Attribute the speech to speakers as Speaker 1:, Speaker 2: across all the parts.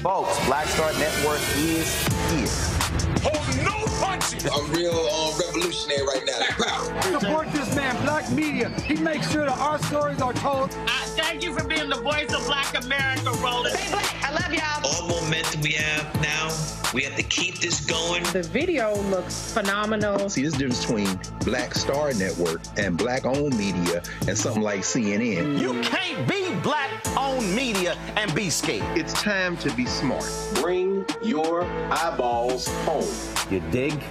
Speaker 1: Folks, Black Star Network is here.
Speaker 2: Hold no punches.
Speaker 3: I'm real revolutionary right now.
Speaker 4: Support this
Speaker 2: black media. He makes sure that our stories are told.
Speaker 3: Thank you for being the voice of Black America, Roland.
Speaker 4: Stay black. I love y'all.
Speaker 5: All momentum we have now, we have to keep this going.
Speaker 6: The video looks phenomenal.
Speaker 7: See, this difference between Black Star Network and Black-owned media and something like CNN.
Speaker 1: You can't be Black-owned media and be scared.
Speaker 8: It's time to be smart.
Speaker 9: Bring your eyeballs home.
Speaker 1: You dig?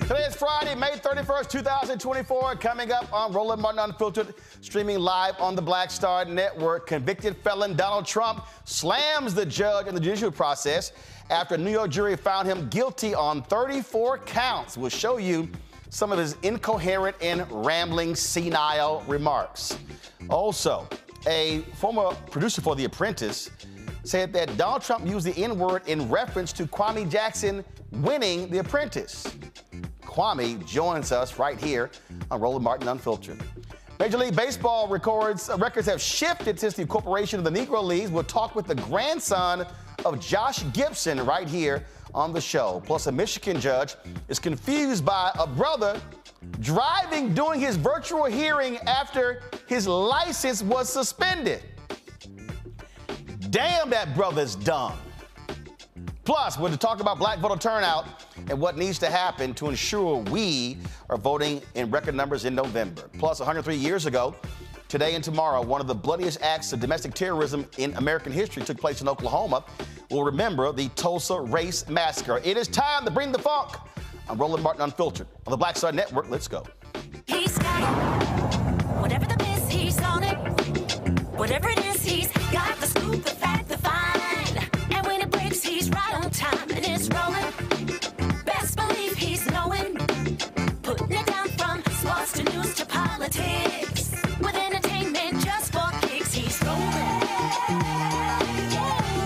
Speaker 1: Today is Friday, May 31st, 2024. Coming up on Roland Martin Unfiltered, streaming live on the Black Star Network. Convicted felon Donald Trump slams the judge in the judicial process after a New York jury found him guilty on 34 counts. We'll show you some of his incoherent and rambling senile remarks. Also, a former producer for The Apprentice said that Donald Trump used the N-word in reference to Kwame Jackson winning The Apprentice. Kwame joins us right here on Roland Martin Unfiltered. Major League Baseball records have shifted since the incorporation of the Negro Leagues. We'll talk with the grandson of Josh Gibson right here on the show. Plus, a Michigan judge is confused by a brother driving during his virtual hearing after his license was suspended. Damn, that brother's dumb. Plus, we're to talk about Black Voter Turnout and what needs to happen to ensure we are voting in record numbers in November. Plus, 103 years ago, today and tomorrow, one of the bloodiest acts of domestic terrorism in American history took place in Oklahoma. We'll remember the Tulsa Race Massacre. It is time to bring the funk. I'm Roland Martin Unfiltered on the Black Star Network. Let's go.
Speaker 4: He's got it. Whatever the miss, he's on it. Whatever it is, he's got the scoop, the fact, the find. And when it breaks, he's right on time and it's rolling. Best believe he's knowing. Putting it down from sports to news to politics. With entertainment just for kicks, he's rolling.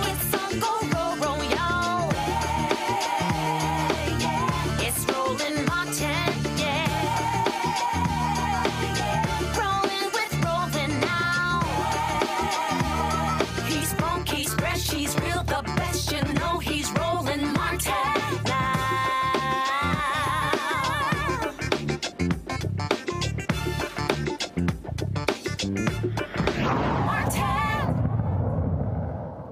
Speaker 4: It's on go, roll, y'all. It's Roland Martin, yeah. Rolling with Roland now. He's funk, he's fresh, he's real, the best, you know he's Roland Martin now.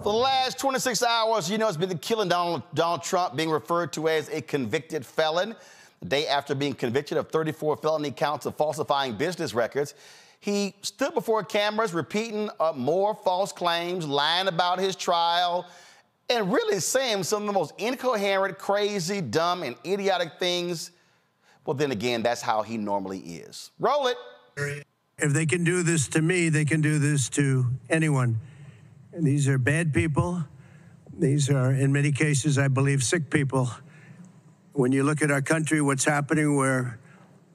Speaker 1: For the last 26 hours, you know, it's been the killing Donald Trump being referred to as a convicted felon. The day after being convicted of 34 felony counts of falsifying business records, he stood before cameras repeating more false claims, lying about his trial, and really saying some of the most incoherent, crazy, dumb, and idiotic things. Well, then again, that's how he normally is. Roll it.
Speaker 8: If they can do this to me, they can do this to anyone. And these are bad people. These are, in many cases, I believe, sick people. When you look at our country, what's happening where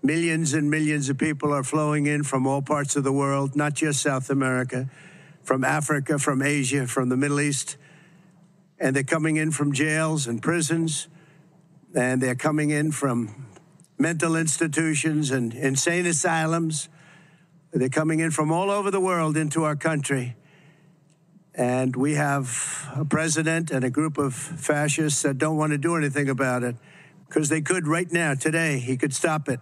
Speaker 8: millions and millions of people are flowing in from all parts of the world, not just South America, from Africa, from Asia, from the Middle East, and they're coming in from jails and prisons, and they're coming in from mental institutions and insane asylums. They're coming in from all over the world into our country. And we have a president and a group of fascists that don't want to do anything about it because they could right now, today, he could stop it.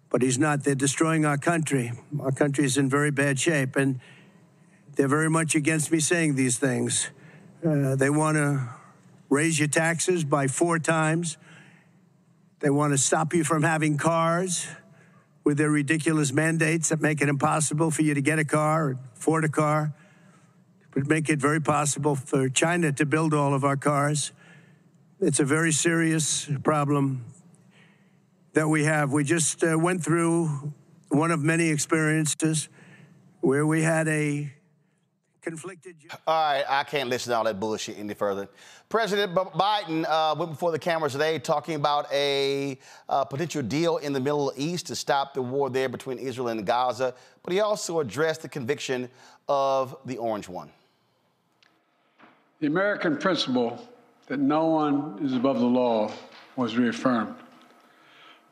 Speaker 8: But he's not. They're destroying our country. Our country is in very bad shape, and they're very much against me saying these things. They want to raise your taxes by 4 times. They want to stop you from having cars with their ridiculous mandates that make it impossible for you to get a car or afford a car. Would make it very possible for China to build all of our cars. It's a very serious problem that we have. We just went through one of many experiences where we had a conflicted...
Speaker 1: All right, I can't listen to all that bullshit any further. President Biden went before the cameras today talking about a potential deal in the Middle East to stop the war there between Israel and Gaza, but he also addressed the conviction of the Orange One.
Speaker 2: The American principle that no one is above the law was reaffirmed.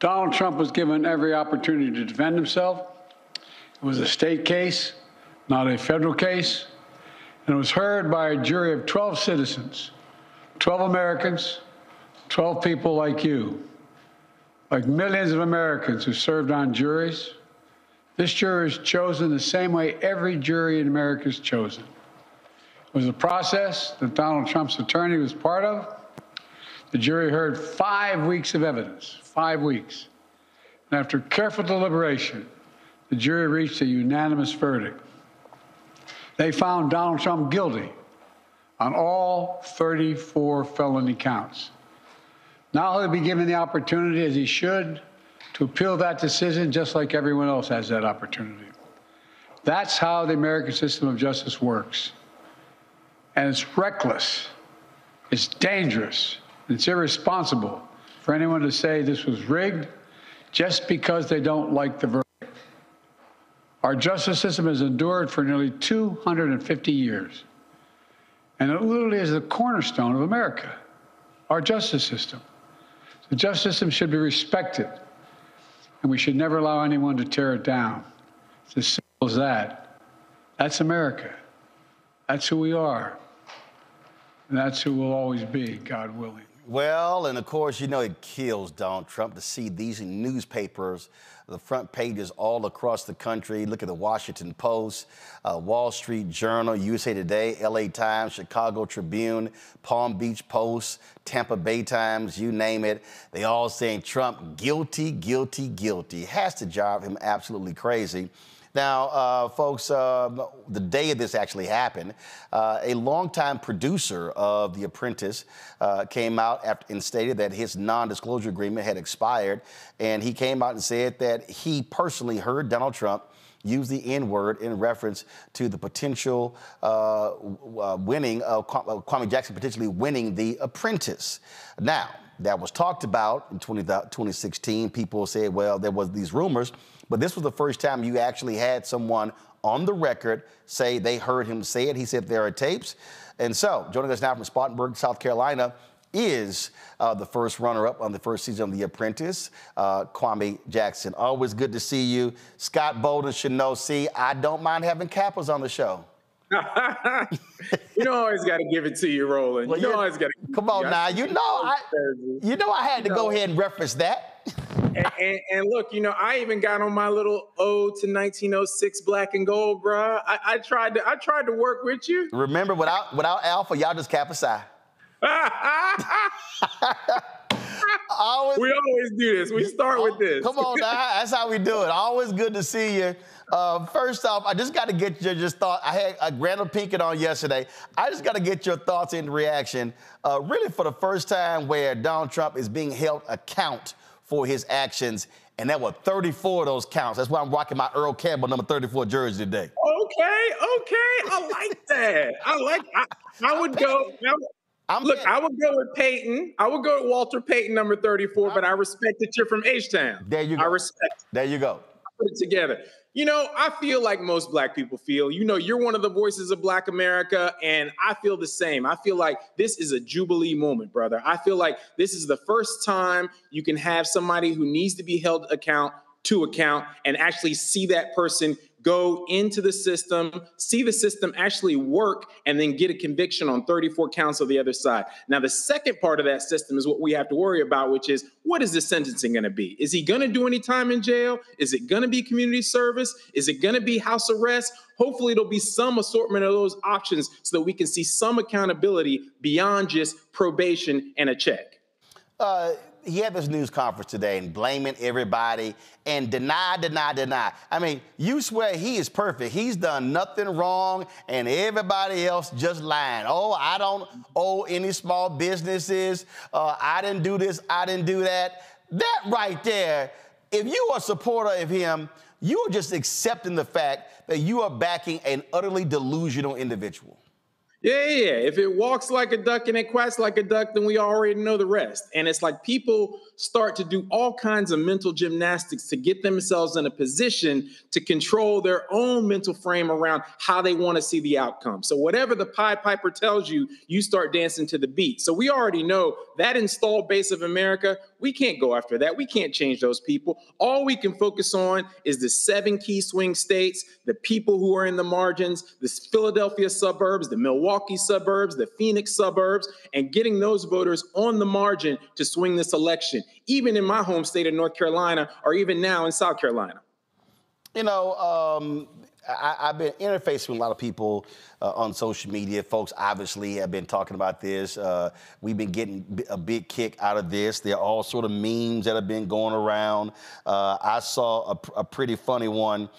Speaker 2: Donald Trump was given every opportunity to defend himself. It was a state case, not a federal case, and it was heard by a jury of 12 citizens, 12 Americans, 12 people like you, like millions of Americans who served on juries. This jury is chosen the same way every jury in America is chosen. It was a process that Donald Trump's attorney was part of. The jury heard 5 weeks of evidence, 5 weeks. And after careful deliberation, the jury reached a unanimous verdict. They found Donald Trump guilty on all 34 felony counts. Now he'll be given the opportunity, as he should, to appeal that decision just like everyone else has that opportunity. That's how the American system of justice works. And it's reckless, it's dangerous, it's irresponsible for anyone to say this was rigged just because they don't like the verdict. Our justice system has endured for nearly 250 years. And it literally is the cornerstone of America, our justice system. The justice system should be respected, and we should never allow anyone to tear it down. It's as simple as that. That's America. That's who we are. And that's who we'll always be, God willing.
Speaker 1: Well, and of course, you know it kills Donald Trump to see these newspapers, the front pages all across the country. Look at the Washington Post, Wall Street Journal, USA Today, LA Times, Chicago Tribune, Palm Beach Post, Tampa Bay Times, you name it. They all saying Trump guilty, guilty, guilty. Has to drive him absolutely crazy. Now, folks, the day of this actually happened, a longtime producer of The Apprentice came out and stated that his non-disclosure agreement had expired, and he came out and said that he personally heard Donald Trump use the N-word in reference to the potential winning of Kwame Jackson potentially winning The Apprentice. Now, that was talked about in 2016. People said, well, there was these rumors. But this was the first time you actually had someone on the record say they heard him say it. He said there are tapes. And so, joining us now from Spartanburg, South Carolina, is the first runner-up on the first season of The Apprentice, Kwame Jackson. Always good to see you. Scott Bolden should know, see, I don't mind having Kappas on the show.
Speaker 10: You don't always got to give it to you, Roland.
Speaker 1: Well,
Speaker 10: you don't always got to.
Speaker 1: Come on now. You know I had to go ahead and reference that.
Speaker 10: And look, you know, I even got on my little ode to 1906 black and gold, bro. I tried to work with you.
Speaker 1: Remember, without Alpha, y'all just Kappa Psi.
Speaker 10: We always do this. We start with this.
Speaker 1: Come on now. That's how we do it. Always good to see you. First off, I just got to get your thought. I had Randall Pinkett on yesterday. I just got to get your thoughts and reaction. Really, for the first time, where Donald Trump is being held account for his actions, and there were 34 of those counts. That's why I'm rocking my Earl Campbell number 34 jersey today.
Speaker 10: Okay, I like that. I would go. I would go with Peyton. I would go with Walter Payton, number 34, but I respect that you're from H-Town.
Speaker 1: There you go.
Speaker 10: I respect.
Speaker 1: There you go.
Speaker 10: Put it together. You know, I feel like most black people feel. You know, you're one of the voices of Black America, and I feel the same. I feel like this is a jubilee moment, brother. I feel like this is the first time you can have somebody who needs to be held to account and actually see that person go into the system, see the system actually work, and then get a conviction on 34 counts of the other side. Now, the second part of that system is what we have to worry about, which is, what is the sentencing going to be? Is he going to do any time in jail? Is it going to be community service? Is it going to be house arrest? Hopefully, it'll be some assortment of those options so that we can see some accountability beyond just probation and a check.
Speaker 1: He had this news conference today and blaming everybody and deny. I mean, you swear he is perfect. He's done nothing wrong and everybody else just lying. Oh, I don't owe any small businesses. I didn't do this. I didn't do that. That right there, if you are a supporter of him, you are just accepting the fact that you are backing an utterly delusional individual.
Speaker 10: Yeah. If it walks like a duck and it quacks like a duck, then we already know the rest. And it's like people start to do all kinds of mental gymnastics to get themselves in a position to control their own mental frame around how they want to see the outcome. So whatever the Pied Piper tells you, you start dancing to the beat. So we already know that installed base of America, we can't go after that. We can't change those people. All we can focus on is the 7 key swing states, the people who are in the margins, the Philadelphia suburbs, the Milwaukee suburbs, the Phoenix suburbs, and getting those voters on the margin to swing this election, even in my home state of North Carolina, or even now in South Carolina.
Speaker 1: You know, I've been interfacing with a lot of people on social media. Folks obviously have been talking about this. We've been getting a big kick out of this. There are all sort of memes that have been going around. I saw a pretty funny one.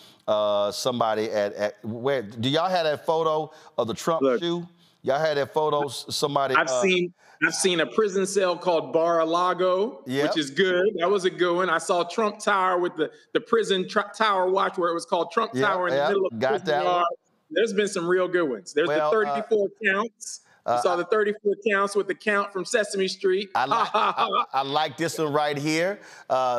Speaker 1: Somebody at where do y'all have that photo of the Trump shoe? Y'all had that photo. Somebody.
Speaker 10: I've seen a prison cell called Bar-a-Lago, which is good. That was a good one. I saw Trump Tower with the prison tower watch where it was called Trump Tower in the middle of the prison yard. There's been some real good ones. There's the 34 counts. You saw the 34 counts with the count from Sesame Street.
Speaker 1: I like this one right here.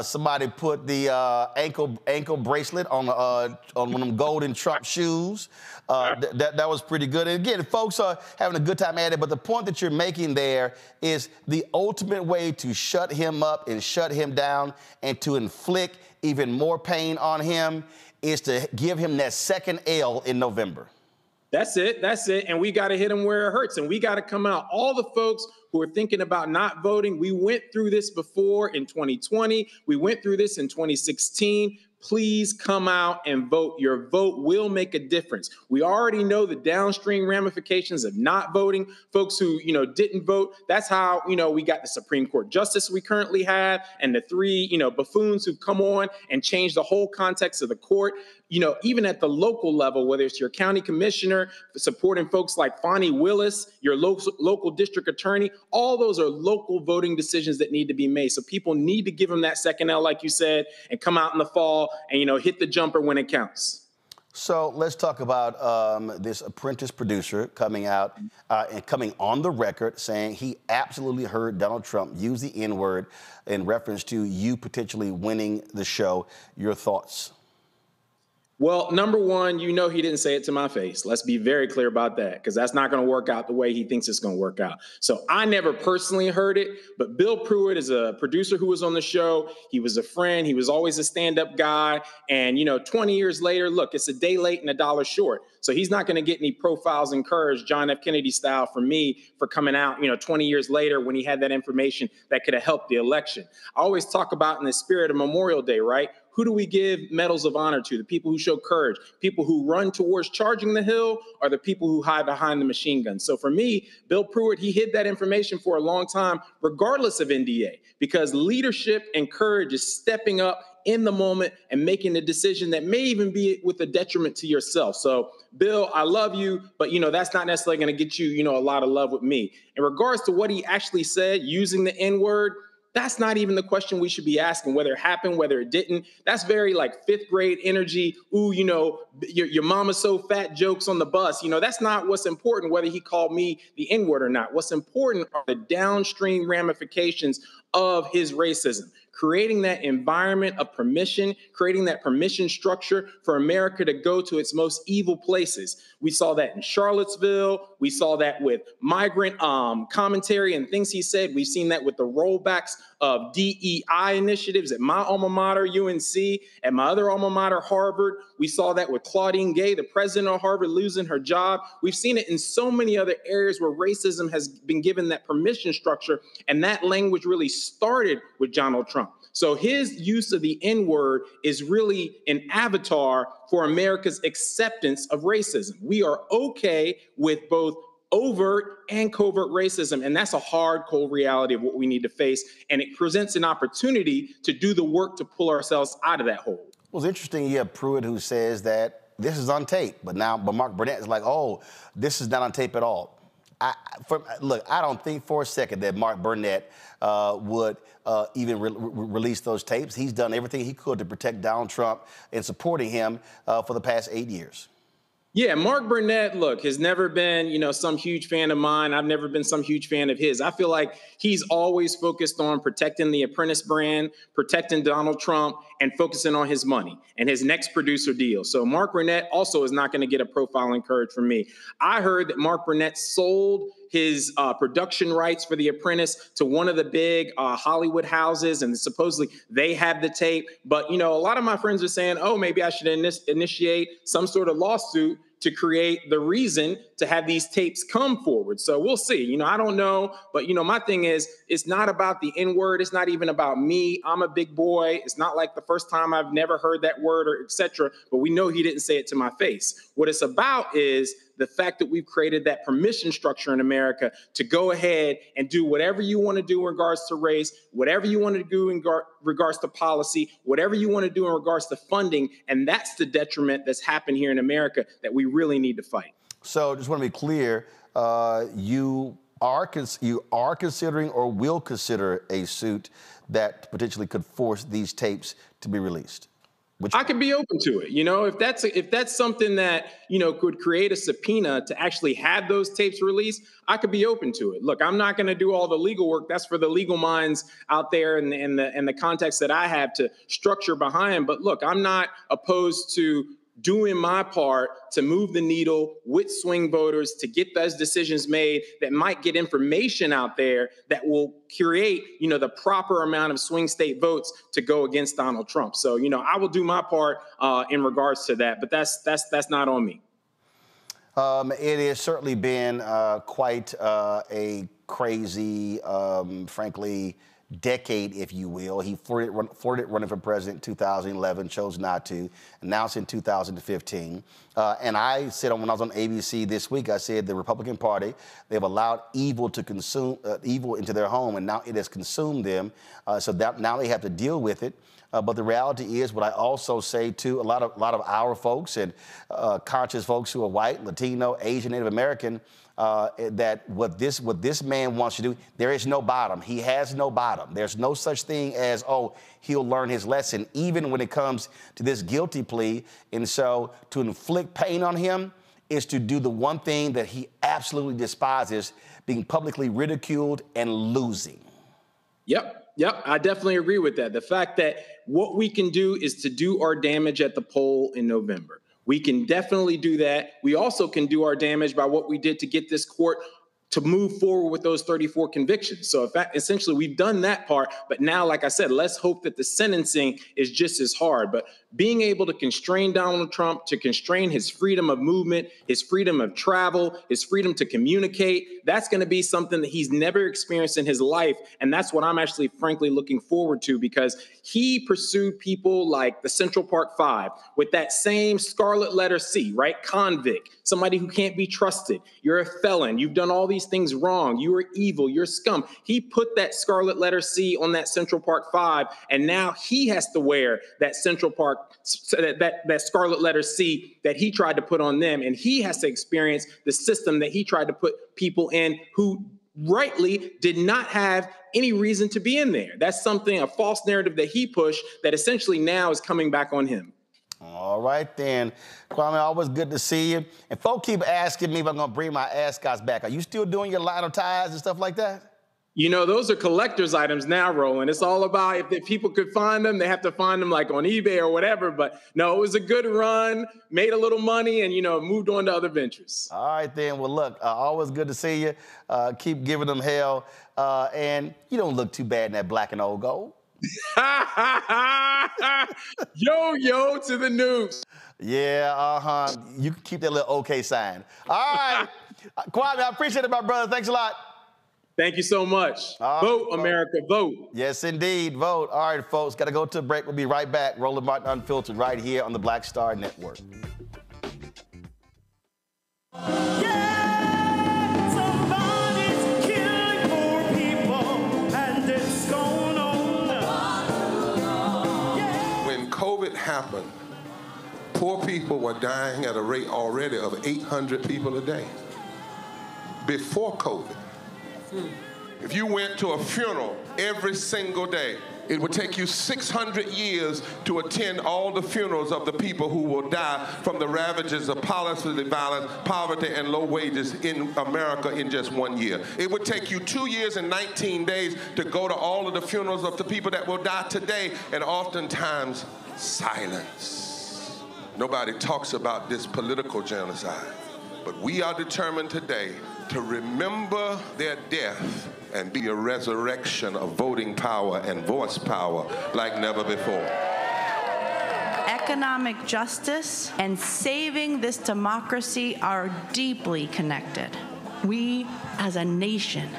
Speaker 1: Somebody put the ankle bracelet on one of them golden Trump shoes. That was pretty good. And again, folks are having a good time at it, but the point that you're making there is the ultimate way to shut him up and shut him down and to inflict even more pain on him is to give him that second L in November.
Speaker 10: That's it. That's it. And we got to hit them where it hurts. And we got to come out. All the folks who are thinking about not voting, we went through this before in 2020. We went through this in 2016. Please come out and vote. Your vote will make a difference. We already know the downstream ramifications of not voting. Folks who, didn't vote. That's how, we got the Supreme Court justice we currently have and the three, buffoons who've come on and changed the whole context of the court. Even at the local level, whether it's your county commissioner, supporting folks like Fonnie Willis, your local district attorney, all those are local voting decisions that need to be made. So people need to give them that second L, like you said, and come out in the fall and, hit the jumper when it counts.
Speaker 1: So let's talk about this apprentice producer coming out and coming on the record saying he absolutely heard Donald Trump use the N-word in reference to you potentially winning the show. Your thoughts?
Speaker 10: Well, number one, he didn't say it to my face. Let's be very clear about that, because that's not going to work out the way he thinks it's going to work out. So I never personally heard it, but Bill Pruitt is a producer who was on the show. He was a friend. He was always a stand-up guy. And, 20 years later, look, it's a day late and a dollar short. So he's not going to get any profiles encouraged, John F. Kennedy style, from me for coming out, 20 years later when he had that information that could have helped the election. I always talk about in the spirit of Memorial Day, right? Who do we give medals of honor to? The people who show courage, people who run towards charging the hill, or the people who hide behind the machine gun? So for me, Bill Pruitt, he hid that information for a long time, regardless of NDA, because leadership and courage is stepping up in the moment and making a decision that may even be with a detriment to yourself. So, Bill, I love you, but, that's not necessarily going to get you, a lot of love with me. In regards to what he actually said, using the N-word, that's not even the question we should be asking, whether it happened, whether it didn't. That's very fifth grade energy. Ooh, your mama's so fat jokes on the bus. That's not what's important, whether he called me the N-word or not. What's important are the downstream ramifications of his racism, creating that environment of permission, creating that permission structure for America to go to its most evil places. We saw that in Charlottesville. We saw that with migrant commentary and things he said. We've seen that with the rollbacks of DEI initiatives at my alma mater, UNC, at my other alma mater, Harvard. We saw that with Claudine Gay, the president of Harvard, losing her job. We've seen it in so many other areas where racism has been given that permission structure, and that language really started with Donald Trump. So his use of the N-word is really an avatar for America's acceptance of racism. We are okay with both overt and covert racism, and that's a hard, cold reality of what we need to face, and it presents an opportunity to do the work to pull ourselves out of that hole.
Speaker 1: Well, it's interesting you have Pruitt who says that this is on tape, but Mark Burnett is like, oh, this is not on tape at all. Look, I don't think for a second that Mark Burnett would even release those tapes. He's done everything he could to protect Donald Trump and supporting him for the past 8 years.
Speaker 10: Yeah, Mark Burnett, look, has never been, some huge fan of mine. I've never been some huge fan of his. I feel like he's always focused on protecting the Apprentice brand, protecting Donald Trump, and focusing on his money and his next producer deal. So Mark Burnett also is not going to get a profile encouraged from me. I heard that Mark Burnett sold his production rights for The Apprentice to one of the big Hollywood houses, and supposedly they have the tape. But, a lot of my friends are saying, oh, maybe I should initiate some sort of lawsuit to create the reason to have these tapes come forward. So we'll see. I don't know. But, my thing is, it's not about the N-word. It's not even about me. I'm a big boy. It's not like the first time I've never heard that word or et cetera. But we know he didn't say it to my face. What it's about is the fact that we've created that permission structure in America to go ahead and do whatever you want to do in regards to race, whatever you want to do in regards to policy, whatever you want to do in regards to funding. And that's the detriment that's happened here in America that we really need to fight.
Speaker 1: So just want to be clear, you are considering or will consider a suit that potentially could force these tapes to be released?
Speaker 10: I could be open to it. You know, if that's something that, you know, could create a subpoena to actually have those tapes released, I could be open to it. Look, I'm not going to do all the legal work. That's for the legal minds out there and the context that I have to structure behind. But look, I'm not opposed to doing my part to move the needle with swing voters to get those decisions made that might get information out there that will create, you know, the proper amount of swing state votes to go against Donald Trump. So, you know, I will do my part in regards to that, but that's not on me.
Speaker 1: It has certainly been quite a crazy, frankly, decade, if you will. He flirted running for president in 2011, chose not to, announced in 2015. And I said when I was on ABC this week, I said the Republican Party, they've allowed evil to consume evil into their home, and now it has consumed them. So that now they have to deal with it. But the reality is, what I also say to a lot of our folks and conscious folks who are white, Latino, Asian, Native American, that what this man wants to do, there is no bottom. He has no bottom. There's no such thing as, oh, he'll learn his lesson, even when it comes to this guilty plea. And so to inflict pain on him is to do the one thing that he absolutely despises, being publicly ridiculed and losing.
Speaker 10: Yep, I definitely agree with that. The fact that what we can do is to do our damage at the poll in November. We can definitely do that. We also can do our damage by what we did to get this court to move forward with those 34 convictions. So essentially we've done that part, but now, like I said, let's hope that the sentencing is just as hard. But being able to constrain Donald Trump, to constrain his freedom of movement, his freedom of travel, his freedom to communicate, that's going to be something that he's never experienced in his life. And that's what I'm actually, frankly, looking forward to, because he pursued people like the Central Park Five with that same scarlet letter C, right? Convict, somebody who can't be trusted. You're a felon. You've done all these things wrong. You are evil. You're scum. He put that scarlet letter C on that Central Park Five, and now he has to wear that Central Park, that scarlet letter C that he tried to put on them, and he has to experience the system that he tried to put people in who rightly did not have any reason to be in there. That's something, a false narrative that he pushed that essentially now is coming back on him.
Speaker 1: All right, then. Kwame, always good to see you. And folks keep asking me if I'm going to bring my ascots back. Are you still doing your line of ties and stuff like that?
Speaker 10: You know, those are collector's items now, Roland. It's all about if people could find them, they have to find them like on eBay or whatever. But no, it was a good run, made a little money, and, you know, moved on to other ventures.
Speaker 1: All right, then. Well, look, always good to see you. Keep giving them hell. And you don't look too bad in that black and old gold.
Speaker 10: Yo to the noobs.
Speaker 1: Yeah, You can keep that little okay sign. All right. Kwame, I appreciate it, my brother. Thanks a lot.
Speaker 10: Thank you so much. Vote, America, vote.
Speaker 1: Yes, indeed, vote. All right, folks, got to go to a break. We'll be right back. Roland Martin Unfiltered right here on the Black Star Network.
Speaker 11: When COVID happened, poor people were dying at a rate already of 800 people a day. Before COVID, if you went to a funeral every single day, it would take you 600 years to attend all the funerals of the people who will die from the ravages of policy violence, poverty, and low wages in America in just 1 year. It would take you 2 years and 19 days to go to all of the funerals of the people that will die today, and oftentimes silence. Nobody talks about this political genocide, but we are determined today to remember their death and be a resurrection of voting power and voice power like never before.
Speaker 12: Economic justice and saving this democracy are deeply connected. We, as a nation,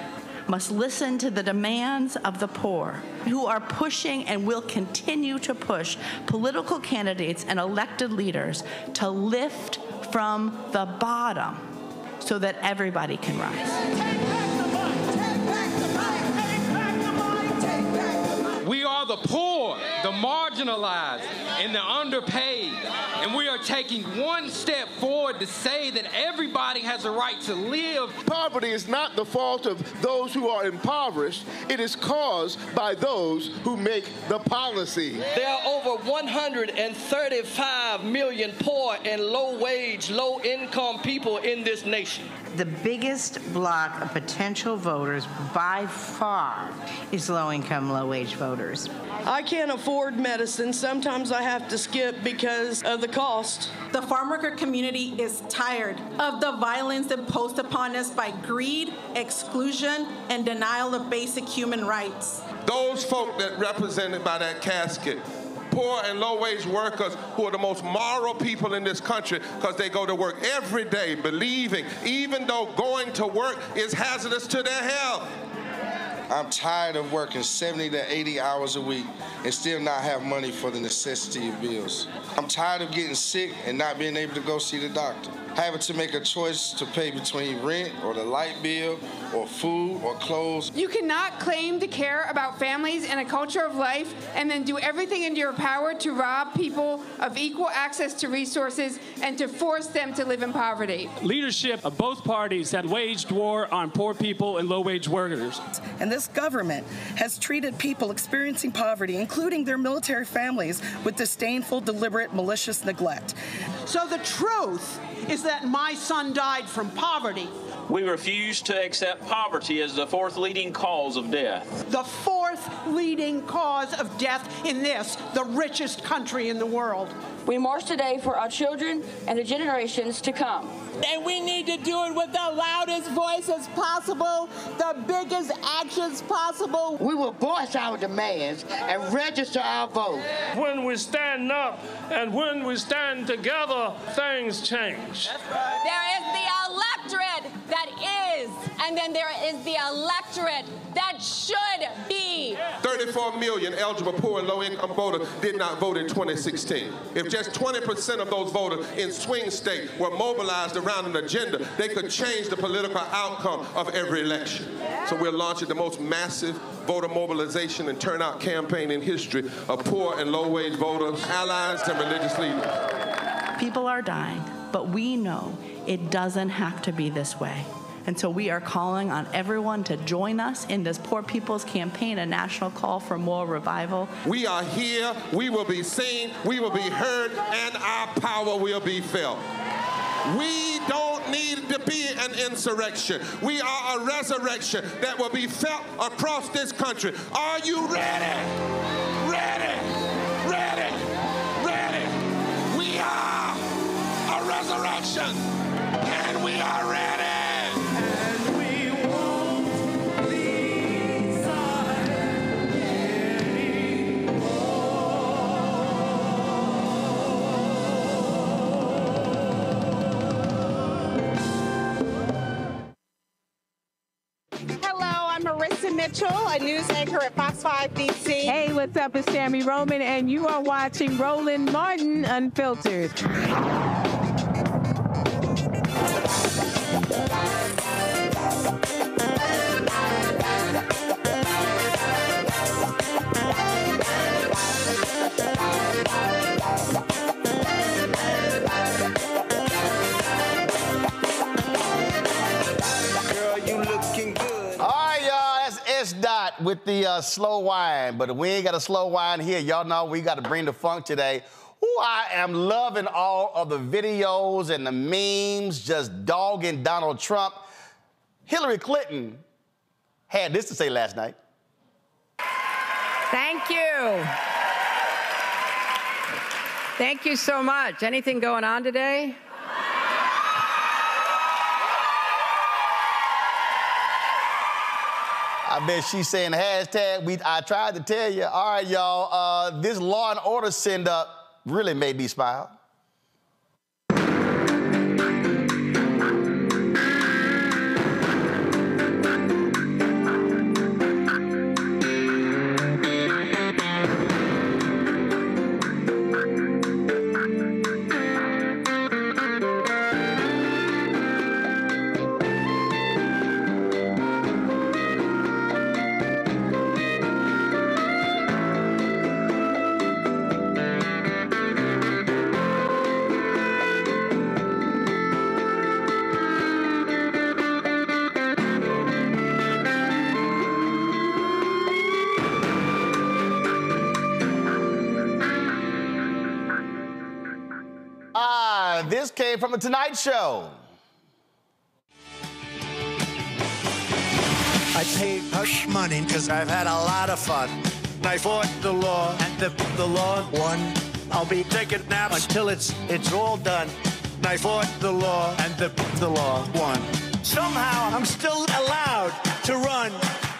Speaker 12: must listen to the demands of the poor, who are pushing and will continue to push political candidates and elected leaders to lift from the bottom so that everybody can rise.
Speaker 13: We are the poor, the marginalized. marginalized and the underpaid. And we are taking one step forward to say that everybody has a right to live.
Speaker 14: Poverty is not the fault of those who are impoverished. It is caused by those who make the policy.
Speaker 15: There are over 135 million poor and low-wage, low-income people in this nation.
Speaker 16: The biggest block of potential voters by far is low-income, low-wage voters.
Speaker 15: I can't afford medicine. Sometimes I have to skip because of the cost.
Speaker 17: The farm worker community is tired of the violence imposed upon us by greed, exclusion, and denial of basic human rights.
Speaker 11: Those folk that represented by that casket, poor and low-wage workers who are the most moral people in this country because they go to work every day believing, even though going to work is hazardous to their health.
Speaker 18: I'm tired of working 70 to 80 hours a week and still not have money for the necessity of bills. I'm tired of getting sick and not being able to go see the doctor. Having to make a choice to pay between rent or the light bill or food or clothes.
Speaker 19: You cannot claim to care about families and a culture of life and then do everything in your power to rob people of equal access to resources and to force them to live in poverty.
Speaker 20: Leadership of both parties have waged war on poor people and low-wage workers.
Speaker 21: And this government has treated people experiencing poverty, including their military families, with disdainful, deliberate, malicious neglect.
Speaker 22: So the truth is that my son died from poverty.
Speaker 23: We refuse to accept poverty as the fourth leading cause of death.
Speaker 22: The fourth leading cause of death in this, the richest country in the world.
Speaker 24: We march today for our children and the generations to come.
Speaker 3: And we need to do it with the loudest voices possible, the biggest actions possible.
Speaker 25: We will voice our demands and register our vote.
Speaker 26: When we stand up and when we stand together, things change.
Speaker 27: There is the electorate that is, and then there is the electorate that should be.
Speaker 11: 34 million eligible poor and low-income voters did not vote in 2016. If just 20% of those voters in swing states were mobilized around an agenda, they could change the political outcome of every election. So we're launching the most massive voter mobilization and turnout campaign in history of poor and low-wage voters, allies, and religious leaders.
Speaker 12: People are dying, but we know it doesn't have to be this way. And so we are calling on everyone to join us in this Poor People's Campaign, a national call for moral revival.
Speaker 11: We are here, we will be seen, we will be heard, and our power will be felt. We don't need to be an insurrection. We are a resurrection that will be felt across this country. Are you ready? Ready? Ready? Ready? We are a resurrection, and we are ready.
Speaker 6: Mitchell, a news anchor at Fox 5 DC. Hey, what's up? It's Tammy Roman, and you are watching Roland Martin Unfiltered.
Speaker 1: With the slow wine, but we ain't got a slow wine here. Y'all know we got to bring the funk today. Ooh, I am loving all of the videos and the memes just dogging Donald Trump. Hillary Clinton had this to say last night.
Speaker 28: Thank you. Thank you so much. Anything going on today?
Speaker 1: I bet she's saying hashtag, I tried to tell you. All right, y'all, this Law and Order send-up really made me smile. came from The Tonight Show.
Speaker 2: I paid hush money because I've had a lot of fun. I fought the law, and the law won. I'll be taking naps until it's all done. I fought the law, and the law won. Somehow I'm still allowed to run.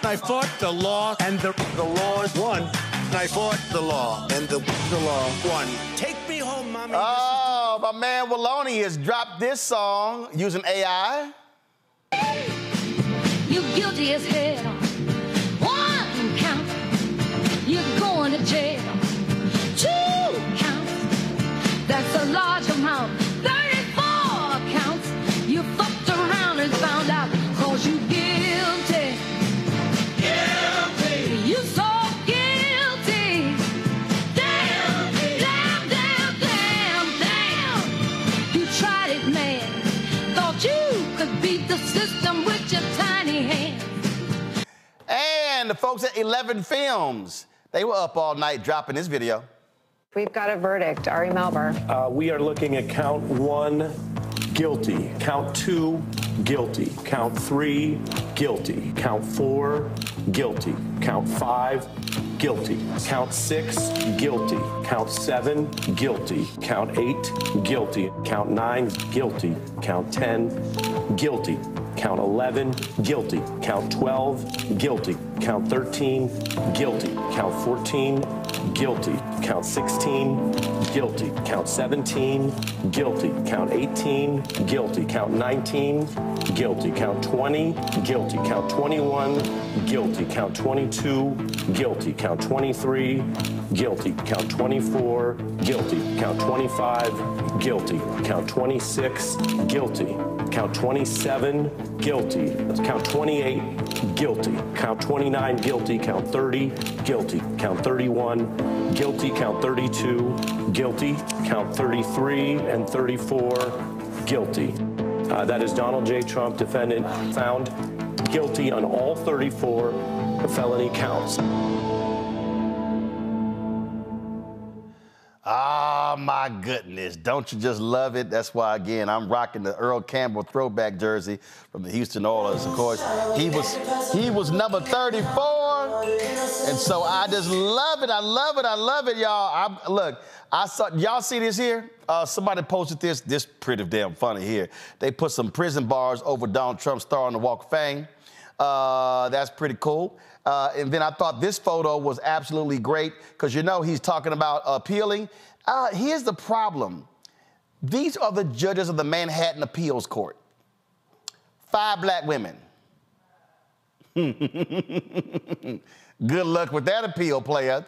Speaker 2: I fought the law, and the law won. I fought the law, and the law won. Take me home, mommy.
Speaker 1: Oh, my man Waloni has dropped this song using AI.
Speaker 4: You guilty as hell. One count, you're going to jail. 2 counts, that's a large amount. 34 counts, you fucked around and found out, 'cause you guilty. Guilty. You so guilty. Damn, damn, damn, damn, damn. You tried it, man. Thought you could beat the system with your tiny hands.
Speaker 1: And the folks at 11 Films, they were up all night dropping this video.
Speaker 5: We've got a verdict. Ari Melber.
Speaker 7: We are looking at count 1, guilty. Count 2, guilty. Count 3, guilty. Count 4, guilty. Count 5, guilty. Count 6, guilty. Count 7, guilty. Count 8, guilty. Count 9, guilty. Count 10, guilty. Count 11, guilty. Count 12, guilty. Count 13, guilty. Count 14, guilty. Count 16, guilty. Count 17, guilty. Count 18, guilty. Count 19, guilty. Count 20, guilty. Count 21, guilty. Count 22, guilty. Count 23, guilty. Count 24, guilty. Count 25, guilty. Count 26, guilty. Count 27, guilty. Count 28, guilty. Count 29, guilty. Count 30, guilty. Count 31, guilty. Count 32, guilty. Count 33 and 34, guilty. That is Donald J. Trump, defendant, found guilty on all 34 felony counts.
Speaker 1: Oh, my goodness. Don't you just love it? That's why, again, I'm rocking the Earl Campbell throwback jersey from the Houston Oilers. Of course, he was number 34. And so I just love it. I love it. I love it, y'all. Look, y'all see this here? Somebody posted this. This pretty damn funny here. They put some prison bars over Donald Trump's star on the Walk of Fame. That's pretty cool. And then I thought this photo was absolutely great because, you know, he's talking about appealing. Here's the problem. These are the judges of the Manhattan Appeals Court. 5 black women. Good luck with that appeal, player.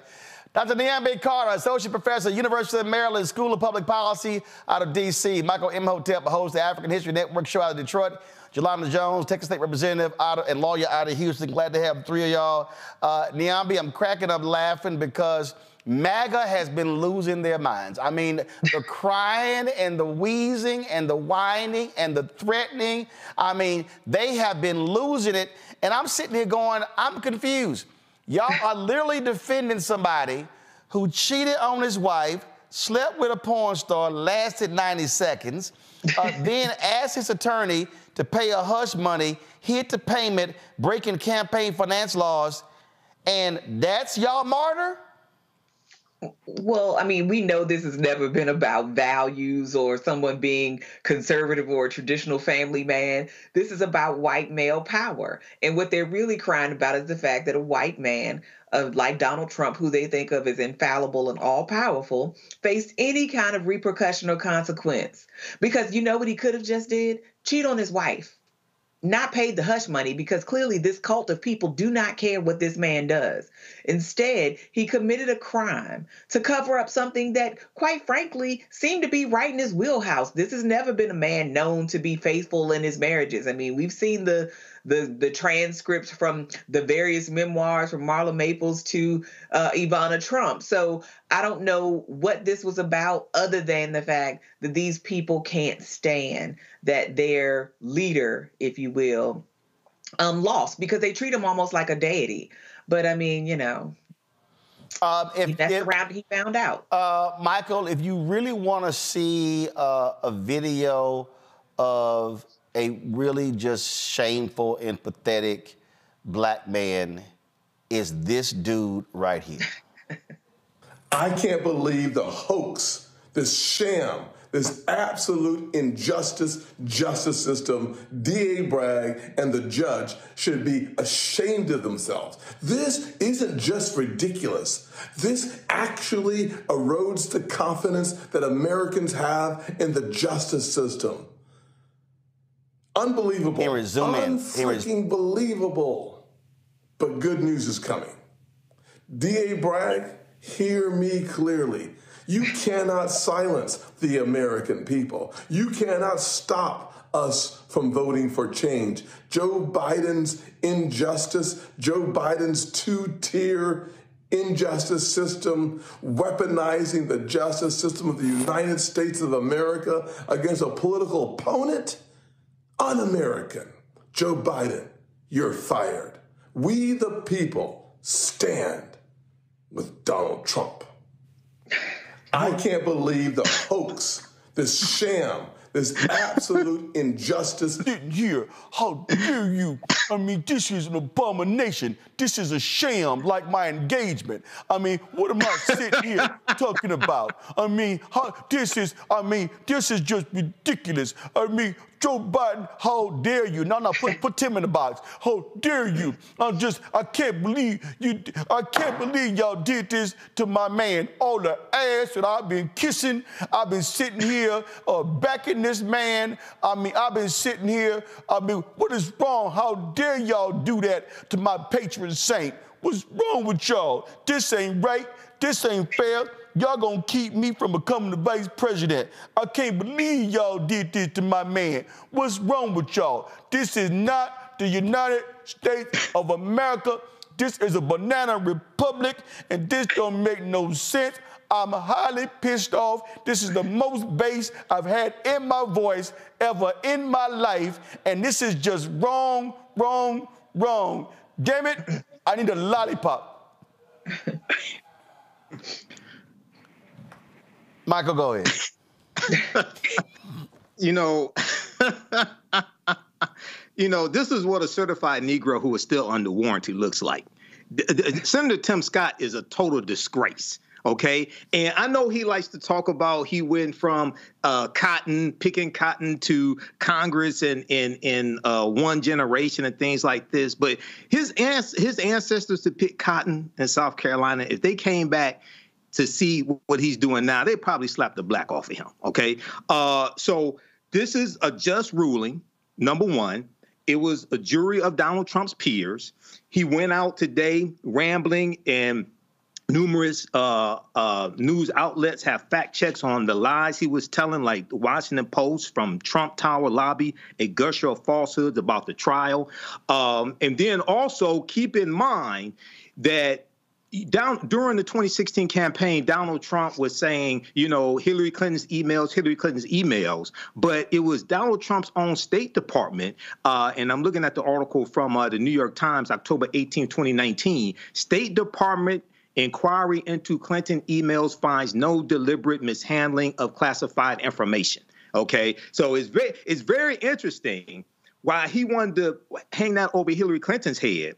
Speaker 1: Dr. Niambe Carter, Associate Professor, University of Maryland School of Public Policy out of D.C. Michael Imhotep hosts the African History Network show out of Detroit. Jelana Jones, Texas State Representative and lawyer out of Houston. Glad to have 3 of y'all. Niambe, I'm cracking up laughing because MAGA has been losing their minds. I mean, the crying and the wheezing and the whining and the threatening. I mean, they have been losing it. And I'm sitting here going, I'm confused. Y'all are literally defending somebody who cheated on his wife, slept with a porn star, lasted 90 seconds, then asked his attorney to pay a hush money, hid the payment, breaking campaign finance laws, and that's y'all martyr?
Speaker 8: Well, I mean, we know this has never been about values or someone being conservative or a traditional family man. This is about white male power. And what they're really crying about is the fact that a white man like Donald Trump, who they think of as infallible and all-powerful, faced any kind of repercussion or consequence. Because you know what he could have just did? Cheat on his wife. Not paid the hush money, because clearly this cult of people do not care what this man does. Instead, he committed a crime to cover up something that, quite frankly, seemed to be right in his wheelhouse. This has never been a man known to be faithful in his marriages. I mean, we've seen the transcripts from the various memoirs from Marla Maples to Ivana Trump. So I don't know what this was about other than the fact that these people can't stand that their leader, if you will, lost, because they treat him almost like a deity. But I mean, you know. That's the route he found out.
Speaker 1: Michael, if you really want to see a video of a really just shameful and pathetic black man, is this dude right here.
Speaker 11: I can't believe the hoax, this sham, this absolute injustice justice system. D.A. Bragg and the judge should be ashamed of themselves. This isn't just ridiculous. This actually erodes the confidence that Americans have in the justice system. Unbelievable. Unfreaking believable. But good news is coming. D.A. Bragg, hear me clearly. You cannot silence the American people. You cannot stop us from voting for change. Joe Biden's injustice, Joe Biden's two-tier injustice system, weaponizing the justice system of the United States of America against a political opponent, un-American. Joe Biden, you're fired. We the people stand with Donald Trump. I can't believe the hoax, this sham, this absolute injustice.
Speaker 1: Here, how dare you? I mean, this is an abomination. This is a sham, like my engagement. I mean, what am I sitting here talking about? I mean, this is just ridiculous. I mean, Joe Biden, how dare you? No, put Tim in the box. How dare you? I can't believe y'all did this to my man. All the ass that I've been kissing. I've been sitting here backing this man. I mean, I've been sitting here. I mean, what is wrong? How dare y'all do that to my patron saint? What's wrong with y'all? This ain't right. This ain't fair. Y'all gonna keep me from becoming the vice president. I can't believe y'all did this to my man. What's wrong with y'all? This is not the United States of America. This is a banana republic, and this don't make no sense. I'm highly pissed off. This is the most bass I've had in my voice ever in my life, and this is just wrong, wrong, wrong. Damn it, I need a lollipop. Michael, go ahead.
Speaker 9: This is what a certified Negro who is still under warranty looks like. Senator Tim Scott is a total disgrace. Okay. And I know he likes to talk about he went from picking cotton to Congress in one generation and things like this. But his ancestors to pick cotton in South Carolina, if they came back to see what he's doing now, they probably slapped the black off of him. OK, so this is a just ruling. Number one, it was a jury of Donald Trump's peers. He went out today rambling, and numerous news outlets have fact checks on the lies he was telling, like the Washington Post from Trump Tower lobby, a gusher of falsehoods about the trial. And then also keep in mind that during the 2016 campaign, Donald Trump was saying, Hillary Clinton's emails, but it was Donald Trump's own State Department. And I'm looking at the article from the New York Times, October 18, 2019. State Department inquiry into Clinton emails finds no deliberate mishandling of classified information. Okay, so it's very interesting why he wanted to hang that over Hillary Clinton's head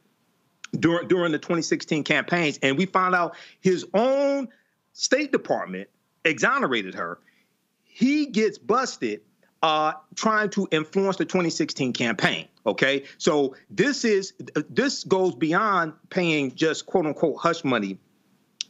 Speaker 9: during the 2016 campaigns, and we found out his own State Department exonerated her. He gets busted trying to influence the 2016 campaign. Okay, so this goes beyond paying just quote unquote hush money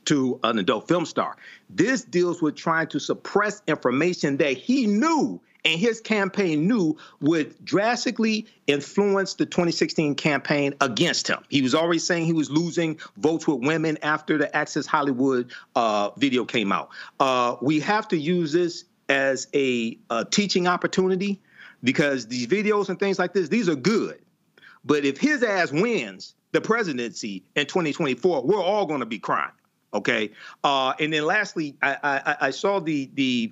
Speaker 9: to an adult film star. This deals with trying to suppress information that he knew and his campaign knew would drastically influence the 2016 campaign against him. He was already saying he was losing votes with women after the Access Hollywood video came out. We have to use this as a teaching opportunity, because these videos and things like this, these are good. But if his ass wins the presidency in 2024, we're all going to be crying. Okay. And then lastly, I saw the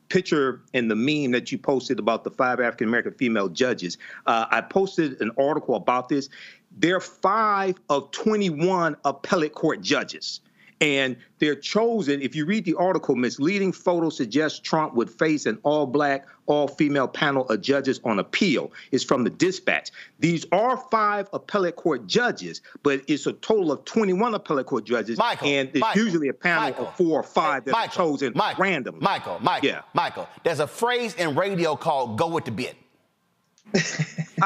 Speaker 9: picture and the meme that you posted about the 5 African-American female judges. I posted an article about this. they're 5 of 21 appellate court judges. And they're chosen, if you read the article, misleading photos suggest Trump would face an all-black, all-female panel of judges on appeal. It's from the Dispatch. These are 5 appellate court judges, but it's a total of 21 appellate court judges. And it's usually a panel of 4 or 5 that are chosen randomly.
Speaker 1: Michael, there's a phrase in radio called "go with the bit."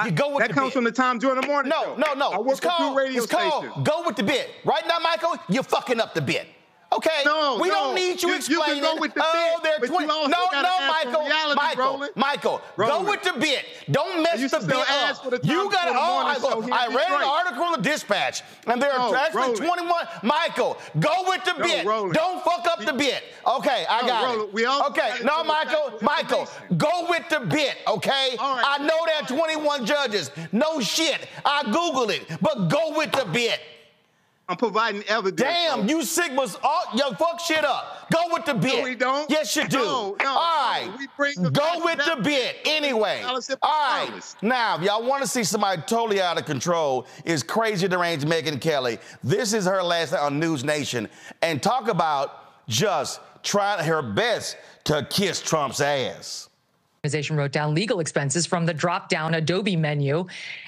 Speaker 1: You go with
Speaker 9: that comes from the Tom Jordan Morning Show.
Speaker 1: No.
Speaker 9: I work for 2 radio stations.
Speaker 1: Go with the bit. Right now, Michael, you're fucking up the bit. Okay? We don't need you explaining.
Speaker 9: You can go with the bit, but you also
Speaker 1: Michael, go with the bit. Don't mess the bit up. You got to, I read an article in the Dispatch, and there are actually 21. Michael, go with the bit. Don't fuck up the bit. Okay, I got it. Okay, no, Michael, go with the bit, okay? I know there are 21 judges. No shit. I Googled it, but go with the bit.
Speaker 9: I'm providing evidence.
Speaker 1: Damn, you Sigmas, yo, fuck shit up. Go with the bit.
Speaker 9: No, we don't.
Speaker 1: Yes, you do. All right. Go with the bit. Anyway. All right. Now, if y'all want to see somebody totally out of control, is Crazy Deranged Megyn Kelly. This is her last night on News Nation. And talk about just trying her best to kiss Trump's ass.
Speaker 10: Organization wrote down legal expenses from the drop-down Adobe menu,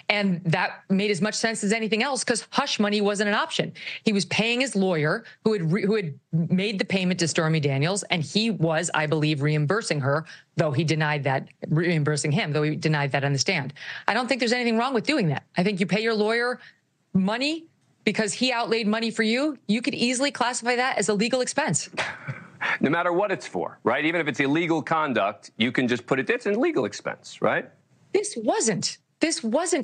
Speaker 10: and that made as much sense as anything else because hush money wasn't an option. He was paying his lawyer who had made the payment to Stormy Daniels, and he was, I believe, reimbursing her, though he denied that, reimbursing him, though he denied that on the stand. I don't think there's anything wrong with doing that. I think you pay your lawyer money because he outlaid money for you. You could easily classify that as a legal expense.
Speaker 13: No matter what it's for, right? Even if it's illegal conduct, you can just put it's a legal expense, right?
Speaker 10: This wasn't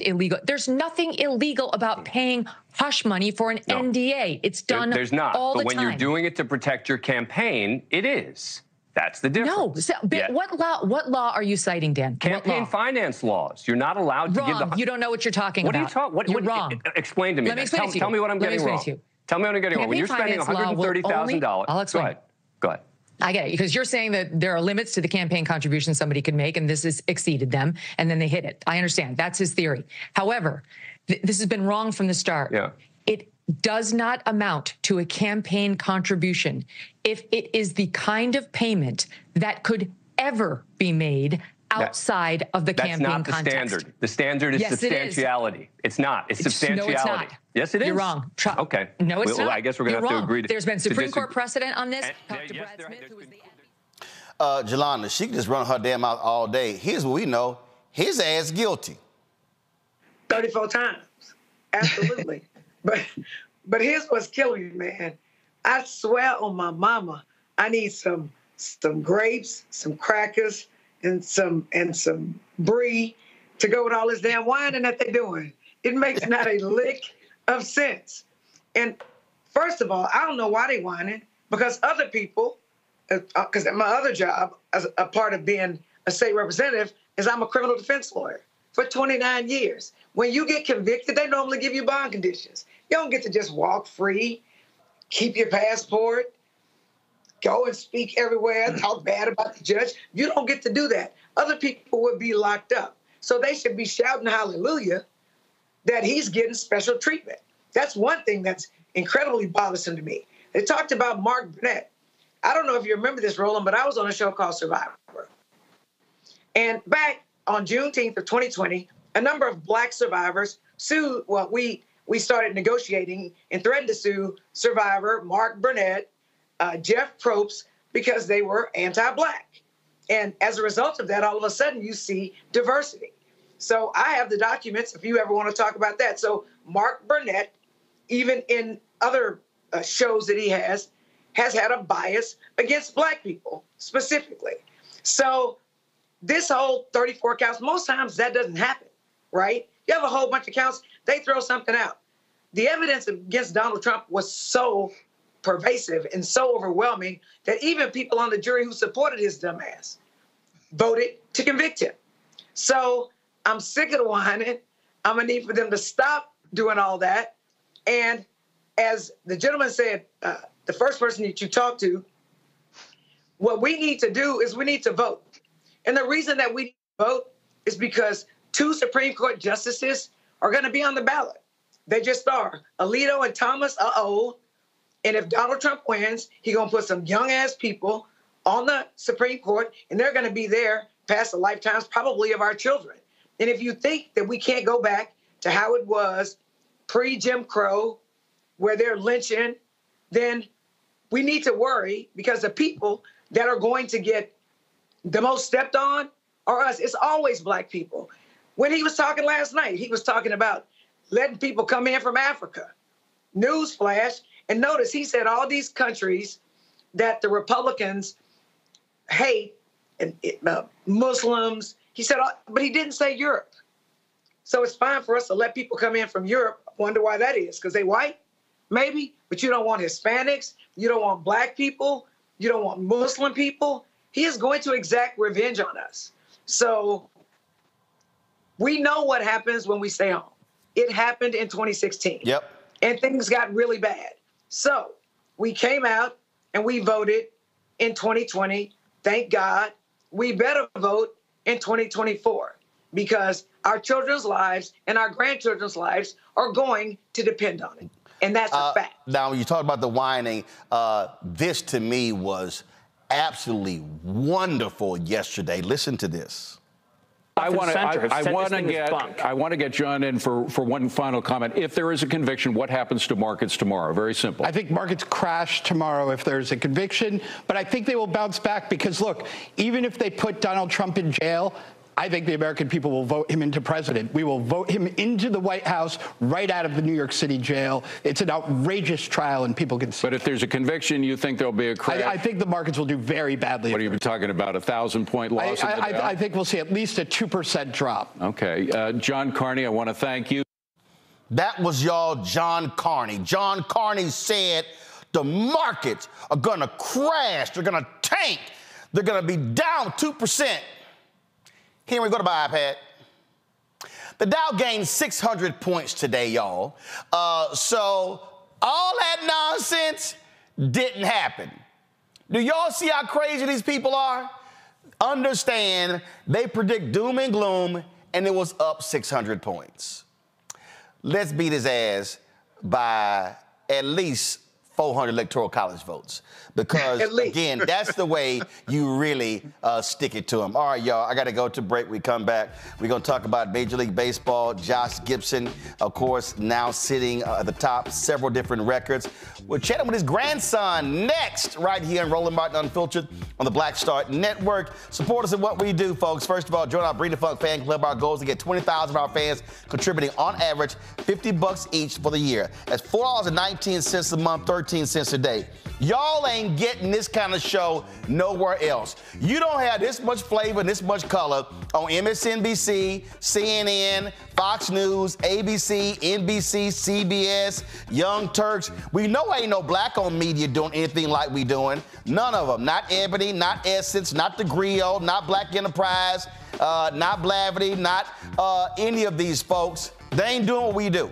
Speaker 10: illegal. There's nothing illegal about paying hush money for an NDA. It's done
Speaker 13: There's not.
Speaker 10: all the
Speaker 13: time. But when you're doing it to protect your campaign, it is. That's the difference.
Speaker 10: No. What law are you citing, Dan?
Speaker 13: Campaign finance laws. You're not allowed to give the...
Speaker 10: You don't know what you're talking
Speaker 13: about.
Speaker 10: What are you talking? You're wrong.
Speaker 13: Explain to me.
Speaker 10: Let me explain to you.
Speaker 13: Tell me what I'm getting wrong. Tell me what I'm getting wrong. When you're spending $130,000...
Speaker 10: I'll explain.
Speaker 13: Go ahead.
Speaker 10: I get it, because you're saying that there are limits to the campaign contributions somebody could make, and this has exceeded them, and then they hit it. I understand. That's his theory. However, this has been wrong from the start.
Speaker 13: Yeah.
Speaker 10: It does not amount to a campaign contribution if it is the kind of payment that could ever be made outside of the campaign context.
Speaker 13: That's not the standard. The standard is substantiality. It's not. It's substantiality.
Speaker 10: No, it's not.
Speaker 13: Yes, it is.
Speaker 10: You're wrong.
Speaker 13: Okay.
Speaker 10: No, it's not.
Speaker 13: I guess we're going to have to agree to
Speaker 10: There's been Supreme Court precedent on this. Talk to Brad Smith, who was the...
Speaker 1: Jelana, she can just run her damn mouth all day. Here's what we know. His ass guilty.
Speaker 14: 34 times. Absolutely. But here's what's killing me, man. I swear on my mama, I need some grapes, some crackers, and some brie to go with all this damn whining that they're doing. It makes not a lick of sense. And first of all, I don't know why they whining, because other people, because my other job as a part of being a state representative is I'm a criminal defense lawyer for 29 years. When you get convicted, they normally give you bond conditions. You don't get to just walk free, keep your passport, go and speak everywhere, talk bad about the judge. You don't get to do that. Other people would be locked up. So they should be shouting hallelujah that he's getting special treatment. That's one thing that's incredibly bothersome to me. They talked about Mark Burnett. I don't know if you remember this, Roland, but I was on a show called Survivor. And back on Juneteenth of 2020, a number of black survivors sued, well, we started negotiating and threatened to sue Survivor, Mark Burnett, Jeff Probst, because they were anti-black. And as a result of that, all of a sudden you see diversity. So I have the documents if you ever want to talk about that. So Mark Burnett, even in other shows that he has had a bias against black people specifically. So this whole 34 counts, most times that doesn't happen, right? You have a whole bunch of counts, they throw something out. The evidence against Donald Trump was so pervasive and so overwhelming that even people on the jury who supported his dumb ass voted to convict him. So I'm sick of the whining. I'm going to need for them to stop doing all that. And as the gentleman said, the first person that you talked to, what we need to do is we need to vote. And the reason that we need to vote is because 2 Supreme Court justices are going to be on the ballot. They just are. Alito and Thomas are old. And if Donald Trump wins, he's going to put some young-ass people on the Supreme Court, and they're going to be there past the lifetimes probably of our children. And if you think that we can't go back to how it was pre-Jim Crow, where they're lynching, then we need to worry, because the people that are going to get the most stepped on are us. It's always black people. When he was talking last night, he was talking about letting people come in from Africa. Newsflash. And notice he said all these countries that the Republicans hate, and Muslims, he said, but he didn't say Europe. So it's fine for us to let people come in from Europe. I wonder why that is, because they white, maybe, but you don't want Hispanics, you don't want black people, you don't want Muslim people. He is going to exact revenge on us. So we know what happens when we stay home. It happened in 2016.
Speaker 1: Yep.
Speaker 14: And things got really bad. So we came out and we voted in 2020. Thank God. We better vote in 2024, because our children's lives and our grandchildren's lives are going to depend on it. And that's a fact.
Speaker 1: Now, when you talk about the whining, this to me was absolutely wonderful yesterday. Listen to this.
Speaker 15: I want to get John in for one final comment. If there is a conviction, what happens to markets tomorrow? Very simple.
Speaker 22: I think markets crash tomorrow if there's a conviction, but I think they will bounce back, because, look, even if they put Donald Trump in jail, I think the American people will vote him into president. We will vote him into the White House right out of the New York City jail. It's an outrageous trial, and people can see.
Speaker 15: But if there's a conviction, you think there'll be a crash?
Speaker 22: I think the markets will do very badly.
Speaker 15: What are you talking about, 1,000-point loss?
Speaker 22: I think we'll see at least a 2% drop.
Speaker 15: Okay. John Carney, I want to thank you.
Speaker 1: That was y'all John Carney. John Carney said the markets are going to crash. They're going to tank. They're going to be down 2%. Here we go to my iPad. The Dow gained 600 points today, y'all. So all that nonsense didn't happen. Do y'all see how crazy these people are? Understand, they predict doom and gloom, and it was up 600 points. Let's beat his ass by at least 400 electoral college votes, because again, that's the way you really stick it to them. All right, y'all, I got to go to break. We come back. We're going to talk about Major League Baseball. Josh Gibson, of course, now sitting at the top, several different records. We're chatting with his grandson next, right here on Roland Martin Unfiltered on the Black Star Network. Support us in what we do, folks. First of all, join our Breed the Funk fan club. Our goal is to get 20,000 of our fans contributing on average $50 each for the year. That's $4.19 a month, 13 cents a day. Y'all ain't getting this kind of show nowhere else. You don't have this much flavor and this much color on MSNBC, CNN, Fox News, ABC, NBC, CBS, Young Turks. We know ain't no black-owned media doing anything like we doing. None of them. Not Ebony, not Essence, not The Griot, not Black Enterprise, not Blavity, not any of these folks. They ain't doing what we do.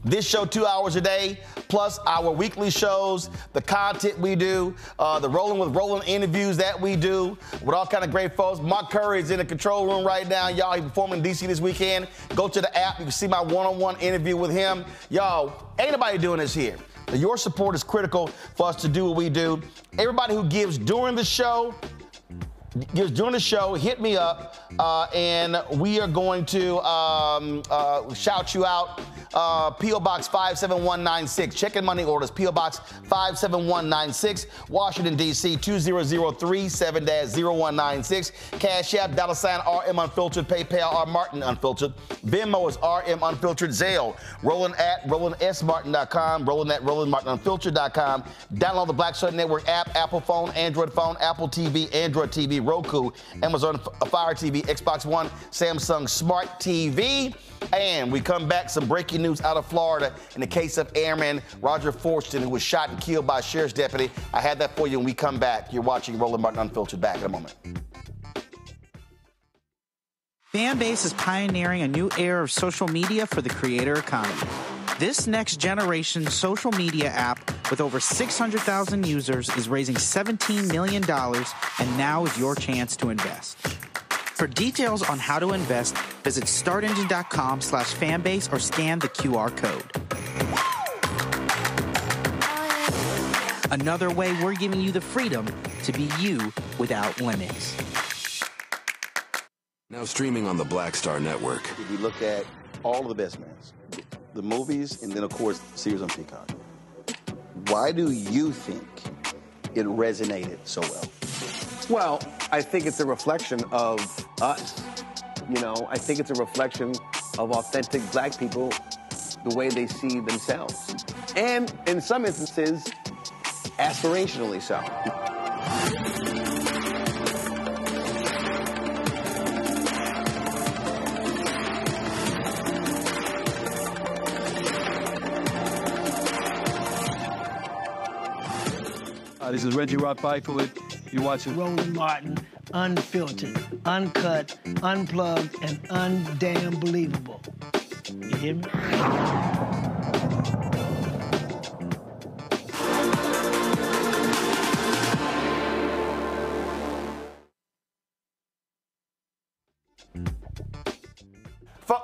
Speaker 1: This show 2 hours a day, plus our weekly shows, the content we do, the Rolling with Roland interviews that we do with all kind of great folks. Mark Curry is in the control room right now. Y'all, he's performing in D.C. this weekend. Go to the app. You can see my one-on-one interview with him. Y'all, ain't nobody doing this here. Your support is critical for us to do what we do. Everybody who gives during the show, hit me up, and we are going to shout you out. P.O. Box 57196. Checking money orders. P.O. Box 57196. Washington, D.C. 20037-0196. Cash App, $RM Unfiltered. PayPal, R Martin Unfiltered. Venmo is RM Unfiltered. Zelle, Roland at RolandSMartin.com. Roland at RolandMartinUnfiltered.com. Download the Black Star Network app. Apple phone, Android phone, Apple TV, Android TV, Roku, Amazon Fire TV, Xbox One, Samsung Smart TV. And we come back, some breaking news out of Florida in the case of Airman Roger Forston, who was shot and killed by a sheriff's deputy. I had that for you when we come back. You're watching Roland Martin Unfiltered. Back in a moment.
Speaker 16: Fanbase is pioneering a new era of social media for the creator economy. This next generation social media app with over 600,000 users is raising $17 million, and now is your chance to invest. For details on how to invest, visit startengine.com/fanbase or scan the QR code. Another way we're giving you the freedom to be you without limits.
Speaker 3: Now streaming on the Black Star Network.
Speaker 1: If you look at all of the best mans, the movies, and then, of course, the series on Peacock, why do you think it resonated so well?
Speaker 17: Well, I think it's a reflection of us. You know, I think it's a reflection of authentic black people, the way they see themselves. And in some instances, aspirationally so.
Speaker 18: This is Reggie Rock Byford. You're watching
Speaker 19: Roland Martin, unfiltered, uncut, unplugged, and undamn believable. You hear me?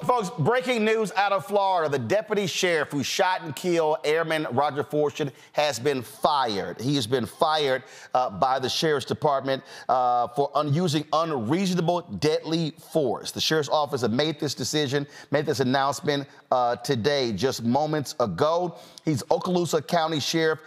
Speaker 1: Folks, breaking news out of Florida. The deputy sheriff who shot and killed Airman Roger Fortune has been fired. He has been fired by the sheriff's department for using unreasonable deadly force. The sheriff's office have made this decision, made this announcement today, just moments ago. He's Okaloosa County Sheriff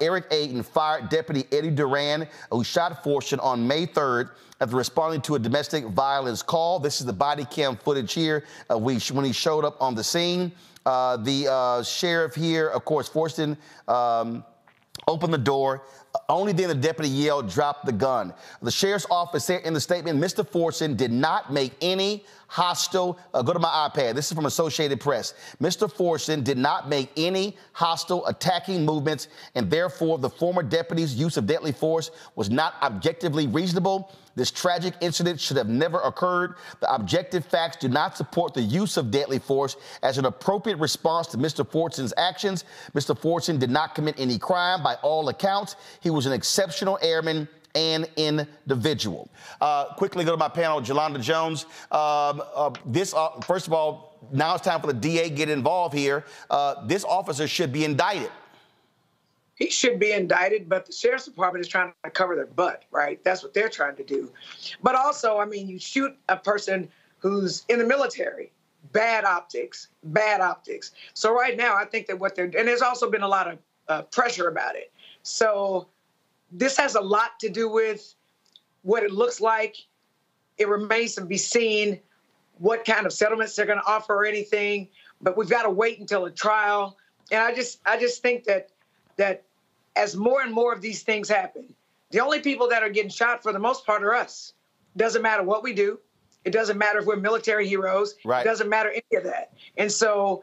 Speaker 1: Eric Ayton fired Deputy Eddie Duran, who shot Fortune on May 3rd. After responding to a domestic violence call. This is the body cam footage here when he showed up on the scene. The sheriff here, of course, Fortune opened the door. Only then the deputy yelled, "Drop the gun." The sheriff's office said in the statement, Mr. Fortune did not make any hostile, go to my iPad, this is from Associated Press. Mr. Fortune did not make any hostile attacking movements, and therefore the former deputy's use of deadly force was not objectively reasonable. This tragic incident should have never occurred. The objective facts do not support the use of deadly force as an appropriate response to Mr. Fortune's actions. Mr. Fortune did not commit any crime by all accounts. He was an exceptional airman and individual. Quickly go to my panel, Jolanda Jones. First of all, now it's time for the DA to get involved here. This officer should be indicted.
Speaker 14: He should be indicted, but the sheriff's department is trying to cover their butt, right? That's what they're trying to do. But also, I mean, you shoot a person who's in the military. Bad optics, bad optics. So right now, I think that and there's also been a lot of pressure about it. So this has a lot to do with what it looks like. It remains to be seen what kind of settlements they're going to offer or anything. But we've got to wait until a trial. And I just think that as more and more of these things happen, the only people that are getting shot for the most part are us. Doesn't matter what we do. It doesn't matter if we're military heroes. Right. It doesn't matter any of that. And so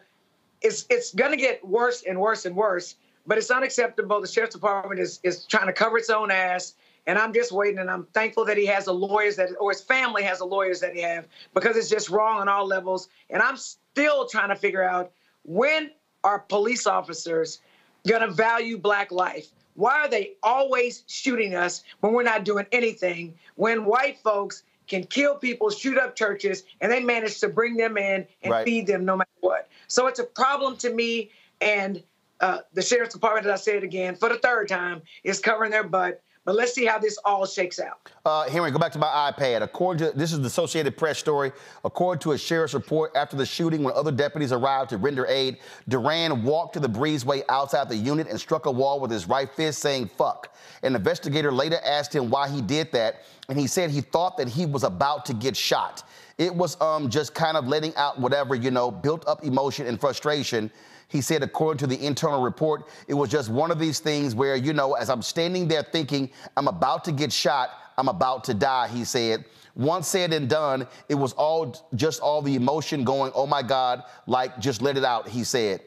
Speaker 14: it's going to get worse and worse and worse, but it's unacceptable. The sheriff's department is trying to cover its own ass. And I'm just waiting, and I'm thankful that he has the lawyers or his family has the lawyers that he have, because it's just wrong on all levels. And I'm still trying to figure out, when are police officers going to value black life? Why are they always shooting us when we're not doing anything, when white folks can kill people, shoot up churches, and they manage to bring them in and feed them no matter what? So it's a problem to me, and the sheriff's department, as I say it again, for the third time, is covering their butt. But let's see how this all shakes out.
Speaker 1: Henry, go back to my iPad. This is the Associated Press story. According to a sheriff's report, after the shooting, when other deputies arrived to render aid, Duran walked to the breezeway outside the unit and struck a wall with his right fist, saying, "Fuck." An investigator later asked him why he did that, and he said he thought that he was about to get shot. It was just kind of letting out whatever, built up emotion and frustration. He said, according to the internal report, it was just one of these things where, as I'm standing there thinking I'm about to get shot, I'm about to die, he said. Once said and done, it was all the emotion going, oh my God, like just let it out, he said.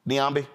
Speaker 1: Niambi?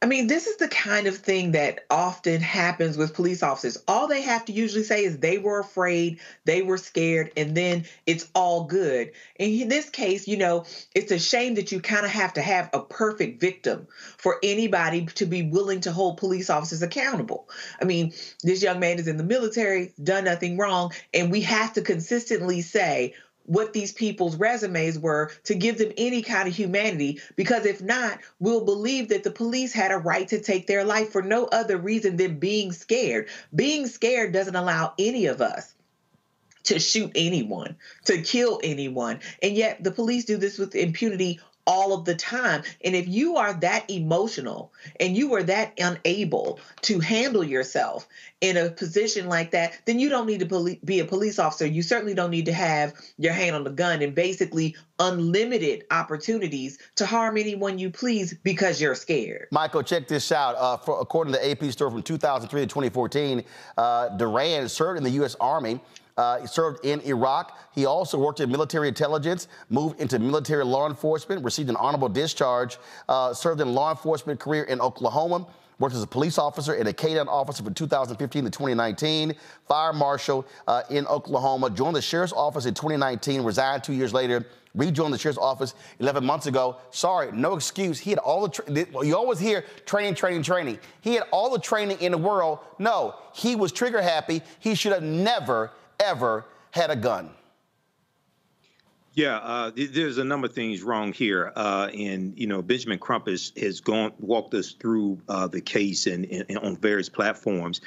Speaker 8: I mean, this is the kind of thing that often happens with police officers. All they have to usually say is they were afraid, they were scared, and then it's all good. And in this case, you know, it's a shame that you kind of have a perfect victim for anybody to be willing to hold police officers accountable. I mean, this young man is in the military, done nothing wrong, and we have to consistently say what these people's resumes were to give them any kind of humanity, because if not, we'll believe that the police had a right to take their life for no other reason than being scared. Being scared doesn't allow any of us to shoot anyone, to kill anyone. And yet the police do this with impunity all of the time. And if you are that emotional and you are that unable to handle yourself in a position like that, then you don't need to be a police officer. You certainly don't need to have your hand on the gun and basically unlimited opportunities to harm anyone you please because you're scared.
Speaker 1: Michael, check this out. According to the AP story from 2003 to 2014, Duran served in the U.S. Army. He served in Iraq. He also worked in military intelligence, moved into military law enforcement, received an honorable discharge, served in law enforcement career in Oklahoma, worked as a police officer and a K-9 officer from 2015 to 2019, fire marshal in Oklahoma, joined the sheriff's office in 2019, resigned 2 years later, rejoined the sheriff's office 11 months ago. Sorry, no excuse. He had all the, you always hear training. He had all the training in the world. No, he was trigger happy. He should have never, ever had a gun.
Speaker 9: Yeah, there's a number of things wrong here. And, you know, Benjamin Crump has walked us through the case and on various platforms.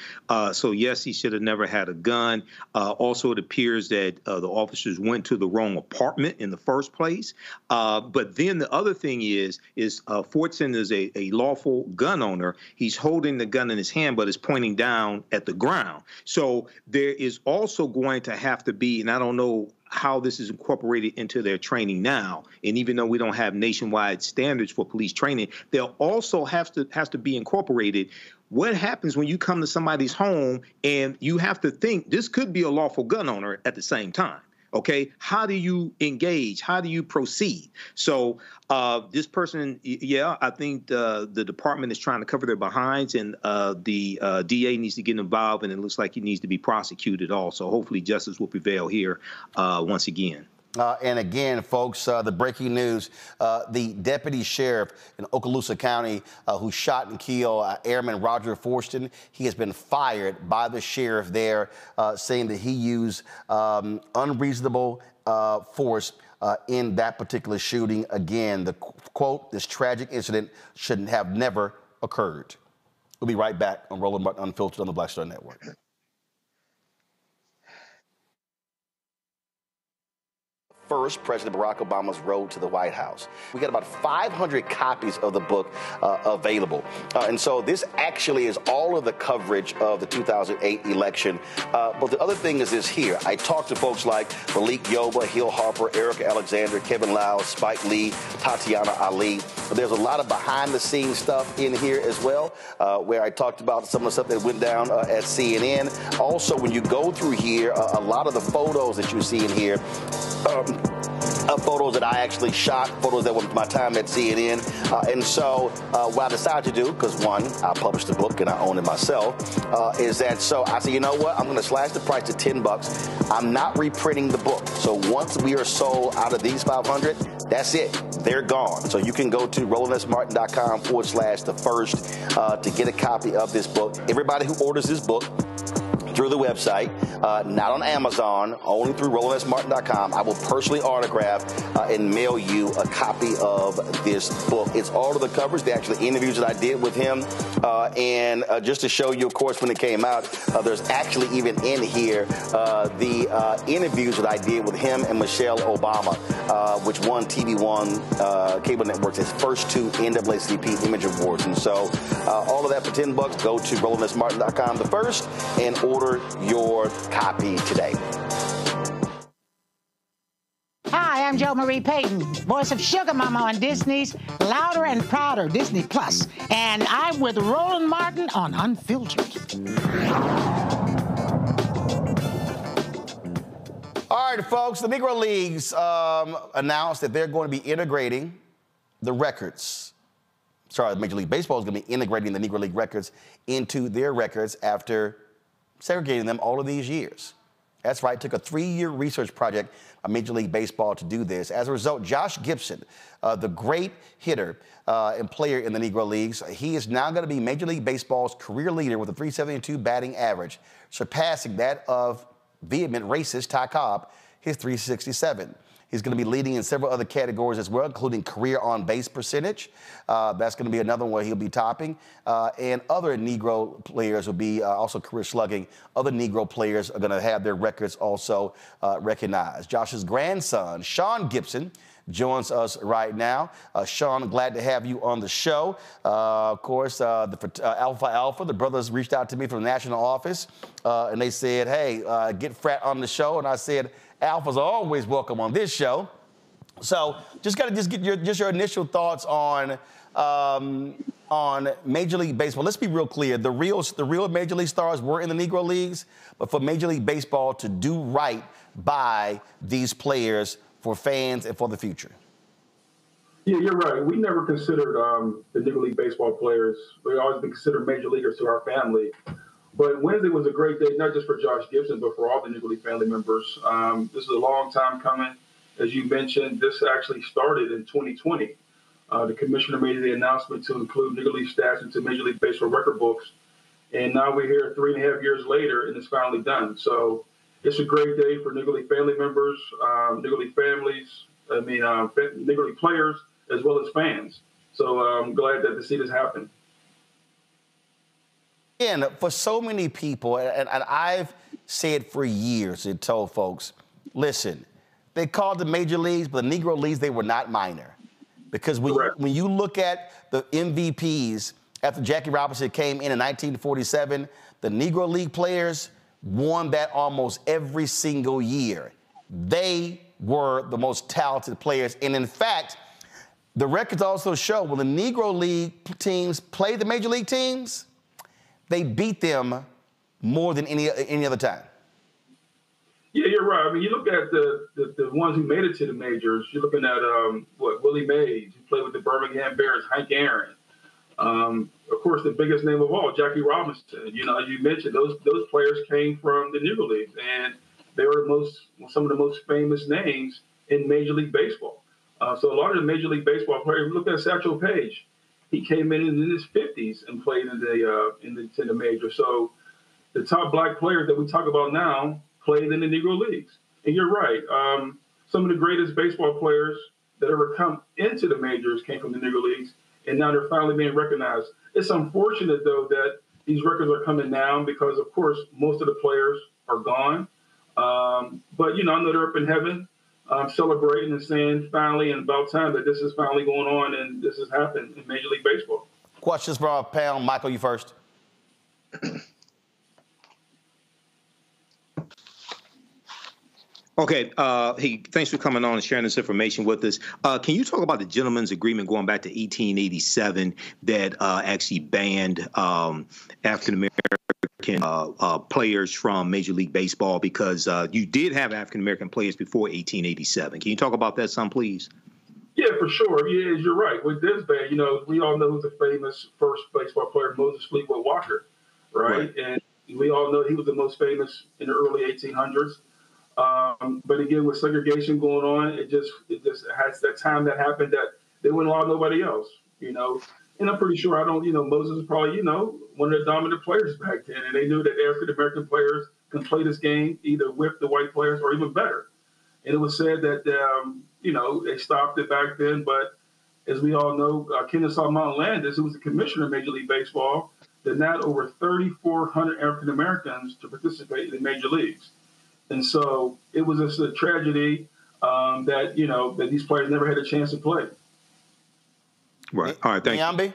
Speaker 9: So, yes, he should have never had a gun. Also, it appears that the officers went to the wrong apartment in the first place. But then the other thing is Fortson is a lawful gun owner. He's holding the gun in his hand, but is pointing down at the ground. So there is also going to have to be, and I don't know how this is incorporated into their training now. And even though we don't have nationwide standards for police training, they'll also has to be incorporated. What happens when you come to somebody's home and you have to think this could be a lawful gun owner at the same time? Okay, how do you engage? How do you proceed? So this person, yeah, I think the department is trying to cover their behinds, and the DA needs to get involved, and it looks like he needs to be prosecuted also. Hopefully justice will prevail here once again.
Speaker 1: And again, folks, the breaking news, the deputy sheriff in Okaloosa County who shot and killed Airman Roger Forston, he has been fired by the sheriff there, saying that he used unreasonable force in that particular shooting. Again, the quote, this tragic incident should have never occurred. We'll be right back on Roland Martin Unfiltered on the Black Star Network. First, President Barack Obama's road to the White House. We got about 500 copies of the book available. And so this actually is all of the coverage of the 2008 election. But the other thing is this here. I talked to folks like Malik Yoba, Hill Harper, Erica Alexander, Kevin Lau, Spike Lee, Tatiana Ali. But there's a lot of behind-the-scenes stuff in here as well, where I talked about some of the stuff that went down at CNN. Also, when you go through here, a lot of the photos that you see in here, photos that I actually shot, photos that were my time at CNN. And so what I decided to do, because one, I published the book and I own it myself, is that so I said, you know what, I'm going to slash the price to $10. I'm not reprinting the book. So once we are sold out of these 500, that's it. They're gone. So you can go to RolandSMartin.com/the-first to get a copy of this book. Everybody who orders this book through the website, not on Amazon, only through RolandSMartin.com, I will personally autograph and mail you a copy of this book. It's all of the covers, the actual interviews that I did with him. And just to show you, of course, when it came out, there's actually even in here the interviews that I did with him and Michelle Obama, which won TV One Cable Network's first 2 NAACP Image Awards. And so all of that for $10, go to RolandSMartin.com the first and order your copy today.
Speaker 12: Hi, I'm Jo Marie Payton, voice of Sugar Mama on Disney's Louder and Prouder Disney Plus, and I'm with Roland Martin on Unfiltered.
Speaker 1: All right, folks, the Negro Leagues announced that they're going to be integrating the records Major League Baseball is going to be integrating the Negro League records into their records after segregating them all of these years. That's right. It took a 3-year research project by Major League Baseball to do this. As a result, Josh Gibson, the great hitter and player in the Negro Leagues, he is now going to be Major League Baseball's career leader with a .372 batting average, surpassing that of vehement racist Ty Cobb, his .367. He's going to be leading in several other categories as well, including career on-base percentage. That's going to be another one he'll be topping. And other Negro players will be also career slugging. Other Negro players are going to have their records also recognized. Josh's grandson, Sean Gibson, joins us right now. Sean, glad to have you on the show. Of course, Alpha, the brothers reached out to me from the national office, and they said, hey, get Frat on the show. And I said, Alphas are always welcome on this show. So just get your initial thoughts on Major League Baseball. Let's be real clear. The real Major League stars were in the Negro Leagues, but for Major League Baseball to do right by these players for fans and for the future.
Speaker 6: Yeah, you're right. We never considered the Negro League Baseball players. We always been considered major leaguers to our family. But Wednesday was a great day, not just for Josh Gibson, but for all the Negro League family members. This is a long time coming. As you mentioned, this actually started in 2020. The commissioner made the announcement to include Negro League stats into Major League Baseball record books. And now we're here 3.5 years later, and it's finally done. So it's a great day for Negro League family members, Negro League families, Negro League players, as well as fans. So I'm glad to see this happen.
Speaker 1: And for so many people, and I've said for years and told folks, listen, they called the Major Leagues, but the Negro Leagues, they were not minor. Because when you look at the MVPs after Jackie Robinson came in 1947, the Negro League players won that almost every single year. They were the most talented players. And in fact, the records also show when the Negro League teams play the Major League teams, they beat them more than any other time.
Speaker 6: Yeah, you're right. I mean, you look at the ones who made it to the majors. You're looking at Willie Mays, who played with the Birmingham Bears, Hank Aaron. Of course, the biggest name of all, Jackie Robinson. You know, as you mentioned, those players came from the Negro Leagues, and they were some of the most famous names in Major League Baseball. So a lot of the Major League Baseball players. Look at Satchel Paige. He came in his 50s and played in the major. So the top black players that we talk about now played in the Negro Leagues. And you're right. Some of the greatest baseball players that ever come into the majors came from the Negro Leagues, and now they're finally being recognized. It's unfortunate, though, that these records are coming down because, of course, most of the players are gone. But, you know, I know they're up in heaven. Celebrating and saying finally and about time that this is finally going on and this has happened in Major League Baseball.
Speaker 1: Questions for our panel. Michael, you first.
Speaker 9: Okay. Hey, thanks for coming on and sharing this information with us. Can you talk about the gentleman's agreement going back to 1887 that actually banned African-American players from Major League Baseball, because you did have African-American players before 1887. Can you talk about that some, please?
Speaker 6: Yeah, for sure. Yeah, you're right. With this ban, you know, we all know who's the famous first baseball player, Moses Fleetwood Walker, right? And we all know he was the most famous in the early 1800s. But again, with segregation going on, it just has that time that happened that they wouldn't allow nobody else, you know. And I'm pretty sure Moses was probably, one of the dominant players back then. And they knew that African-American players can play this game either with the white players or even better. And it was said that, they stopped it back then. But as we all know, Kennesaw Mountain Landis, who was the commissioner of Major League Baseball, denied over 3,400 African-Americans to participate in the major leagues. And so it was just a tragedy that these players never had a chance to play.
Speaker 9: Right. All right. Thank you.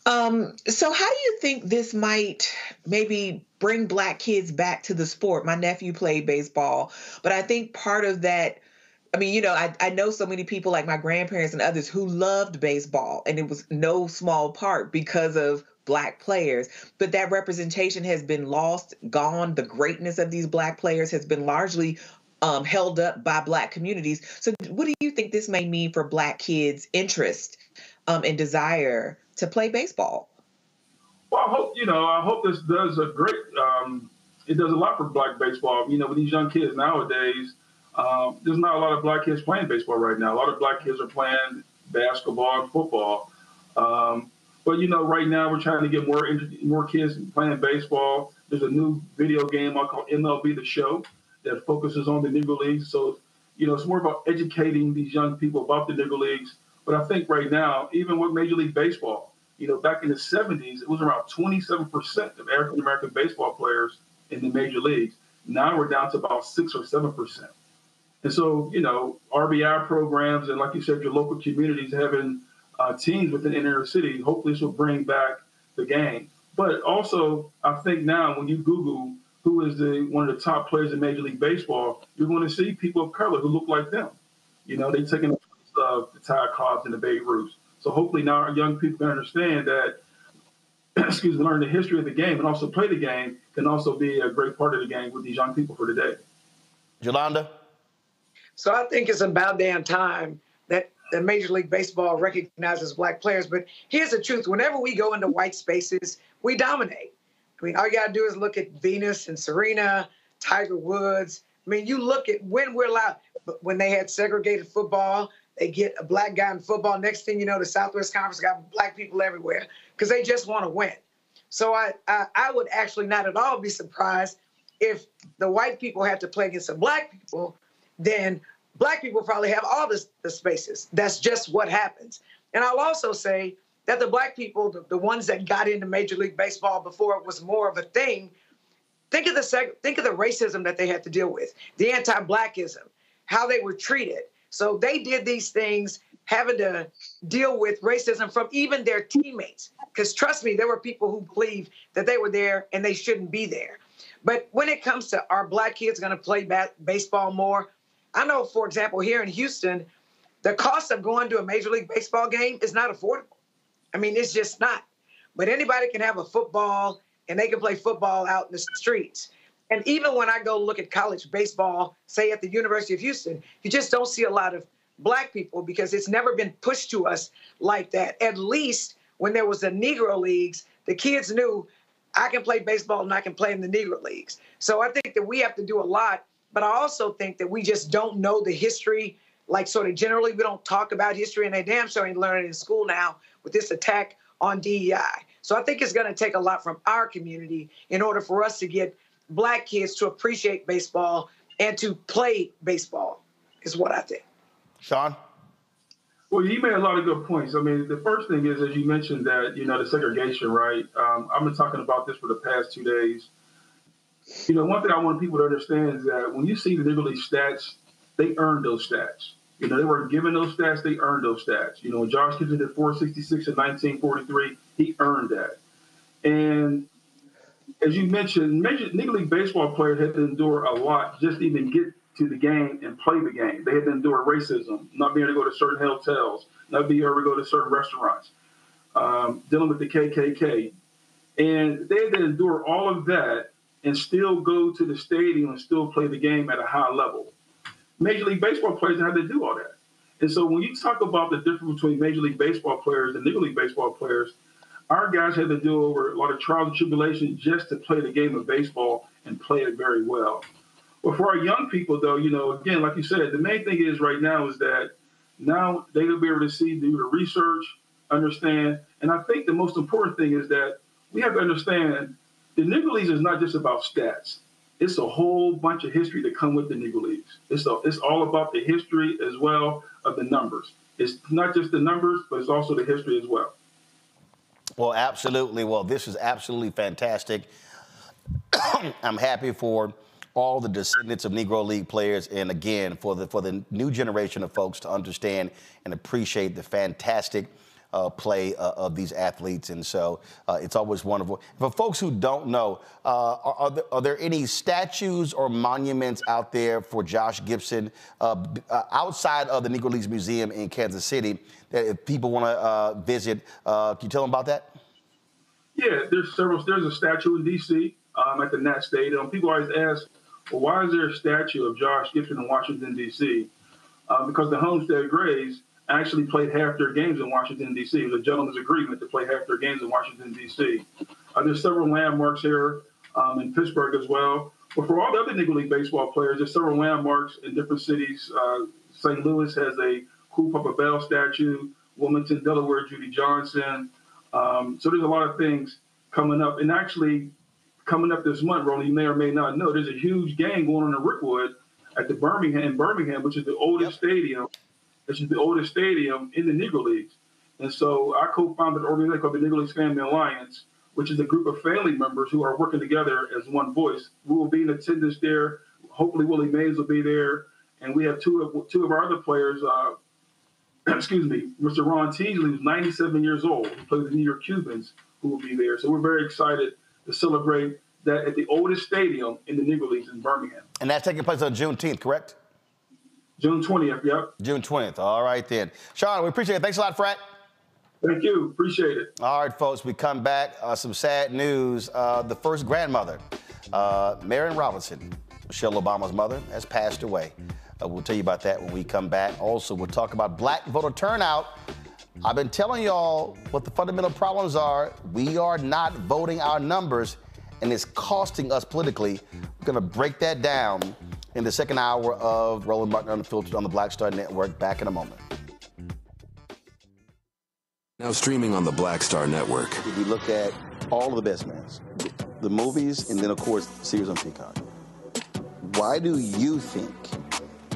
Speaker 8: So how do you think this might maybe bring black kids back to the sport? My nephew played baseball, but I think part of that, I know so many people like my grandparents and others who loved baseball, and it was no small part because of black players. But that representation has been lost, gone. The greatness of these black players has been largely held up by black communities. So what do you think this may mean for black kids' interest and desire to play baseball.
Speaker 6: Well, I hope this does a great. It does a lot for black baseball. With these young kids nowadays, there's not a lot of black kids playing baseball right now. A lot of black kids are playing basketball and football. But right now we're trying to get more kids playing baseball. There's a new video game called MLB The Show that focuses on the Negro Leagues. So, it's more about educating these young people about the Negro Leagues. But I think right now, even with Major League Baseball, back in the 70s, it was around 27% of African-American baseball players in the major leagues. Now we're down to about 6 or 7%. And so, RBI programs and, like you said, your local communities having teams within the inner city, hopefully this will bring back the game. But also, I think now when you Google who is one of the top players in Major League Baseball, you're going to see people of color who look like them. They're taking the place of the Ty Cobbs and the Babe Ruths. So hopefully now our young people can understand that, learn the history of the game and also play the game can also be a great part of the game with these young people for today.
Speaker 1: Yolanda?
Speaker 14: So I think it's about damn time that Major League Baseball recognizes black players. But here's the truth. Whenever we go into white spaces, we dominate. All you got to do is look at Venus and Serena, Tiger Woods. You look at when we're allowed. When they had segregated football, they get a black guy in football. Next thing you know, the Southwest Conference got black people everywhere because they just want to win. So I would actually not at all be surprised if the white people had to play against the black people, then black people probably have all the spaces. That's just what happens. And I'll also say that the black people, the ones that got into Major League Baseball before it was more of a thing, think of the racism that they had to deal with, the anti-blackism, how they were treated. So they did these things having to deal with racism from even their teammates. Because trust me, there were people who believed that they were there and they shouldn't be there. But when it comes to are black kids going to play baseball more, I know, for example, here in Houston, the cost of going to a Major League Baseball game is not affordable. It's just not. But anybody can have a football and they can play football out in the streets. And even when I go look at college baseball, say at the University of Houston, you just don't see a lot of black people because it's never been pushed to us like that. At least when there was the Negro Leagues, the kids knew I can play baseball and I can play in the Negro Leagues. So I think that we have to do a lot. But I also think that we just don't know the history. Like sort of generally, we don't talk about history, and they damn sure ain't learning in school now with this attack on DEI. So I think it's going to take a lot from our community in order for us to get black kids to appreciate baseball and to play baseball, is what I think.
Speaker 1: Sean?
Speaker 6: Well, you made a lot of good points. The first thing is, as you mentioned, that, the segregation, right? I've been talking about this for the past 2 days. One thing I want people to understand is that when you see the Negro League stats, they earned those stats. They weren't given those stats, they earned those stats. When Josh Gibson did 466 in 1943, he earned that. And as you mentioned, Negro League baseball players had to endure a lot just to even get to the game and play the game. They had to endure racism, not being able to go to certain hotels, not being able to go to certain restaurants, dealing with the KKK. And they had to endure all of that and still go to the stadium and still play the game at a high level. Major League Baseball players had to do all that. And so when you talk about the difference between Major League Baseball players and Negro League Baseball players, our guys had to do over a lot of trials and tribulations just to play the game of baseball and play it very well. But for our young people, though, again, like you said, the main thing is right now is that now they will be able to see, do the research, understand. And I think the most important thing is that we have to understand the Negro Leagues is not just about stats. It's a whole bunch of history that come with the Negro Leagues. It's all about the history as well of the numbers. It's not just the numbers, but it's also the history as well.
Speaker 1: Well, absolutely. Well, this is absolutely fantastic. I'm happy for all the descendants of Negro League players, and again, for the new generation of folks to understand and appreciate the fantastic play of these athletes. And so it's always wonderful. For folks who don't know, are there any statues or monuments out there for Josh Gibson outside of the Negro Leagues Museum in Kansas City that if people want to visit? Can you tell them about that?
Speaker 6: Yeah, there's several. There's a statue in D.C. At the Nat Stadium. People always ask, well, why is there a statue of Josh Gibson in Washington, D.C.? Because the Homestead Grays actually played half their games in Washington, D.C. It was a gentleman's agreement to play half their games in Washington, D.C. There's several landmarks here in Pittsburgh as well. But for all the other Negro League baseball players, there's several landmarks in different cities. St. Louis has a Cool Papa Bell statue. Wilmington, Delaware, Judy Johnson. So there's a lot of things coming up. And actually, coming up this month, Roland, you may or may not know, there's a huge game going on in Rickwood at the Birmingham, which is the oldest stadium. Which is the oldest stadium in the Negro Leagues. And so I co-founded an organization called the Negro Leagues Family Alliance, which is a group of family members who are working together as one voice. We will be in attendance there. Hopefully Willie Mays will be there. And we have two of our other players, excuse me, Mr. Ron Teasley, who's 97 years old. He plays the New York Cubans, who will be there. So we're very excited to celebrate that at the oldest stadium in the Negro Leagues in Birmingham.
Speaker 1: And that's taking place on Juneteenth, correct?
Speaker 6: June 20th, yep.
Speaker 1: June 20th. All right, then. Sean, we appreciate it. Thanks a lot, Frat.
Speaker 6: Thank you. Appreciate it.
Speaker 1: All right, folks, we come back. Some sad news. The first grandmother, Marion Robinson, Michelle Obama's mother, has passed away. We'll tell you about that when we come back. Also, we'll talk about black voter turnout. I've been telling y'all what the fundamental problems are. We are not voting our numbers, and it's costing us politically. We're going to break that down in the second hour of Roland Martin Unfiltered on the Black Star Network. Back in a moment.
Speaker 3: Now streaming on the Black Star Network.
Speaker 1: If we look at all of the best mans, the movies, and then, of course, the series on Peacock, why do you think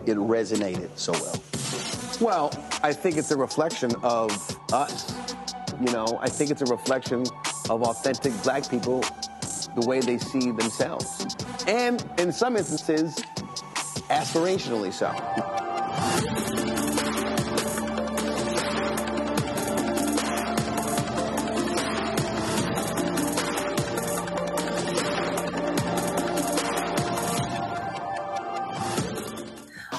Speaker 1: it resonated so well?
Speaker 17: Well, I think it's a reflection of us. You know, I think it's a reflection of authentic black people, the way they see themselves. And in some instances, aspirationally so.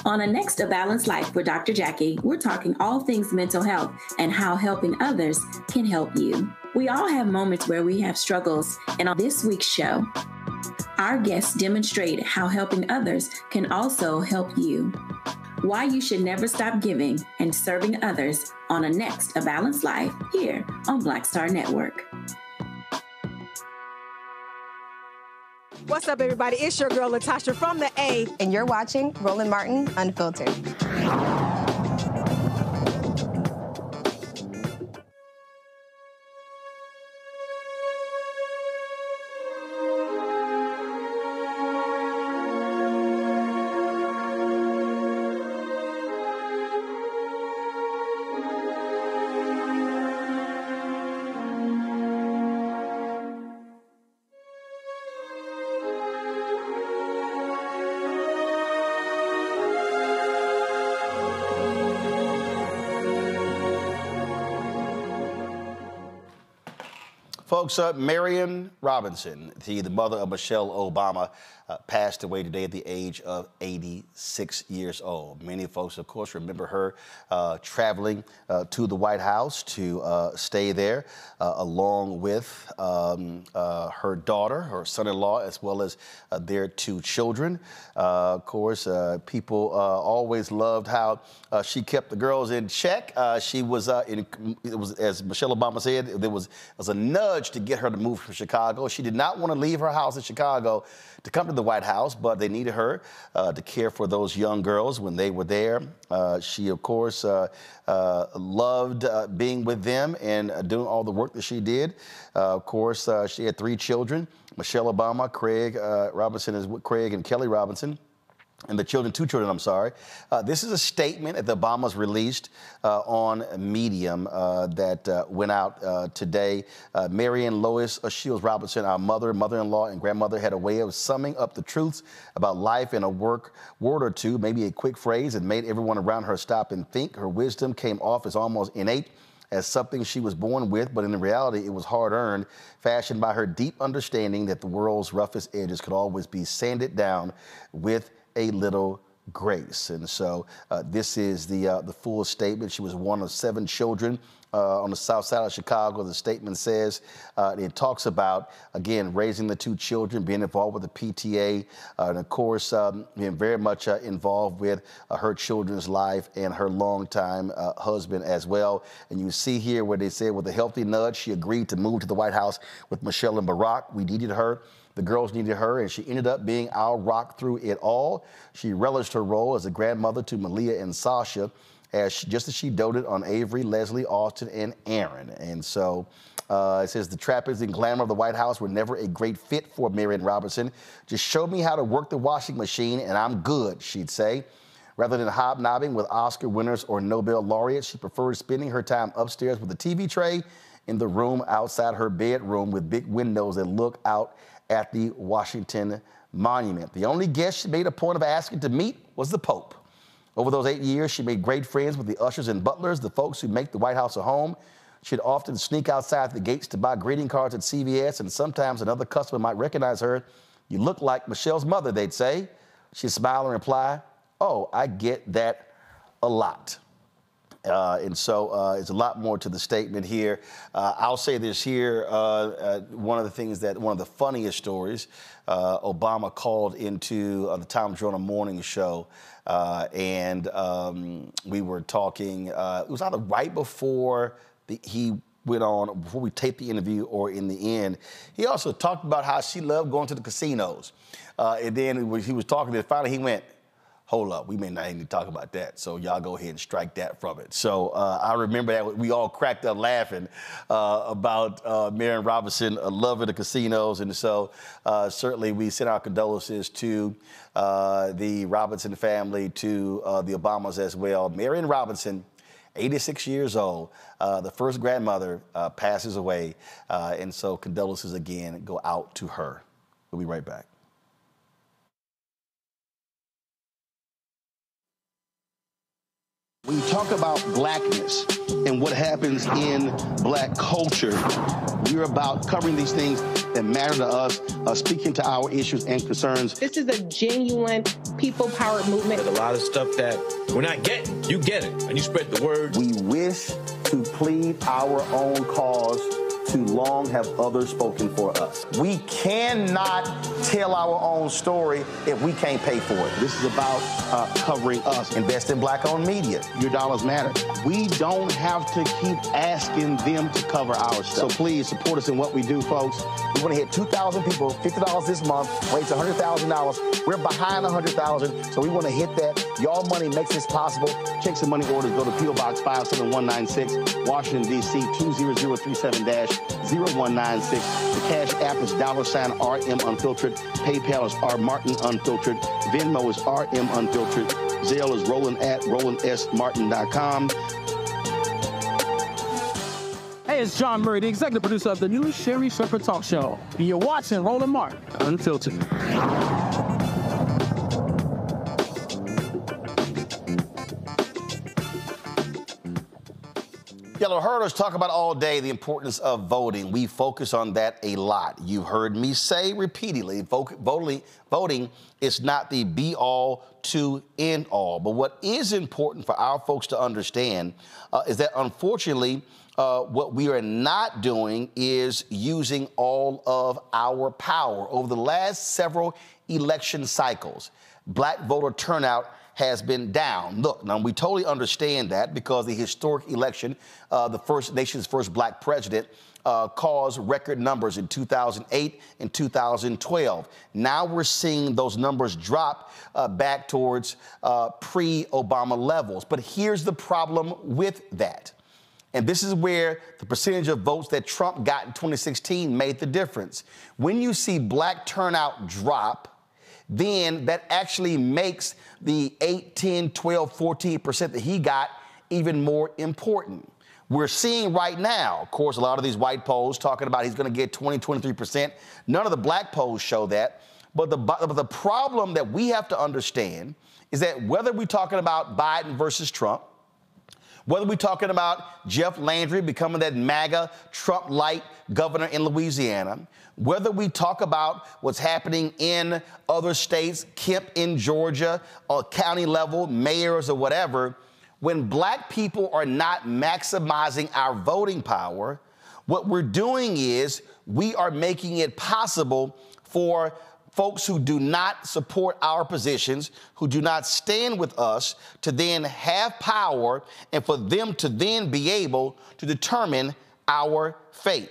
Speaker 20: On the next A Balanced Life with Dr. Jackie, we're talking all things mental health and how helping others can help you. We all have moments where we have struggles, and on this week's show, our guests demonstrate how helping others can also help you. Why you should never stop giving and serving others on a next A Balanced Life here on Black Star Network.
Speaker 21: What's up, everybody? It's your girl, Latasha from the A.
Speaker 23: And you're watching Roland Martin Unfiltered.
Speaker 1: Folks, Marion Robinson, the mother of Michelle Obama, passed away today at the age of 86 years old. Many folks, of course, remember her traveling to the White House to stay there, along with her daughter, her son-in-law, as well as their two children. Of course, people always loved how she kept the girls in check. She was, it was, as Michelle Obama said, there was a nudge to get her to move from Chicago. She did not want to leave her house in Chicago to come to the White House, but they needed her to care for those young girls when they were there. She, of course, loved being with them and doing all the work that she did. Of course, she had three children, Michelle Obama, Craig Robinson, Craig and Kelly Robinson. And the children, two children, I'm sorry. This is a statement that the Obamas released on Medium that went out today. Marion Lois Shields Robinson, our mother-in-law, and grandmother had a way of summing up the truths about life in a word or two, maybe a quick phrase, and made everyone around her stop and think. Her wisdom came off as almost innate, as something she was born with, but in reality, it was hard-earned, fashioned by her deep understanding that the world's roughest edges could always be sanded down with a little grace. And so this is the full statement. She was one of 7 children on the south side of Chicago. The statement says it talks about, again, raising the 2 children, being involved with the PTA, and of course, being very much involved with her children's life and her longtime husband as well. And you see here where they said with a healthy nudge, she agreed to move to the White House with Michelle and Barack. We needed her. The girls needed her, and she ended up being our rock through it all. She relished her role as a grandmother to Malia and Sasha, just as she doted on Avery, Leslie, Austin, and Aaron. And so it says the trappings and glamour of the White House were never a great fit for Marion Robertson. Just show me how to work the washing machine, and I'm good, she'd say. Rather than hobnobbing with Oscar winners or Nobel laureates, she preferred spending her time upstairs with a TV tray in the room outside her bedroom with big windows that look out at the Washington Monument. The only guest she made a point of asking to meet was the Pope. Over those 8 years, she made great friends with the ushers and butlers, the folks who make the White House a home. She'd often sneak outside the gates to buy greeting cards at CVS, and sometimes another customer might recognize her. You look like Michelle's mother, they'd say. She'd smile and reply, oh, I get that a lot. And so it's a lot more to the statement here. I'll say this here. One of the funniest stories, Obama called into the Tom Joyner morning show, and we were talking. It was either right before he went on, before we taped the interview or in the end. He also talked about how she loved going to the casinos. And then he was talking to, finally he went, hold up, we may not even talk about that. So y'all go ahead and strike that from it. So I remember that we all cracked up laughing about Marion Robertson loving the casinos. And so certainly we send our condolences to the Robinson family, to the Obamas as well. Marion Robinson, 86 years old, the first grandmother passes away. And so condolences again go out to her. We'll be right back. When you talk about blackness and what happens in black culture, we're about covering these things that matter to us, speaking to our issues and concerns.
Speaker 2: This is a genuine people-powered movement.
Speaker 4: There's a lot of stuff that we're not getting. You get it, and you spread the word.
Speaker 1: We wish to plead our own cause. Too long have others spoken for us. We cannot tell our own story if we can't pay for it. This is about covering us. Invest in black-owned media. Your dollars matter. We don't have to keep asking them to cover our stuff. So please support us in what we do, folks. We want to hit 2,000 people, $50 this month, raise $100,000. We're behind 100,000, so we want to hit that. Y'all money makes this possible. Checks and money orders go to P.O. Box 57196, Washington, D.C. 20037-0196. The Cash App is $RM Unfiltered. PayPal is R Martin Unfiltered. Venmo is RM Unfiltered. Zelle is Roland at RolandSMartin.com.
Speaker 5: Hey, it's John Murray, the executive producer of the new Sherry Shepherd Talk Show. And you're watching Roland Martin Unfiltered.
Speaker 1: Yellow Herders talk about all day the importance of voting. We focus on that a lot. You've heard me say repeatedly, voting is not the be-all to end-all. But what is important for our folks to understand is that, unfortunately, what we are not doing is using all of our power. Over the last several election cycles, black voter turnout has been down. Look, now we totally understand that because the historic election, the nation's first black president, caused record numbers in 2008 and 2012. Now we're seeing those numbers drop back towards pre-Obama levels. But here's the problem with that. And this is where the percentage of votes that Trump got in 2016 made the difference. When you see black turnout drop, then that actually makes the 8, 10, 12, 14% that he got even more important. We're seeing right now, of course, a lot of these white polls talking about he's going to get 20, 23%. None of the black polls show that. But the problem that we have to understand is that whether we're talking about Biden versus Trump, whether we're talking about Jeff Landry becoming that MAGA Trump-light governor in Louisiana, whether we talk about what's happening in other states, Kemp in Georgia, or county level, mayors or whatever, when black people are not maximizing our voting power, what we're doing is we are making it possible for folks who do not support our positions, who do not stand with us, to then have power and for them to then be able to determine our fate.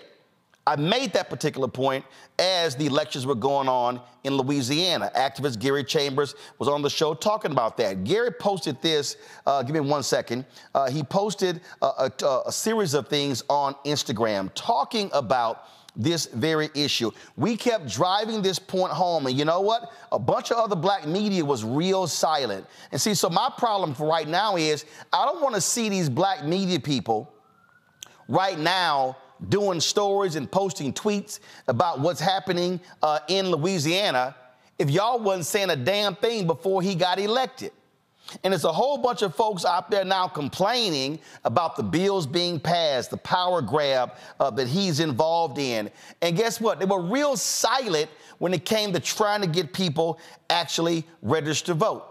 Speaker 1: I made that particular point as the elections were going on in Louisiana. Activist Gary Chambers was on the show talking about that. Gary posted this, give me 1 second. He posted a series of things on Instagram talking about this very issue. We kept driving this point home, and you know what? A bunch of other black media was real silent. And see, so my problem for right now is I don't want to see these black media people right now doing stories and posting tweets about what's happening in Louisiana if y'all wasn't saying a damn thing before he got elected. And there's a whole bunch of folks out there now complaining about the bills being passed, the power grab that he's involved in. And guess what? They were real silent when it came to trying to get people actually registered to vote.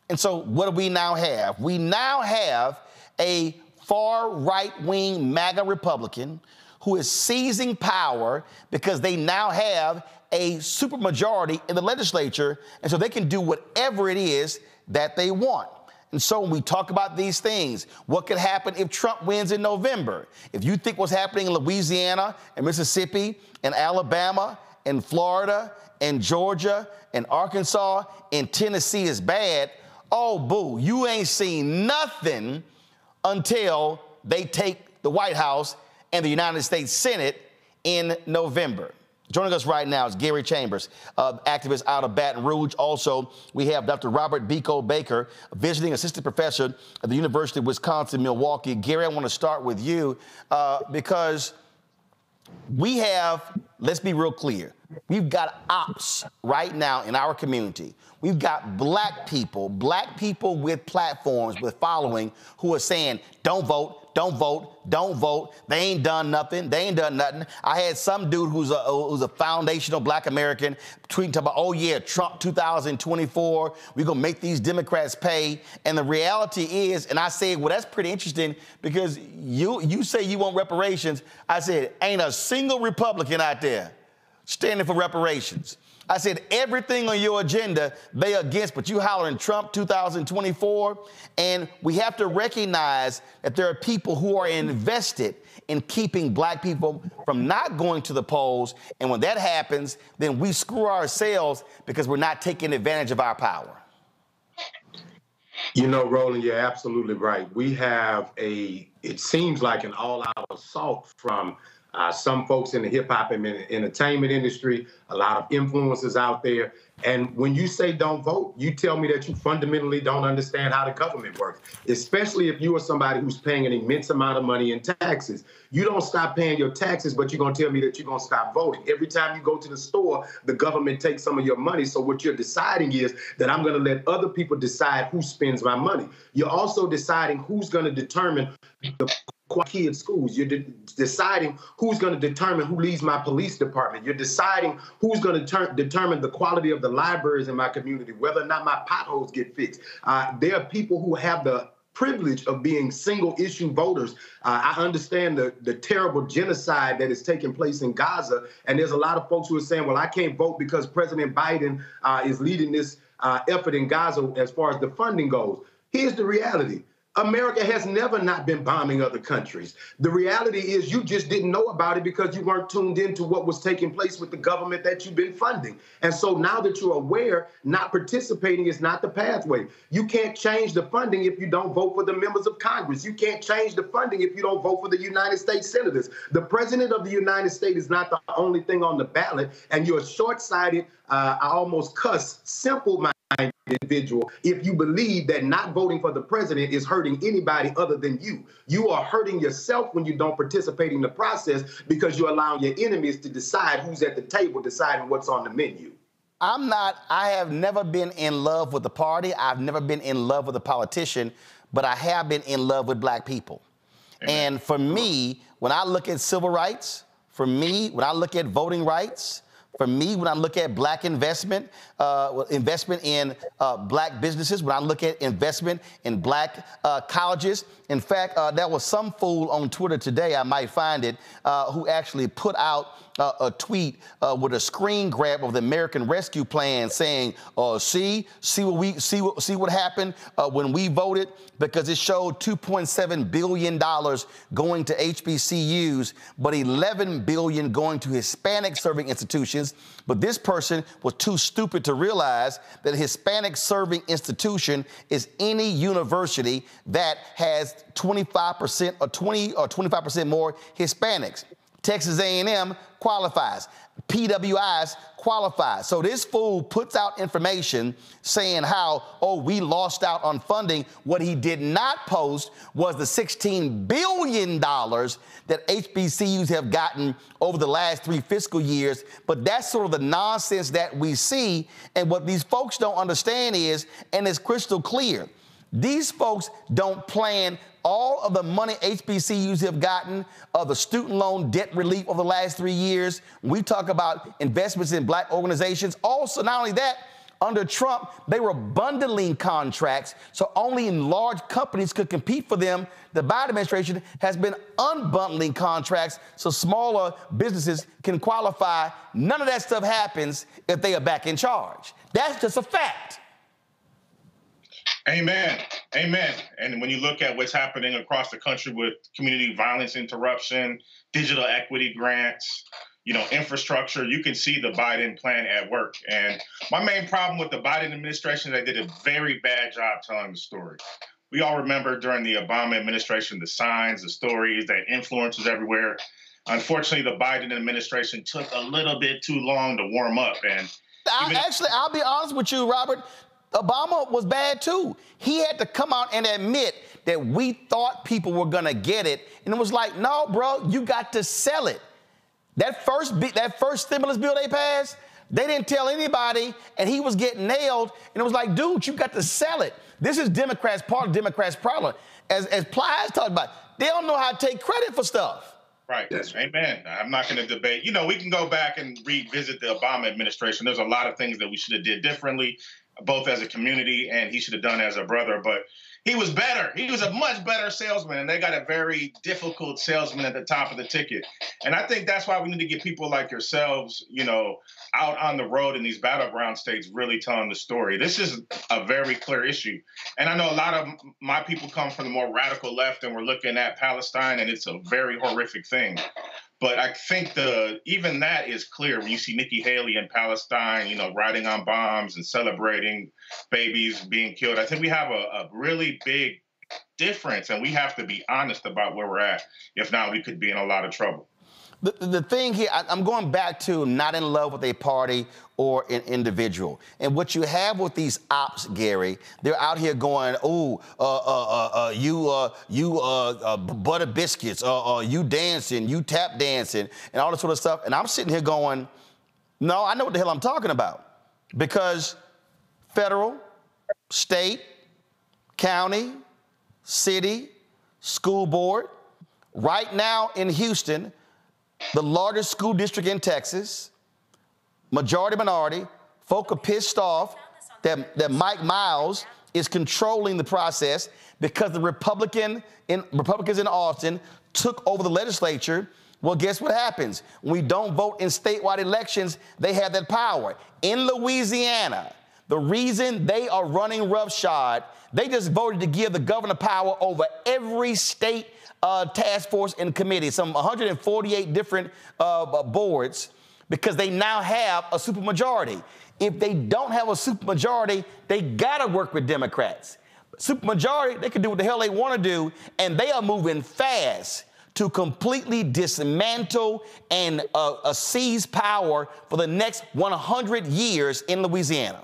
Speaker 1: And so what do we now have? We now have a far right-wing MAGA Republican who is seizing power because they now have a supermajority in the legislature, and so they can do whatever it is that they want. And so when we talk about these things, what could happen if Trump wins in November? If you think what's happening in Louisiana and Mississippi and Alabama and Florida and Georgia and Arkansas and Tennessee is bad, oh, boo, you ain't seen nothing until they take the White House and the United States Senate in November. Joining us right now is Gary Chambers, activist out of Baton Rouge. Also, we have Dr. Robert Biko Baker, visiting assistant professor at the University of Wisconsin-Milwaukee. Gary, I want to start with you because we have, let's be real clear, we've got ops right now in our community. We've got black people with platforms, with following, who are saying, don't vote, don't vote, don't vote. They ain't done nothing. They ain't done nothing. I had some dude who's a foundational black American tweeting about, oh yeah, Trump 2024, we're gonna make these Democrats pay. And the reality is, and I said, well, that's pretty interesting because you say you want reparations. I said, ain't a single Republican out there standing for reparations. I said, everything on your agenda, they against, but you hollering Trump 2024. And we have to recognize that there are people who are invested in keeping black people from not going to the polls. And when that happens, then we screw ourselves because we're not taking advantage of our power.
Speaker 7: You know, Roland, you're absolutely right. We have it seems like an all-out assault from some folks in the hip-hop and entertainment industry, a lot of influencers out there. And when you say don't vote, you tell me that you fundamentally don't understand how the government works, especially if you are somebody who's paying an immense amount of money in taxes. You don't stop paying your taxes, but you're going to tell me that you're going to stop voting. Every time you go to the store, the government takes some of your money. So what you're deciding is that I'm going to let other people decide who spends my money. You're also deciding who's going to determine the kids' schools. You're deciding who's going to determine who leads my police department. You're deciding who's going to determine the quality of the libraries in my community, whether or not my potholes get fixed. There are people who have the privilege of being single-issue voters. I understand the terrible genocide that is taking place in Gaza, and there's a lot of folks who are saying, well, I can't vote because President Biden is leading this effort in Gaza as far as the funding goes. Here's the reality. America has never not been bombing other countries. The reality is you just didn't know about it because you weren't tuned into what was taking place with the government that you've been funding. And so now that you're aware, not participating is not the pathway. You can't change the funding if you don't vote for the members of Congress. You can't change the funding if you don't vote for the United States senators. The president of the United States is not the only thing on the ballot, and you're short-sighted, I almost cuss, simple-minded individual if you believe that not voting for the president is hurting anybody other than you. You are hurting yourself when you don't participate in the process because you're allowing your enemies to decide who's at the table, deciding what's on the menu.
Speaker 1: I have never been in love with the party. I've never been in love with a politician, but I have been in love with black people. Amen. And for me, when I look at civil rights, for me, when I look at voting rights, For me, when I look at black investment in black businesses, when I look at investment in black colleges, in fact, there was some fool on Twitter today, I might find it, who actually put out a tweet with a screen grab of the American Rescue Plan saying, see what happened when we voted, because it showed $2.7 billion going to HBCUs, but $11 billion going to Hispanic serving institutions. But this person was too stupid to realize that a Hispanic serving institution is any university that has 25% or 20 or 25% more Hispanics. Texas A&M qualifies. PWIs qualify. So this fool puts out information saying how, we lost out on funding. What he did not post was the $16 billion that HBCUs have gotten over the last 3 fiscal years. But that's sort of the nonsense that we see. And what these folks don't understand is, and it's crystal clear, these folks don't plan all of the money HBCUs have gotten, the student loan debt relief over the last 3 years. We talk about investments in black organizations. Also, not only that, under Trump, they were bundling contracts, so only large companies could compete for them. The Biden administration has been unbundling contracts so smaller businesses can qualify. None of that stuff happens if they are back in charge. That's just a fact.
Speaker 10: Amen. Amen. And when you look at what's happening across the country with community violence interruption, digital equity grants, infrastructure, you can see the Biden plan at work. And my main problem with the Biden administration, they did a very bad job telling the story. We all remember during the Obama administration, the signs, the stories, that influencers everywhere. Unfortunately, the Biden administration took a little bit too long to warm up. And
Speaker 1: I'll be honest with you, Robert. Obama was bad too. He had to come out and admit that we thought people were gonna get it, and it was like, no, bro, you got to sell it. That first stimulus bill they passed, they didn't tell anybody, and he was getting nailed. And it was like, dude, you got to sell it. This is Democrats' problem. As Plies talked about, they don't know how to take credit for stuff.
Speaker 10: Right. Amen. I'm not going to debate. We can go back and revisit the Obama administration. There's a lot of things that we should have did differently, both as a community and he should have done as a brother. But he was better. He was a much better salesman, and they got a very difficult salesman at the top of the ticket. And I think that's why we need to get people like yourselves, out on the road in these battleground states really telling the story. This is a very clear issue. And I know a lot of my people come from the more radical left, and we're looking at Palestine, and it's a very horrific thing. But I think even that is clear when you see Nikki Haley in Palestine, riding on bombs and celebrating babies being killed. I think we have a really big difference, and we have to be honest about where we're at. If not, we could be in a lot of trouble.
Speaker 1: The thing here, I'm going back to not in love with a party or an individual. And what you have with these ops, Gary, they're out here going, you butter biscuits, you dancing, you tap dancing, and all this sort of stuff. And I'm sitting here going, no, I know what the hell I'm talking about. Because federal, state, county, city, school board, right now in Houston, the largest school district in Texas, majority minority, folk are pissed off that Mike Miles is controlling the process because the Republicans in Austin took over the legislature. Well, guess what happens? When we don't vote in statewide elections, they have that power. In Louisiana, the reason they are running roughshod, they just voted to give the governor power over every state task force and committee, some 148 different boards, because they now have a supermajority. If they don't have a supermajority, they gotta work with Democrats. Supermajority, they can do what the hell they want to do, and they are moving fast to completely dismantle and seize power for the next 100 years in Louisiana.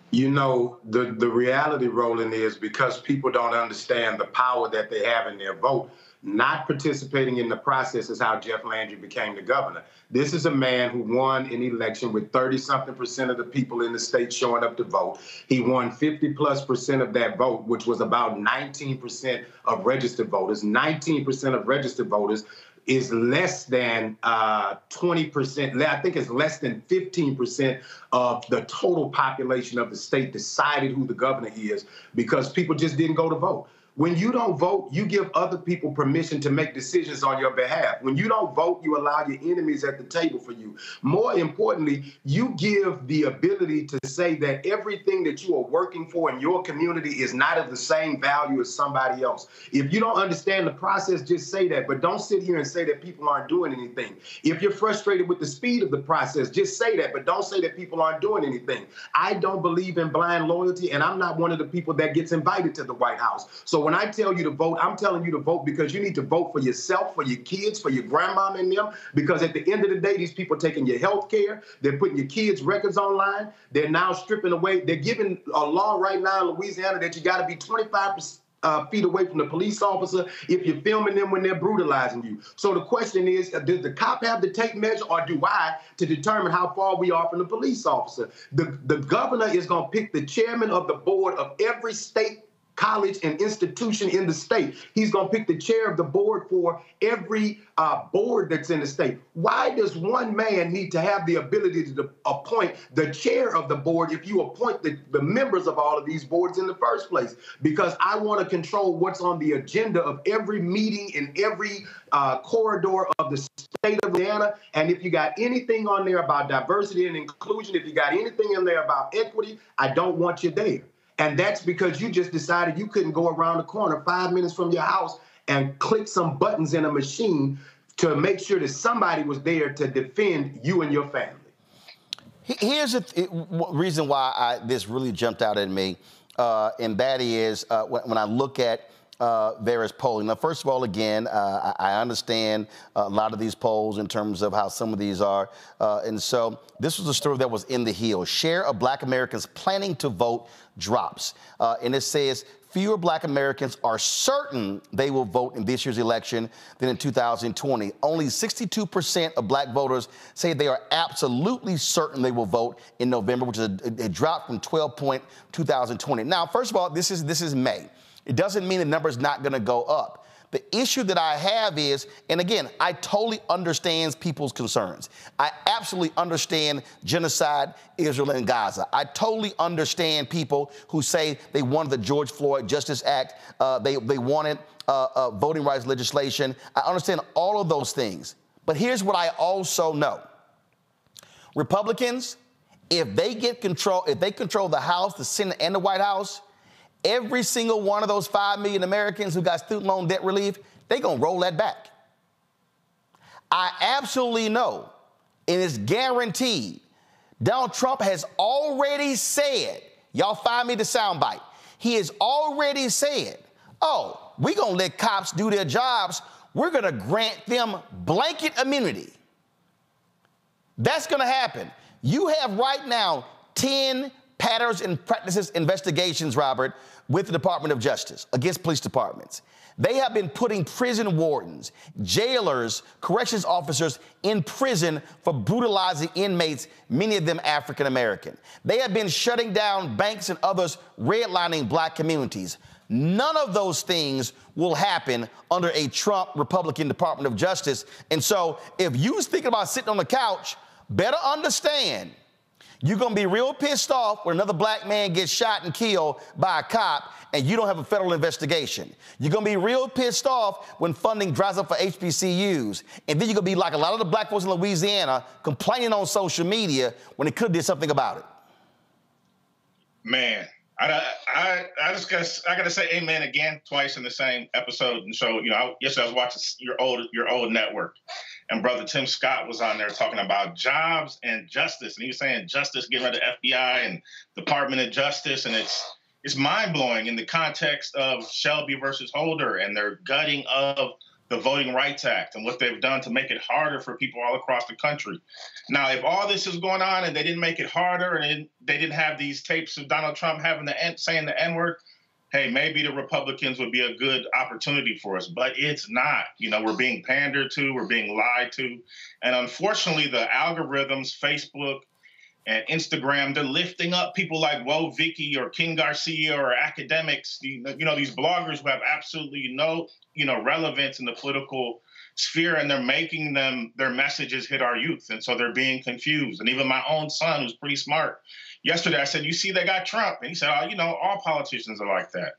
Speaker 7: The reality, Roland, is because people don't understand the power that they have in their vote. Not participating in the process is how Jeff Landry became the governor. This is a man who won an election with 30-something% of the people in the state showing up to vote. He won 50+% of that vote, which was about 19% of registered voters. 19% of registered voters is less than 20%. I think it's less than 15% of the total population of the state decided who the governor is because people just didn't go to vote. When you don't vote, you give other people permission to make decisions on your behalf. When you don't vote, you allow your enemies at the table for you. More importantly, you give the ability to say that everything that you are working for in your community is not of the same value as somebody else. If you don't understand the process, just say that. But don't sit here and say that people aren't doing anything. If you're frustrated with the speed of the process, just say that. But don't say that people aren't doing anything. I don't believe in blind loyalty, and I'm not one of the people that gets invited to the White House. So when I tell you to vote, I'm telling you to vote because you need to vote for yourself, for your kids, for your grandmama and them, because at the end of the day, these people are taking your health care. They're putting your kids' records online. They're now stripping away. They're giving a law right now in Louisiana that you got to be 25 feet away from the police officer if you're filming them when they're brutalizing you. So the question is, does the cop have to take measure, or do I, to determine how far we are from the police officer? The governor is going to pick the chairman of the board of every state college and institution in the state. He's going to pick the chair of the board for every board that's in the state. Why does one man need to have the ability to appoint the chair of the board if you appoint the members of all of these boards in the first place? Because I want to control what's on the agenda of every meeting in every corridor of the state of Louisiana. And if you got anything on there about diversity and inclusion, if you got anything in there about equity, I don't want you there. And that's because you just decided you couldn't go around the corner 5 minutes from your house and click some buttons in a machine to make sure that somebody was there to defend you and your family.
Speaker 1: Here's the reason why this really jumped out at me, and that is when I look at various polling. Now, first of all, again, I understand a lot of these polls in terms of how some of these are. And so this was a story that was in the Hill. Share of Black Americans planning to vote drops. And it says fewer Black Americans are certain they will vote in this year's election than in 2020. Only 62% of Black voters say they are absolutely certain they will vote in November, which is a drop from 12.2020. Now, first of all, this is May. It doesn't mean the number's not going to go up. The issue that I have is, and again, I totally understand people's concerns. I absolutely understand genocide, Israel and Gaza. I totally understand people who say they wanted the George Floyd Justice Act. They wanted voting rights legislation. I understand all of those things. But here's what I also know. Republicans, if they control the House, the Senate, and the White House, every single one of those 5 million Americans who got student loan debt relief, they're going to roll that back. I absolutely know, and it's guaranteed, Donald Trump has already said, y'all find me the soundbite, he has already said, oh, we're going to let cops do their jobs. We're going to grant them blanket immunity. That's going to happen. You have right now 10 patterns and practices investigations, Robert, with the Department of Justice against police departments. They have been putting prison wardens, jailers, corrections officers in prison for brutalizing inmates, many of them African American. They have been shutting down banks and others, redlining Black communities. None of those things will happen under a Trump Republican Department of Justice. And so if you was thinking about sitting on the couch, better understand you're going to be real pissed off when another Black man gets shot and killed by a cop and you don't have a federal investigation. You're going to be real pissed off when funding dries up for HBCUs. And then you're going to be like a lot of the Black folks in Louisiana complaining on social media when they could have did something about it.
Speaker 10: Man, I got to say amen again twice in the same episode. And so, yesterday I was watching your old network. And Brother Tim Scott was on there talking about jobs and justice. And he was saying justice, getting rid of the FBI and Department of Justice. And it's mind-blowing in the context of Shelby versus Holder and their gutting of the Voting Rights Act and what they've done to make it harder for people all across the country. Now, if all this is going on and they didn't make it harder and they didn't have these tapes of Donald Trump saying the N-word, hey, maybe the Republicans would be a good opportunity for us, but it's not. You know, we're being pandered to, we're being lied to. And unfortunately, the algorithms, Facebook and Instagram, they're lifting up people like Woe Vicky or King Garcia or academics, you know, these bloggers who have absolutely no, relevance in the political sphere, and they're making their messages hit our youth. And so they're being confused. And even my own son, who's pretty smart, yesterday I said, you see, they got Trump. And he said, oh, all politicians are like that.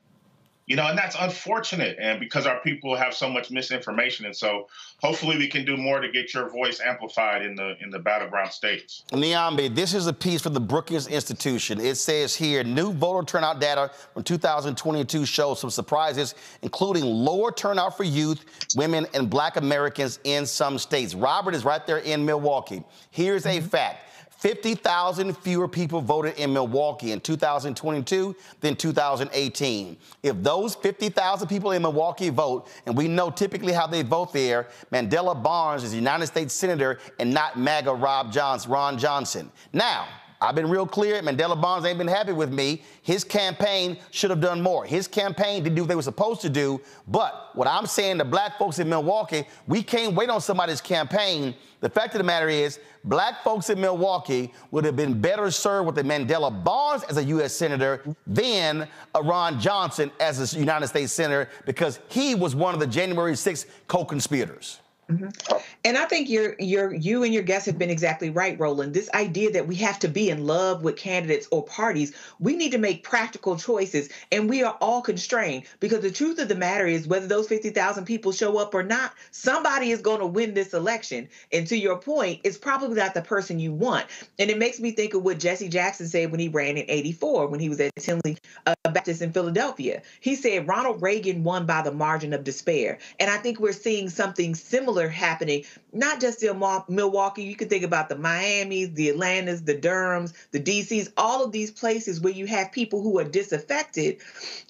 Speaker 10: And that's unfortunate, and because our people have so much misinformation. And so hopefully we can do more to get your voice amplified in the battleground states.
Speaker 1: Niambi, this is a piece from the Brookings Institution. It says here, new voter turnout data from 2022 shows some surprises, including lower turnout for youth, women, and Black Americans in some states. Robert is right there in Milwaukee. Here's a fact. 50,000 fewer people voted in Milwaukee in 2022 than 2018. If those 50,000 people in Milwaukee vote, and we know typically how they vote there, Mandela Barnes is a United States Senator and not MAGA Ron Johnson. Now, I've been real clear. Mandela Barnes ain't been happy with me. His campaign should have done more. His campaign didn't do what they were supposed to do. But what I'm saying to Black folks in Milwaukee, we can't wait on somebody's campaign. The fact of the matter is, Black folks in Milwaukee would have been better served with a Mandela Barnes as a U.S. Senator than a Ron Johnson as a United States Senator, because he was one of the January 6th co-conspirators.
Speaker 8: Mm-hmm. And I think you and your guests have been exactly right, Roland. This idea that we have to be in love with candidates or parties, we need to make practical choices, and we are all constrained, because the truth of the matter is, whether those 50,000 people show up or not, somebody is going to win this election. And to your point, it's probably not the person you want. And it makes me think of what Jesse Jackson said when he ran in '84, when he was at Tinley Baptist in Philadelphia. He said Ronald Reagan won by the margin of despair. And I think we're seeing something similar happening, not just in Milwaukee. You can think about the Miamis, the Atlantas, the Durhams, the DCs, all of these places where you have people who are disaffected.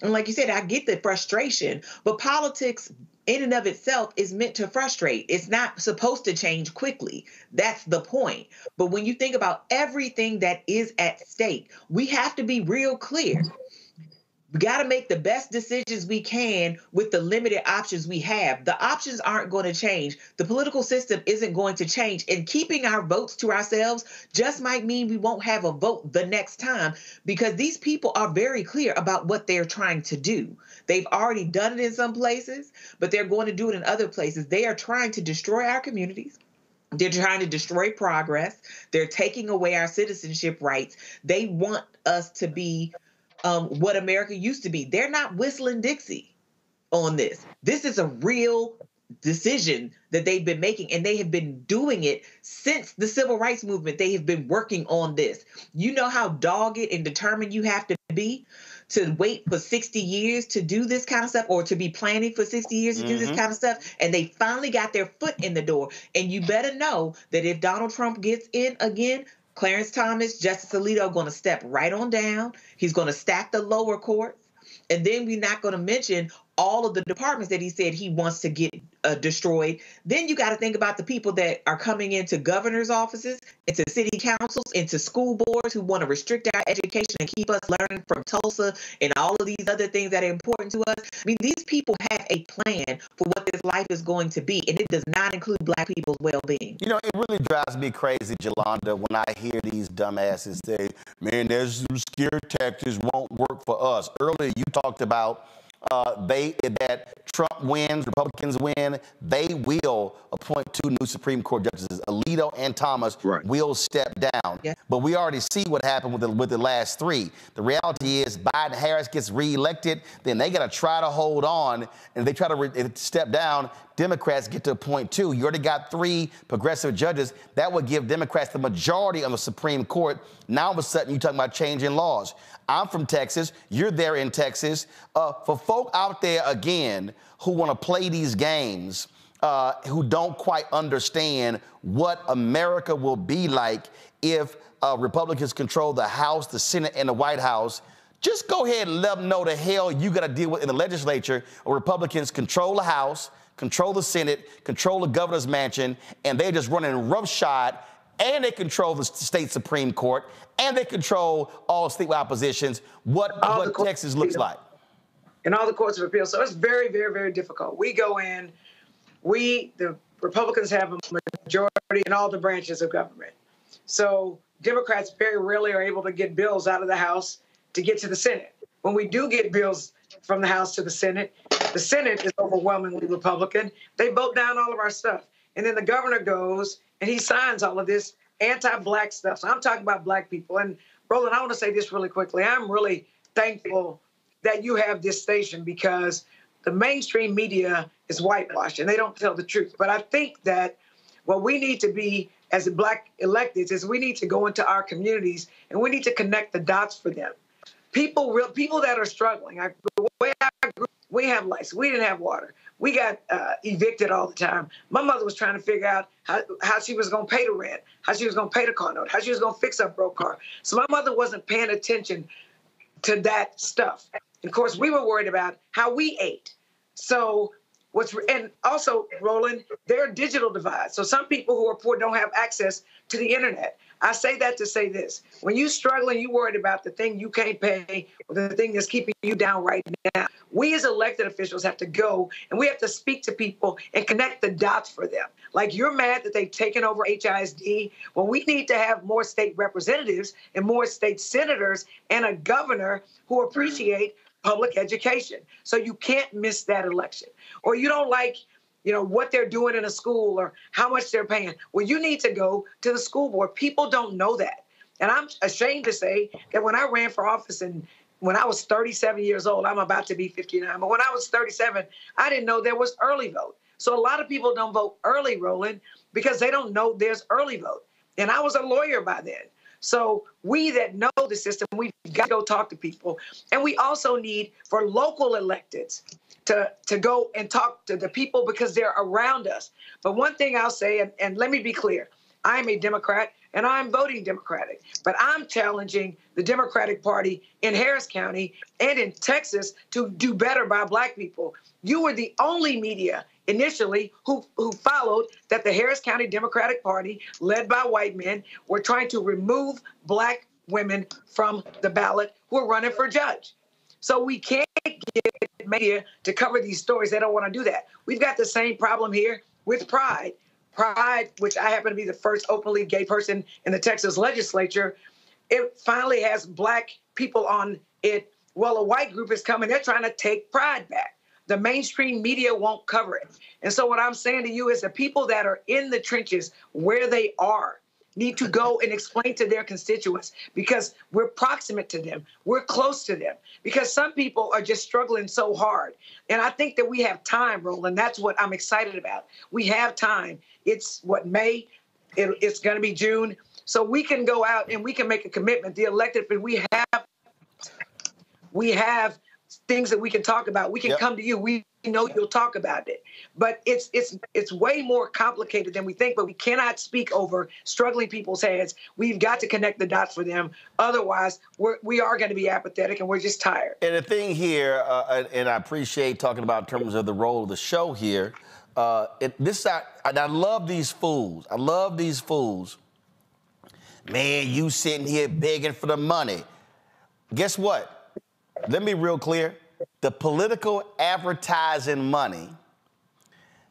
Speaker 8: And like you said, I get the frustration, but politics in and of itself is meant to frustrate. It's not supposed to change quickly. That's the point. But when you think about everything that is at stake, we have to be real clear. We got to make the best decisions we can with the limited options we have. The options aren't going to change. The political system isn't going to change. And keeping our votes to ourselves just might mean we won't have a vote the next time, because these people are very clear about what they're trying to do. They've already done it in some places, but they're going to do it in other places. They are trying to destroy our communities. They're trying to destroy progress. They're taking away our citizenship rights. They want us to be what America used to be. They're not whistling Dixie on this. This is a real decision that they've been making, and they have been doing it since the civil rights movement. They have been working on this. You know how dogged and determined you have to be to wait for 60 years to do this kind of stuff, or to be planning for 60 years to do this kind of stuff. And they finally got their foot in the door. And you better know that if Donald Trump gets in again, Clarence Thomas, Justice Alito are going to step right on down. He's going to stack the lower courts. And then we're not going to mention all of the departments that he said he wants to get destroyed. Then you got to think about the people that are coming into governor's offices, into city councils, into school boards, who want to restrict our education and keep us learning from Tulsa and all of these other things that are important to us. I mean, these people have a plan for what this life is going to be, and it does not include Black people's well-being.
Speaker 1: You know, it really drives me crazy, Jolanda, when I hear these dumbasses say, man, there's some scare tactics won't work for us. Earlier, you talked about that Trump wins, Republicans win, they will appoint 2 new Supreme Court justices. Alito and Thomas will step down. Yeah. But we already see what happened with the last 3. The reality is Biden-Harris gets reelected, then they got to try to hold on, and if they try to step down, Democrats get to appoint 2. You already got 3 progressive judges. That would give Democrats the majority on the Supreme Court. Now, all of a sudden, you're talking about changing laws. I'm from Texas. You're there in Texas. For folk out there, again, who want to play these games, who don't quite understand what America will be like if Republicans control the House, the Senate, and the White House, just go ahead and let them know the hell you got to deal with in the legislature, where Republicans control the House, control the Senate, control the governor's mansion, and they're just running roughshod, and they control the state Supreme Court, and they control all statewide positions. What Texas looks like.
Speaker 14: in all the courts of appeal. So it's very, very, very difficult. We go in, the Republicans have a majority in all the branches of government. So Democrats very rarely are able to get bills out of the House to get to the Senate. When we do get bills from the House to the Senate is overwhelmingly Republican. They vote down all of our stuff. And then the governor goes and he signs all of this anti-Black stuff. So I'm talking about Black people. And Roland, I want to say this really quickly. I'm really thankful that you have this station because the mainstream media is whitewashed and they don't tell the truth. But I think that what we need to be as Black electeds is we need to go into our communities and we need to connect the dots for them. People that are struggling. The way I grew, we have lights. We didn't have water. We got evicted all the time. My mother was trying to figure out how she was going to pay the rent, how she was going to pay the car note, how she was going to fix her broke car. So my mother wasn't paying attention to that stuff. And of course, we were worried about how we ate. So and also, Roland, there are digital divides. So some people who are poor don't have access to the internet. I say that to say this. When you're struggling, you're worried about the thing you can't pay or the thing that's keeping you down right now. We as elected officials have to go and we have to speak to people and connect the dots for them. Like you're mad that they've taken over HISD. Well, we need to have more state representatives and more state senators and a governor who appreciate public education. So you can't miss that election. Or you don't like, what they're doing in a school or how much they're paying. Well, you need to go to the school board. People don't know that. And I'm ashamed to say that when I ran for office and when I was 37 years old, I'm about to be 59, but when I was 37, I didn't know there was early vote. So a lot of people don't vote early, Roland, because they don't know there's early vote. And I was a lawyer by then. So we that know the system, we've got to go talk to people. And we also need for local electeds to go and talk to the people because they're around us. But one thing I'll say, and let me be clear, I'm a Democrat and I'm voting Democratic, but I'm challenging the Democratic Party in Harris County and in Texas to do better by Black people. You were the only media initially who followed that the Harris County Democratic Party, led by white men, were trying to remove Black women from the ballot who are running for judge. So we can't get media to cover these stories. They don't want to do that. We've got the same problem here with Pride. Pride, which I happen to be the first openly gay person in the Texas legislature, it finally has Black people on it. Well, a white group is coming. They're trying to take Pride back. The mainstream media won't cover it. And so what I'm saying to you is the people that are in the trenches where they are need to go and explain to their constituents because we're proximate to them. We're close to them because some people are just struggling so hard. And I think that we have time, Roland. That's what I'm excited about. We have time. It's May? It's going to be June. So we can go out and we can make a commitment. The elected, but we have things that we can talk about. We can come to you. We know you'll talk about it. But it's way more complicated than we think, but we cannot speak over struggling people's heads. We've got to connect the dots for them. Otherwise, we are going to be apathetic and we're just tired.
Speaker 1: And the thing here, and I appreciate talking about in terms of the role of the show here, I love these fools. I love these fools. Man, you sitting here begging for the money. Guess what? Let me be real clear. The political advertising money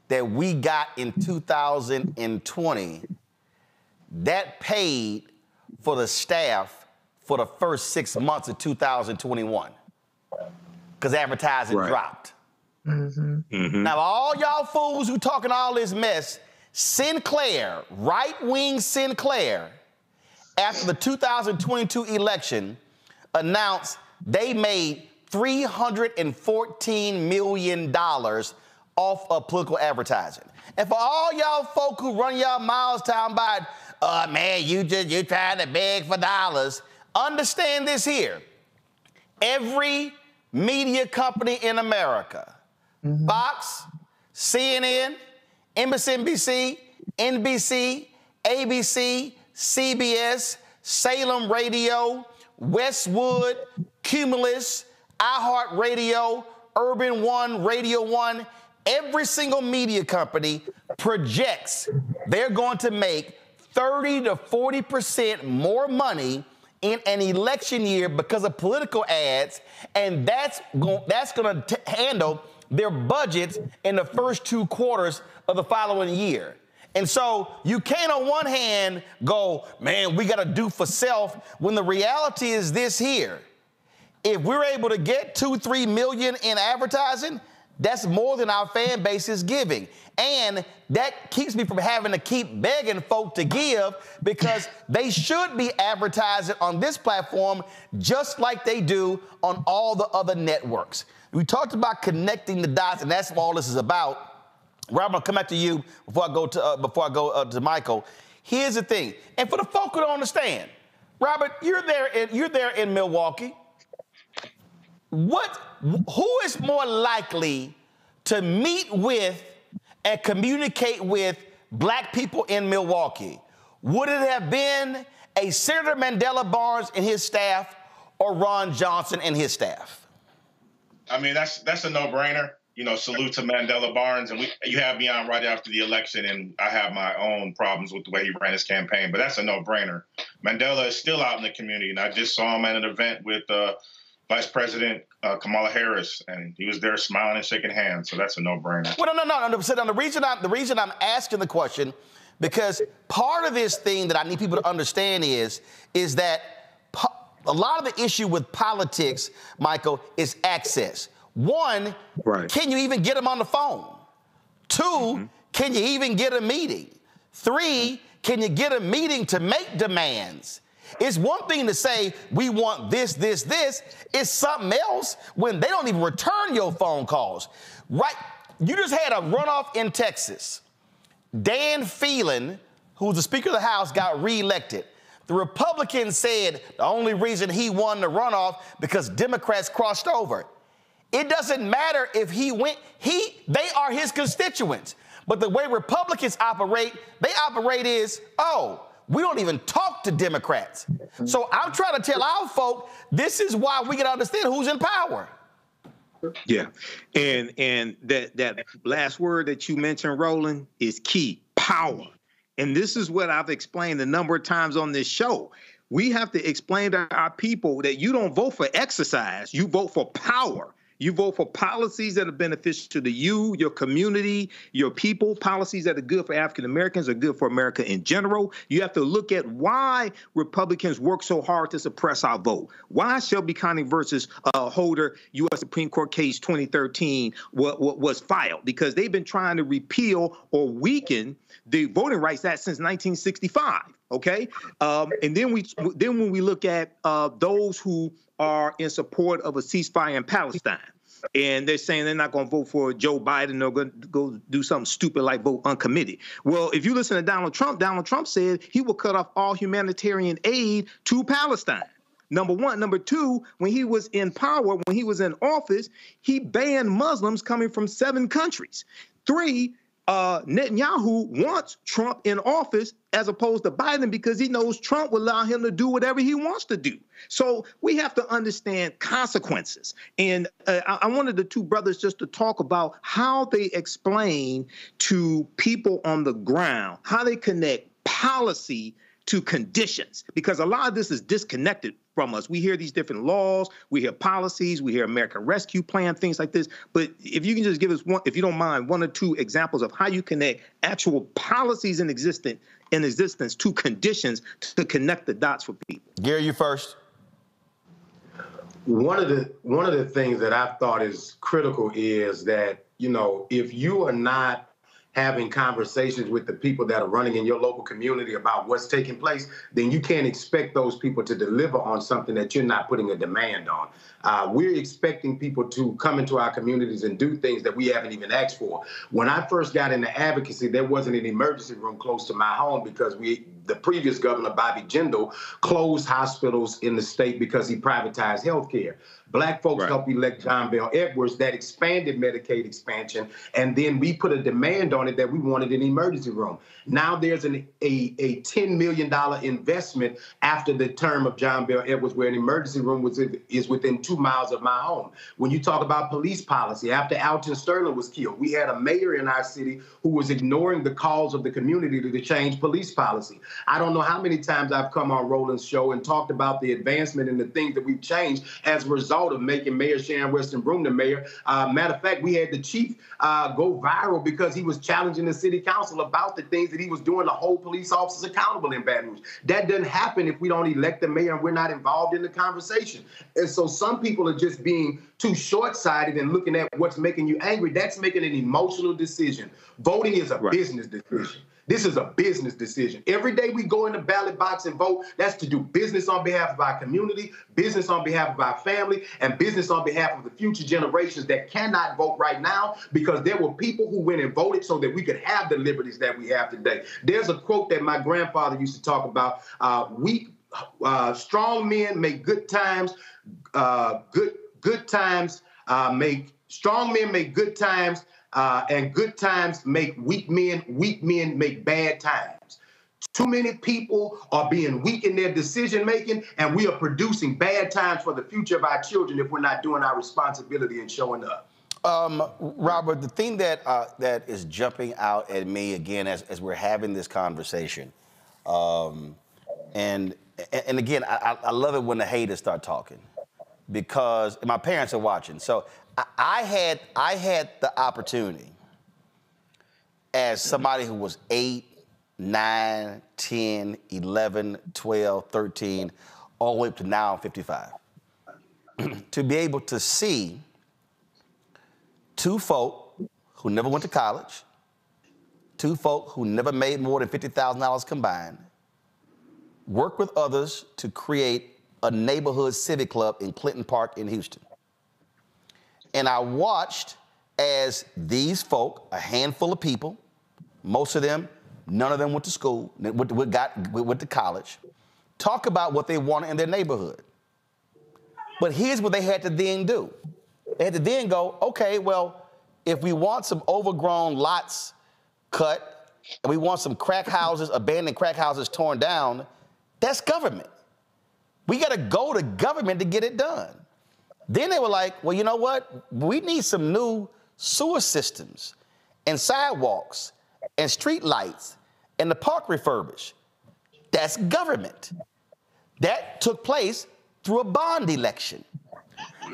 Speaker 1: that we got in 2020, that paid for the staff for the first 6 months of 2021 because advertising dropped.
Speaker 8: Mm-hmm.
Speaker 1: Mm-hmm. Now, all y'all fools who talking all this mess, Sinclair, right-wing Sinclair, after the 2022 election, announced they made $314 million off of political advertising. And for all y'all folk who run y'all miles talking about, man, you trying to beg for dollars, understand this here. Every media company in America, Fox, CNN, MSNBC, NBC, ABC, CBS, Salem Radio, Westwood, Cumulus, iHeartRadio, Urban One, Radio One, every single media company projects they're going to make 30 to 40% more money in an election year because of political ads, and that's going to handle their budgets in the first 2 quarters of the following year. And so you can't on one hand go, man, we got to do for self, when the reality is this here. If we're able to get 2-3 million in advertising, that's more than our fan base is giving. And that keeps me from having to keep begging folk to give, because they should be advertising on this platform just like they do on all the other networks. We talked about connecting the dots, and that's what all this is about. Rob, I'm gonna come back to you before I go to Michael. Here's the thing, and for the folk who don't understand, Robert, you're there in Milwaukee. Who is more likely to meet with and communicate with black people in Milwaukee? Would it have been a Senator Mandela Barnes and his staff, or Ron Johnson and his staff?
Speaker 10: I mean, that's a no-brainer. You know, salute to Mandela Barnes. And you have me on right after the election, and I have my own problems with the way he ran his campaign, but that's a no-brainer. Mandela is still out in the community, and I just saw him at an event with Vice President Kamala Harris, and he was there smiling and shaking hands, so that's a no-brainer. Well,
Speaker 1: no. The reason I'm asking the question, because part of this thing that I need people to understand is that a lot of the issue with politics, Michael, is access. One, can you even get them on the phone? Two, can you even get a meeting? Three, can you get a meeting to make demands? It's one thing to say, we want this. It's something else when they don't even return your phone calls. Right? You just had a runoff in Texas. Dan Phelan, who's the Speaker of the House, got reelected. The Republicans said the only reason he won the runoff because Democrats crossed over. It doesn't matter if he went, they are his constituents. But the way Republicans operate, we don't even talk to Democrats. So I'm trying to tell our folk, this is why we can understand who's in power.
Speaker 9: Yeah. And that last word that you mentioned, Roland, is key: power. And this is what I've explained a number of times on this show. We have to explain to our people that you don't vote for exercise, you vote for power. You vote for policies that are beneficial to you, your community, your people, policies that are good for African Americans, are good for America in general. You have to look at why Republicans work so hard to suppress our vote. Why Shelby County versus Holder U.S. Supreme Court case 2013 was filed, because they've been trying to repeal or weaken the Voting Rights Act since 1965. Okay, and then when we look at those who are in support of a ceasefire in Palestine, and they're saying they're not going to vote for Joe Biden, they're going to go do something stupid like vote uncommitted. Well, if you listen to Donald Trump said he will cut off all humanitarian aid to Palestine. Number one. Number two, when he was in power, when he was in office, he banned Muslims coming from 7 countries. 3, Netanyahu wants Trump in office as opposed to Biden because he knows Trump will allow him to do whatever he wants to do. So we have to understand consequences. And I wanted the two brothers just to talk about how they explain to people on the ground, how they connect policy to conditions, because a lot of this is disconnected from us. We hear these different laws, we hear policies, we hear American Rescue Plan, things like this. But if you can just give us one, if you don't mind, 1 or 2 examples of how you connect actual policies in existence to conditions to connect the dots for people.
Speaker 1: Gary, you first.
Speaker 7: One of the things that I've thought is critical is that, you know, if you are not having conversations with the people that are running in your local community about what's taking place, then you can't expect those people to deliver on something that you're not putting a demand on. We're expecting people to come into our communities and do things that we haven't even asked for. When I first got into advocacy, there wasn't an emergency room close to my home because the previous governor, Bobby Jindal, closed hospitals in the state because he privatized health care. Black folks helped elect John Bell Edwards that expanded Medicaid expansion, and then we put a demand on it that we wanted an emergency room. Now there's a $10 million investment after the term of John Bell Edwards where an emergency room is within 2 miles of my home. When you talk about police policy, after Alton Sterling was killed, we had a mayor in our city who was ignoring the calls of the community to change police policy. I don't know how many times I've come on Roland's show and talked about the advancement and the things that we've changed as a result of making Mayor Sharon Weston Broome the mayor. Matter of fact, we had the chief go viral because he was challenging the city council about the things that he was doing to hold police officers accountable in Baton Rouge. That doesn't happen if we don't elect the mayor and we're not involved in the conversation. And so some people are just being too short-sighted and looking at what's making you angry. That's making an emotional decision. Voting is a business decision. This is a business decision. Every day we go in the ballot box and vote, that's to do business on behalf of our community, business on behalf of our family, and business on behalf of the future generations that cannot vote right now because there were people who went and voted so that we could have the liberties that we have today. There's a quote that my grandfather used to talk about, strong men make good times, strong men make good times, and good times make weak men make bad times. Too many people are being weak in their decision-making, and we are producing bad times for the future of our children if we're not doing our responsibility and showing up.
Speaker 1: Robert, the thing that that is jumping out at me again as we're having this conversation, and again, I love it when the haters start talking, because my parents are watching. So I had the opportunity as somebody who was 8, 9, 10, 11, 12, 13, all the way up to now I'm 55, to be able to see two folk who never went to college, two folk who never made more than $50,000 combined, work with others to create a neighborhood civic club in Clinton Park in Houston. And I watched as these folk, a handful of people, most of them, none of them went to school, went to college, talk about what they wanted in their neighborhood. But here's what they had to then do. They had to then go, okay, well, if we want some overgrown lots cut, and we want some crack houses, abandoned crack houses torn down, that's government. We got to go to government to get it done. Then they were like, well, you know what? We need some new sewer systems and sidewalks and street lights and the park refurbished. That's government. That took place through a bond election.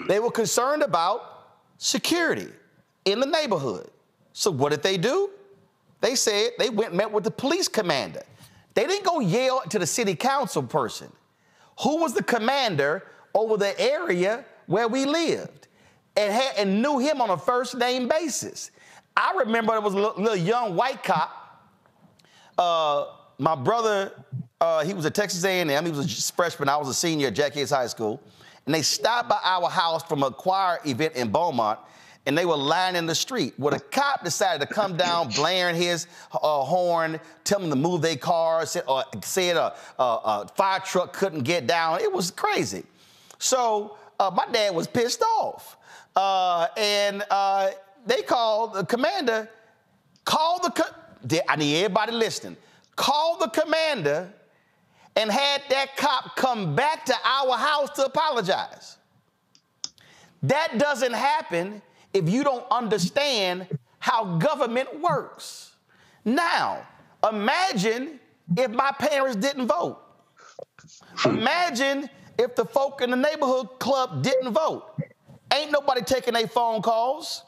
Speaker 1: They were concerned about security in the neighborhood. So what did they do? They said they went and met with the police commander. They didn't go yell to the city council person. Who was the commander over the area where we lived and knew him on a first name basis? I remember there was a little young white cop. My brother, he was at Texas A&M. He was a freshman. I was a senior at Jack Yates High School. And they stopped by our house from a choir event in Beaumont, and they were lying in the street. Well, the cop decided to come down, blaring his horn, telling them to move their cars, said a fire truck couldn't get down. It was crazy. So my dad was pissed off. And they called the commander, I need everybody listening, called the commander and had that cop come back to our house to apologize. That doesn't happen if you don't understand how government works. Now, imagine if my parents didn't vote. Imagine if the folk in the neighborhood club didn't vote. Ain't nobody taking their phone calls.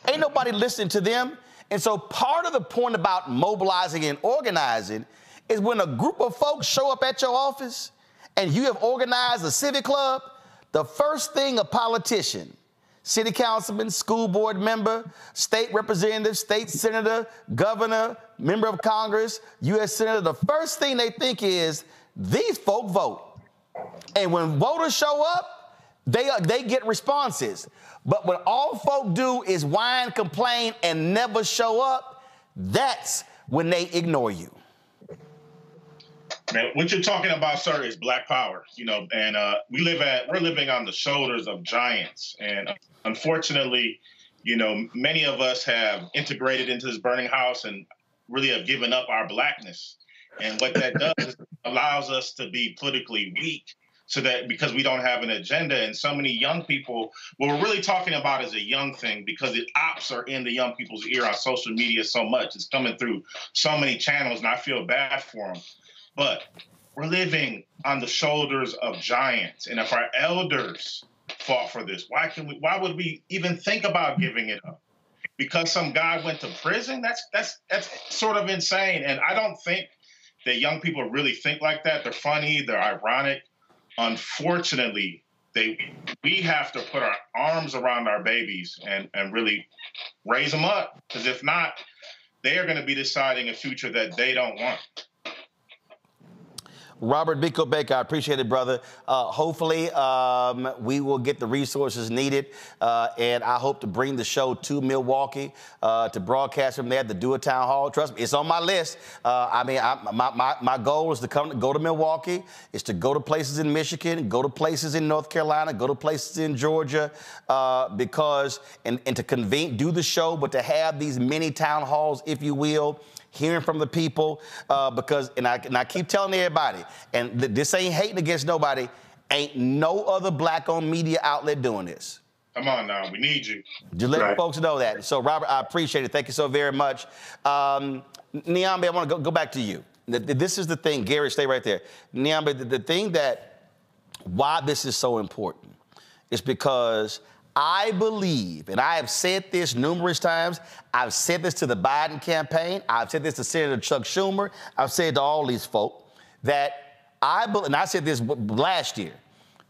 Speaker 1: Ain't nobody listening to them. And so part of the point about mobilizing and organizing is when a group of folks show up at your office and you have organized a civic club, the first thing a politician, city councilman, school board member, state representative, state senator, governor, member of Congress, U.S. senator, the first thing they think is, these folk vote. And when voters show up, they get responses. But when all folk do is whine, complain, and never show up, that's when they ignore you.
Speaker 10: Man, what you're talking about, sir, is Black power, and we're living on the shoulders of giants. And unfortunately, many of us have integrated into this burning house and really have given up our Blackness. And what that does is allows us to be politically weak, so that because we don't have an agenda. And so many young people, what we're really talking about is a young thing, because the ops are in the young people's ear on social media so much. It's coming through so many channels, and I feel bad for them. But we're living on the shoulders of giants. And if our elders fought for this, why would we even think about giving it up? Because some guy went to prison? That's sort of insane. And I don't think that young people really think like that. They're funny, they're ironic. Unfortunately, we have to put our arms around our babies and really raise them up. Because if not, they are going to be deciding a future that they don't want.
Speaker 1: Robert Biko Baker, I appreciate it, brother. Hopefully, we will get the resources needed, and I hope to bring the show to Milwaukee to broadcast from there, to do a town hall. Trust me, it's on my list. My goal is to go to Milwaukee, is to go to places in Michigan, go to places in North Carolina, go to places in Georgia, because and to convene, do the show, but to have these mini town halls, if you will, hearing from the people, because, and I keep telling everybody, and this ain't hating against nobody, ain't no other black-owned media outlet doing this.
Speaker 10: Come on now, we need you.
Speaker 1: Just let folks know that. So, Robert, I appreciate it. Thank you so very much. Niambe, I want to go back to you. This is the thing. Gary, stay right there. Niambe, the thing why this is so important is because I believe, and I have said this numerous times, I've said this to the Biden campaign, I've said this to Senator Chuck Schumer, I've said to all these folk, that and I said this last year.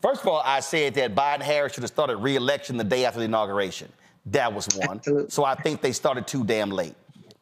Speaker 1: First of all, I said that Biden-Harris should have started re-election the day after the inauguration. That was one. Absolutely. So I think they started too damn late.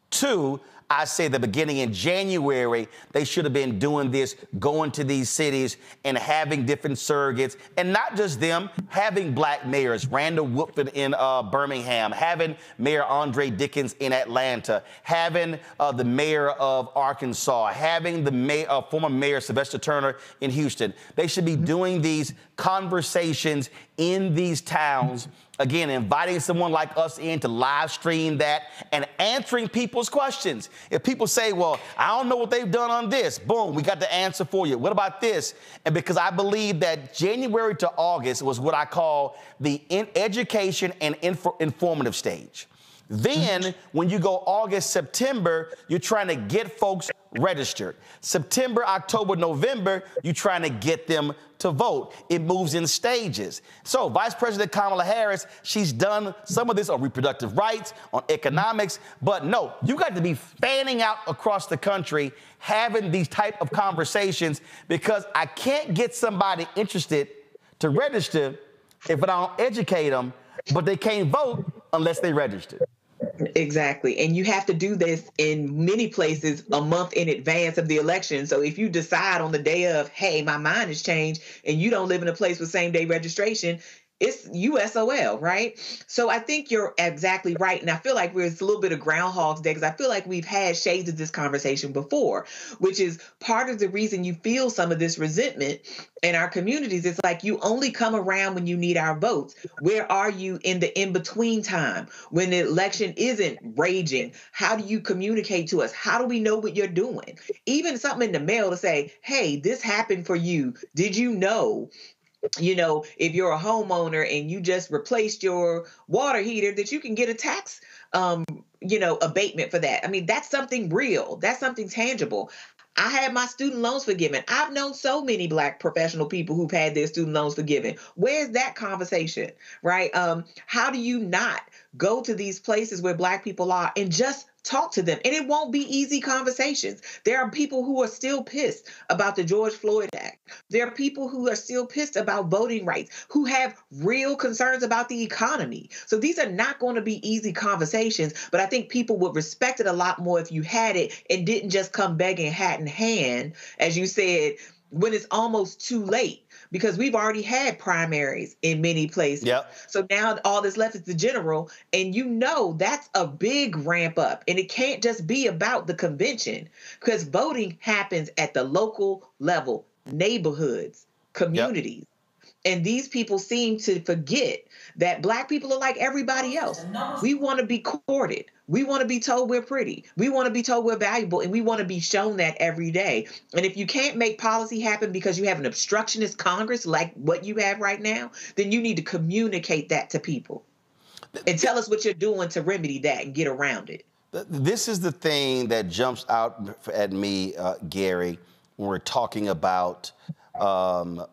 Speaker 1: Two, I said that beginning in January, they should have been doing this, going to these cities and having different surrogates, and not just them, having black mayors, Randall Woodford in Birmingham, having Mayor Andre Dickens in Atlanta, having the mayor of Arkansas, having the former mayor Sylvester Turner in Houston. They should be doing these conversations in these towns. Again, inviting someone like us in to live stream that and answering people's questions. If people say, well, I don't know what they've done on this, boom, we got the answer for you. What about this? And because I believe that January to August was what I call the education and informative stage. Then when you go August, September, you're trying to get folks registered. September, October, November, you're trying to get them to vote. It moves in stages. So Vice President Kamala Harris, she's done some of this on reproductive rights, on economics, but no, you got to be fanning out across the country, having these type of conversations, because I can't get somebody interested to register if I don't educate them, but they can't vote unless they register.
Speaker 8: Exactly. And you have to do this in many places a month in advance of the election. So if you decide on the day of, hey, my mind has changed, and you don't live in a place with same day registration, it's USOL, right? So I think you're exactly right. And I feel like it's a little bit of Groundhog's Day, because I feel like we've had shades of this conversation before, which is part of the reason you feel some of this resentment in our communities. It's like, you only come around when you need our votes. Where are you in the in-between time when the election isn't raging? How do you communicate to us? How do we know what you're doing? Even something in the mail to say, hey, this happened for you. Did you know? You know, if you're a homeowner and you just replaced your water heater, that you can get a tax, abatement for that. I mean, that's something real. That's something tangible. I had my student loans forgiven. I've known so many Black professional people who've had their student loans forgiven. Where's that conversation, right? How do you not go to these places where Black people are and just talk to them? And it won't be easy conversations. There are people who are still pissed about the George Floyd Act. There are people who are still pissed about voting rights, who have real concerns about the economy. So these are not going to be easy conversations, but I think people would respect it a lot more if you had it and didn't just come begging hat in hand, as you said, when it's almost too late. Because we've already had primaries in many places. Yep. So now all that's left is the general. And that's a big ramp up. And it can't just be about the convention, because voting happens at the local level, neighborhoods, communities. Yep. And these people seem to forget that Black people are like everybody else. We want to be courted. We want to be told we're pretty. We want to be told we're valuable, and we want to be shown that every day. And if you can't make policy happen because you have an obstructionist Congress like what you have right now, then you need to communicate that to people and tell us what you're doing to remedy that and get around it.
Speaker 1: This is the thing that jumps out at me, Gary, when we're talking about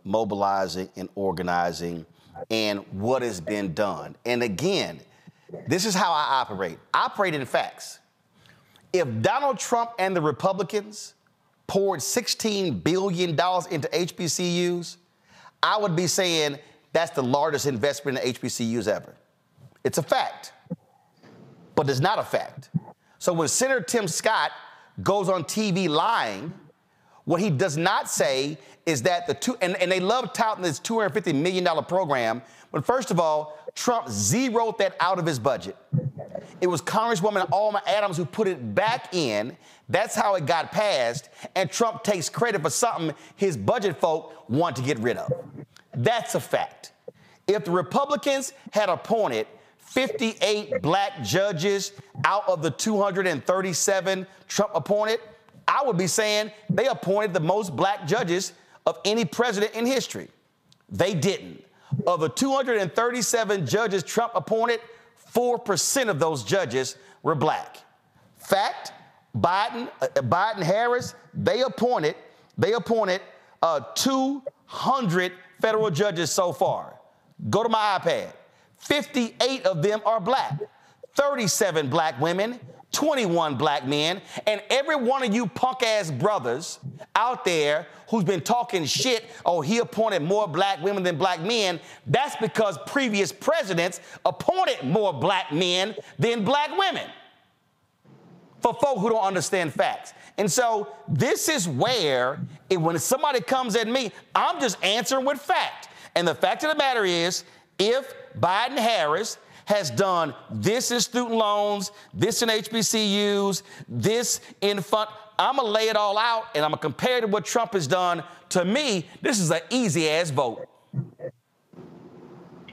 Speaker 1: mobilizing and organizing and what has been done. And again, this is how I operate. I operate in facts. If Donald Trump and the Republicans poured $16 billion into HBCUs, I would be saying that's the largest investment in HBCUs ever. It's a fact, but it's not a fact. So when Senator Tim Scott goes on TV lying, what he does not say is that and they love touting this $250 million program, but first of all, Trump zeroed that out of his budget. It was Congresswoman Alma Adams who put it back in. That's how it got passed, and Trump takes credit for something his budget folk want to get rid of. That's a fact. If the Republicans had appointed 58 black judges out of the 237 Trump appointed, I would be saying they appointed the most black judges of any president in history. They didn't. Of the 237 judges Trump appointed, 4% of those judges were black. Fact, Biden-Harris, they appointed 200 federal judges so far. Go to my iPad. 58 of them are black. 37 black women, 21 black men, and every one of you punk-ass brothers out there who's been talking shit, oh, he appointed more black women than black men, that's because previous presidents appointed more black men than black women. For folk who don't understand facts. And so this is where, when somebody comes at me, I'm just answering with fact. And the fact of the matter is, if Biden-Harris has done this in student loans, this in HBCUs, this in fund, I'm going to lay it all out, and I'm going to compare it to what Trump has done. To me, this is an easy-ass vote.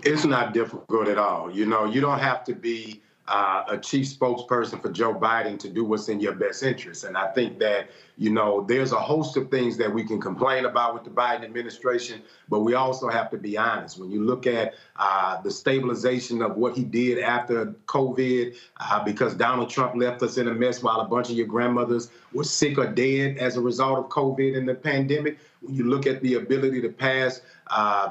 Speaker 7: It's not difficult at all. You know, you don't have to be a chief spokesperson for Joe Biden to do what's in your best interest. And I think that, you know, there's a host of things that we can complain about with the Biden administration, but we also have to be honest. When you look at the stabilization of what he did after COVID, because Donald Trump left us in a mess while a bunch of your grandmothers were sick or dead as a result of COVID and the pandemic, when you look at the ability to pass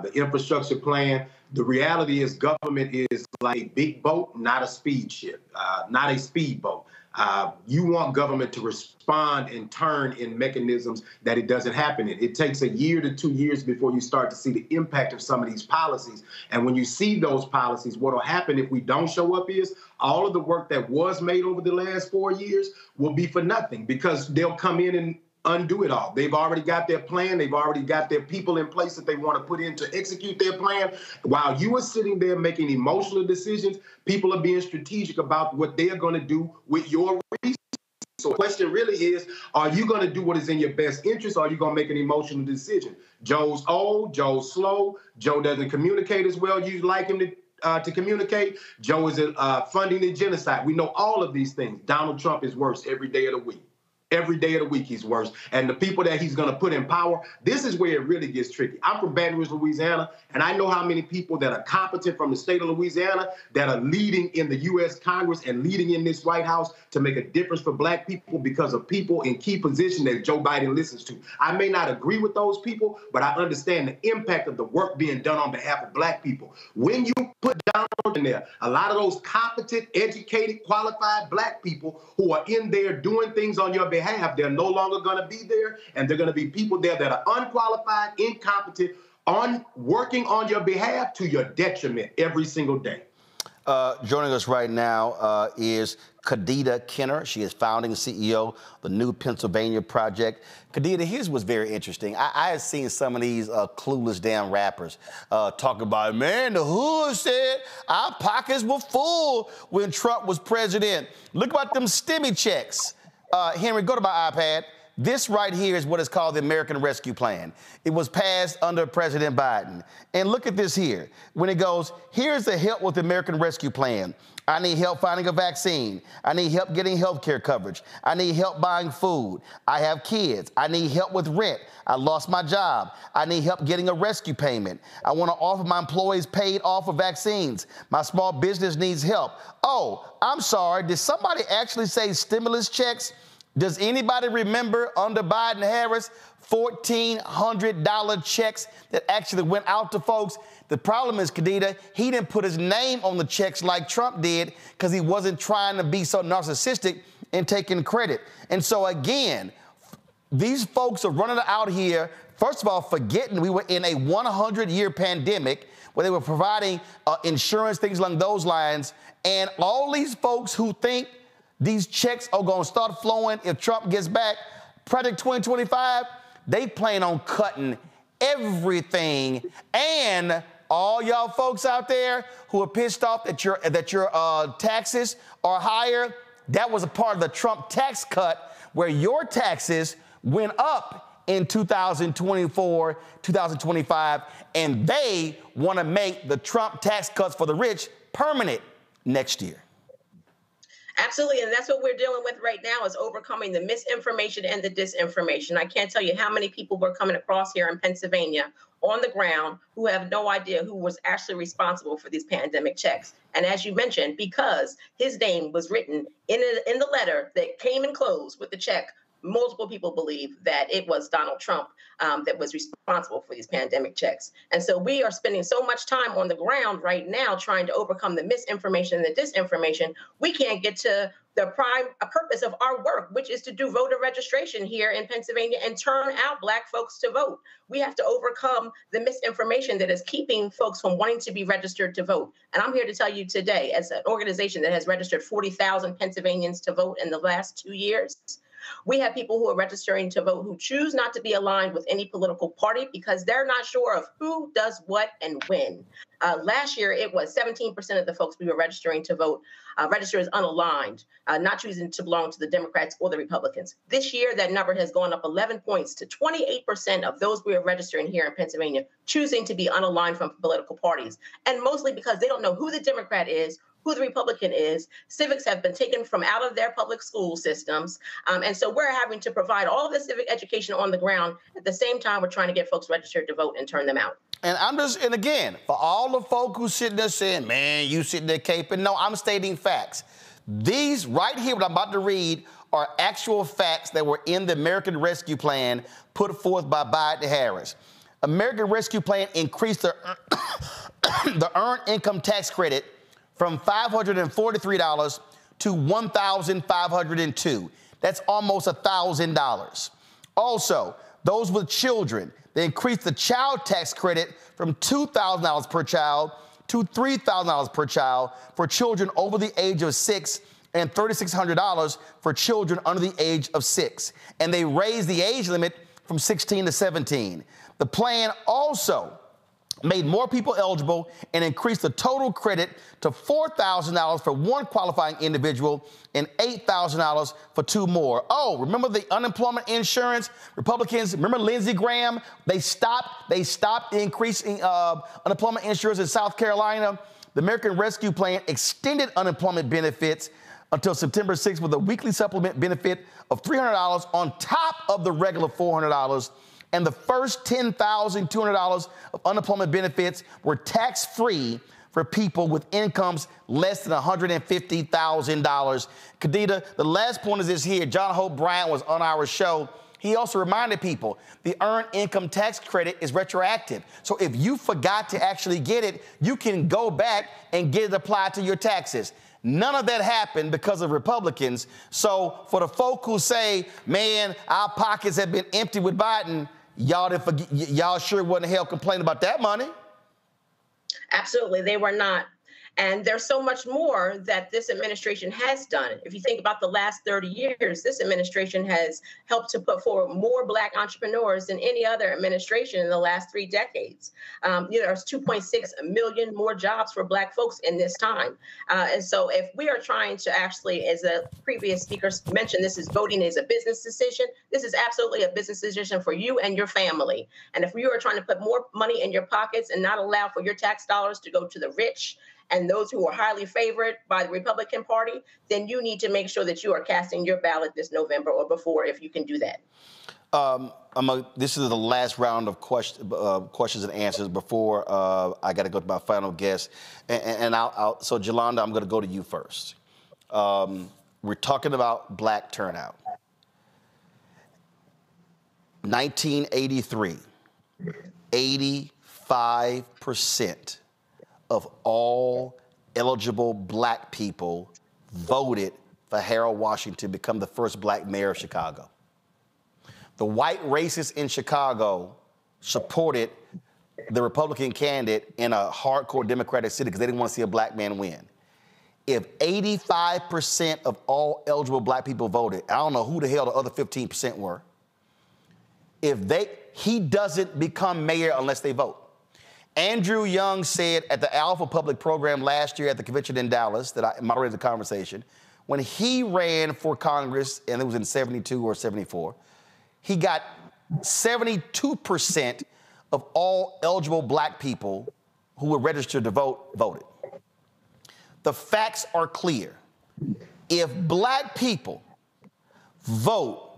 Speaker 7: the infrastructure plan, the reality is government is like a big boat, not a speed ship, not a speedboat. You want government to respond and turn in mechanisms that it doesn't happen in. It takes a year to 2 years before you start to see the impact of some of these policies. And when you see those policies, what will happen if we don't show up is all of the work that was made over the last 4 years will be for nothing, because they'll come in and undo it all. They've already got their plan. They've already got their people in place that they want to put in to execute their plan. While you are sitting there making emotional decisions, people are being strategic about what they're going to do with your resources. So the question really is, are you going to do what is in your best interest, or are you going to make an emotional decision? Joe's old, Joe's slow, Joe doesn't communicate as well you'd like him to communicate. Joe is funding the genocide. We know all of these things. Donald Trump is worse every day of the week. Every day of the week, he's worse. And the people that he's going to put in power, this is where it really gets tricky. I'm from Baton Rouge, Louisiana, and I know how many people that are competent from the state of Louisiana that are leading in the U.S. Congress and leading in this White House to make a difference for black people because of people in key positions that Joe Biden listens to. I may not agree with those people, but I understand the impact of the work being done on behalf of black people. When you put Donald in there, a lot of those competent, educated, qualified black people who are in there doing things on your behalf, they're no longer going to be there, and they're going to be people there that are unqualified, incompetent, working on your behalf to your detriment every single day.
Speaker 1: Joining us right now is Khadida Kenner. She is founding CEO of the New Pennsylvania Project. Khadida, here's what's very interesting. I have seen some of these clueless damn rappers talk about, man, the hood said our pockets were full when Trump was president. Look about them stimmy checks. Henry, go to my iPad. This right here is what is called the American Rescue Plan. It was passed under President Biden. And look at this here. When it goes, here's the help with the American Rescue Plan. I need help finding a vaccine. I need help getting health care coverage. I need help buying food. I have kids. I need help with rent. I lost my job. I need help getting a rescue payment. I want to offer my employees paid off for vaccines. My small business needs help. Oh, I'm sorry. Did somebody actually say stimulus checks? Does anybody remember under Biden-Harris $1,400 checks that actually went out to folks? The problem is, Khadija, he didn't put his name on the checks like Trump did because he wasn't trying to be so narcissistic and taking credit. And so, again, these folks are running out here, first of all, forgetting we were in a 100-year pandemic where they were providing insurance, things along those lines. And all these folks who think these checks are going to start flowing if Trump gets back, Project 2025, they plan on cutting everything. And all y'all folks out there who are pissed off that your taxes are higher, that was a part of the Trump tax cut where your taxes went up in 2024, 2025, and they want to make the Trump tax cuts for the rich permanent next year.
Speaker 11: Absolutely, and that's what we're dealing with right now is overcoming the misinformation and the disinformation. I can't tell you how many people we're coming across here in Pennsylvania on the ground who have no idea who was actually responsible for these pandemic checks. And as you mentioned, because his name was written in the letter that came and closed with the check, multiple people believe that it was Donald Trump that was responsible for these pandemic checks. And so we are spending so much time on the ground right now trying to overcome the misinformation and the disinformation. We can't get to the prime purpose of our work, which is to do voter registration here in Pennsylvania and turn out Black folks to vote. We have to overcome the misinformation that is keeping folks from wanting to be registered to vote. And I'm here to tell you today, as an organization that has registered 40,000 Pennsylvanians to vote in the last 2 years, we have people who are registering to vote who choose not to be aligned with any political party because they're not sure of who does what and when. Last year, it was 17% of the folks we were registering to vote registered as unaligned, not choosing to belong to the Democrats or the Republicans. This year, that number has gone up 11 points to 28% of those we are registering here in Pennsylvania choosing to be unaligned from political parties, and mostly because they don't know who the Democrat is, who the Republican is. Civics have been taken from out of their public school systems. And so we're having to provide all of the civic education on the ground. At the same time, we're trying to get folks registered to vote and turn them out.
Speaker 1: And again, for all the folk who sitting there saying, man, you sitting there caping, no, I'm stating facts. These right here, what I'm about to read, are actual facts that were in the American Rescue Plan put forth by Biden-Harris. American Rescue Plan increased the earned income tax credit from $543 to $1,502. That's almost $1,000. Also, those with children, they increased the child tax credit from $2,000 per child to $3,000 per child for children over the age of 6 and $3,600 for children under the age of 6. And they raised the age limit from 16 to 17. The plan also made more people eligible and increased the total credit to $4,000 for one qualifying individual and $8,000 for two more. Oh, remember the unemployment insurance? Republicans, remember Lindsey Graham? They stopped increasing unemployment insurance in South Carolina. The American Rescue Plan extended unemployment benefits until September 6th with a weekly supplement benefit of $300 on top of the regular $400. And the first $10,200 of unemployment benefits were tax-free for people with incomes less than $150,000. Khadija, the last point is this here. John Hope Bryant was on our show. He also reminded people the earned income tax credit is retroactive. So if you forgot to actually get it, you can go back and get it applied to your taxes. None of that happened because of Republicans. So for the folk who say, man, our pockets have been empty with Biden, y'all sure wasn't hell complaining about that money.
Speaker 11: Absolutely, they were not. And there's so much more that this administration has done. If you think about the last 30 years, this administration has helped to put forward more Black entrepreneurs than any other administration in the last 3 decades. There's 2.6 million more jobs for Black folks in this time. And so if we are trying to actually, as the previous speaker mentioned, voting is a business decision. This is absolutely a business decision for you and your family. And if you are trying to put more money in your pockets and not allow for your tax dollars to go to the rich and those who are highly favored by the Republican Party, then you need to make sure that you are casting your ballot this November or before, if you can do that.
Speaker 1: This is the last round of questions and answers before I got to go to my final guest. So, Jolanda, I'm going to go to you first. We're talking about Black turnout. 1983, 85% of all eligible black people voted for Harold Washington to become the first black mayor of Chicago. The white racists in Chicago supported the Republican candidate in a hardcore Democratic city because they didn't want to see a black man win. If 85% of all eligible black people voted, I don't know who the hell the other 15% were, he doesn't become mayor unless they vote. Andrew Young said at the Alpha Public Program last year at the convention in Dallas that I moderated the conversation, when he ran for Congress, and it was in 72 or 74, he got 72% of all eligible black people who were registered to vote voted. The facts are clear. If black people vote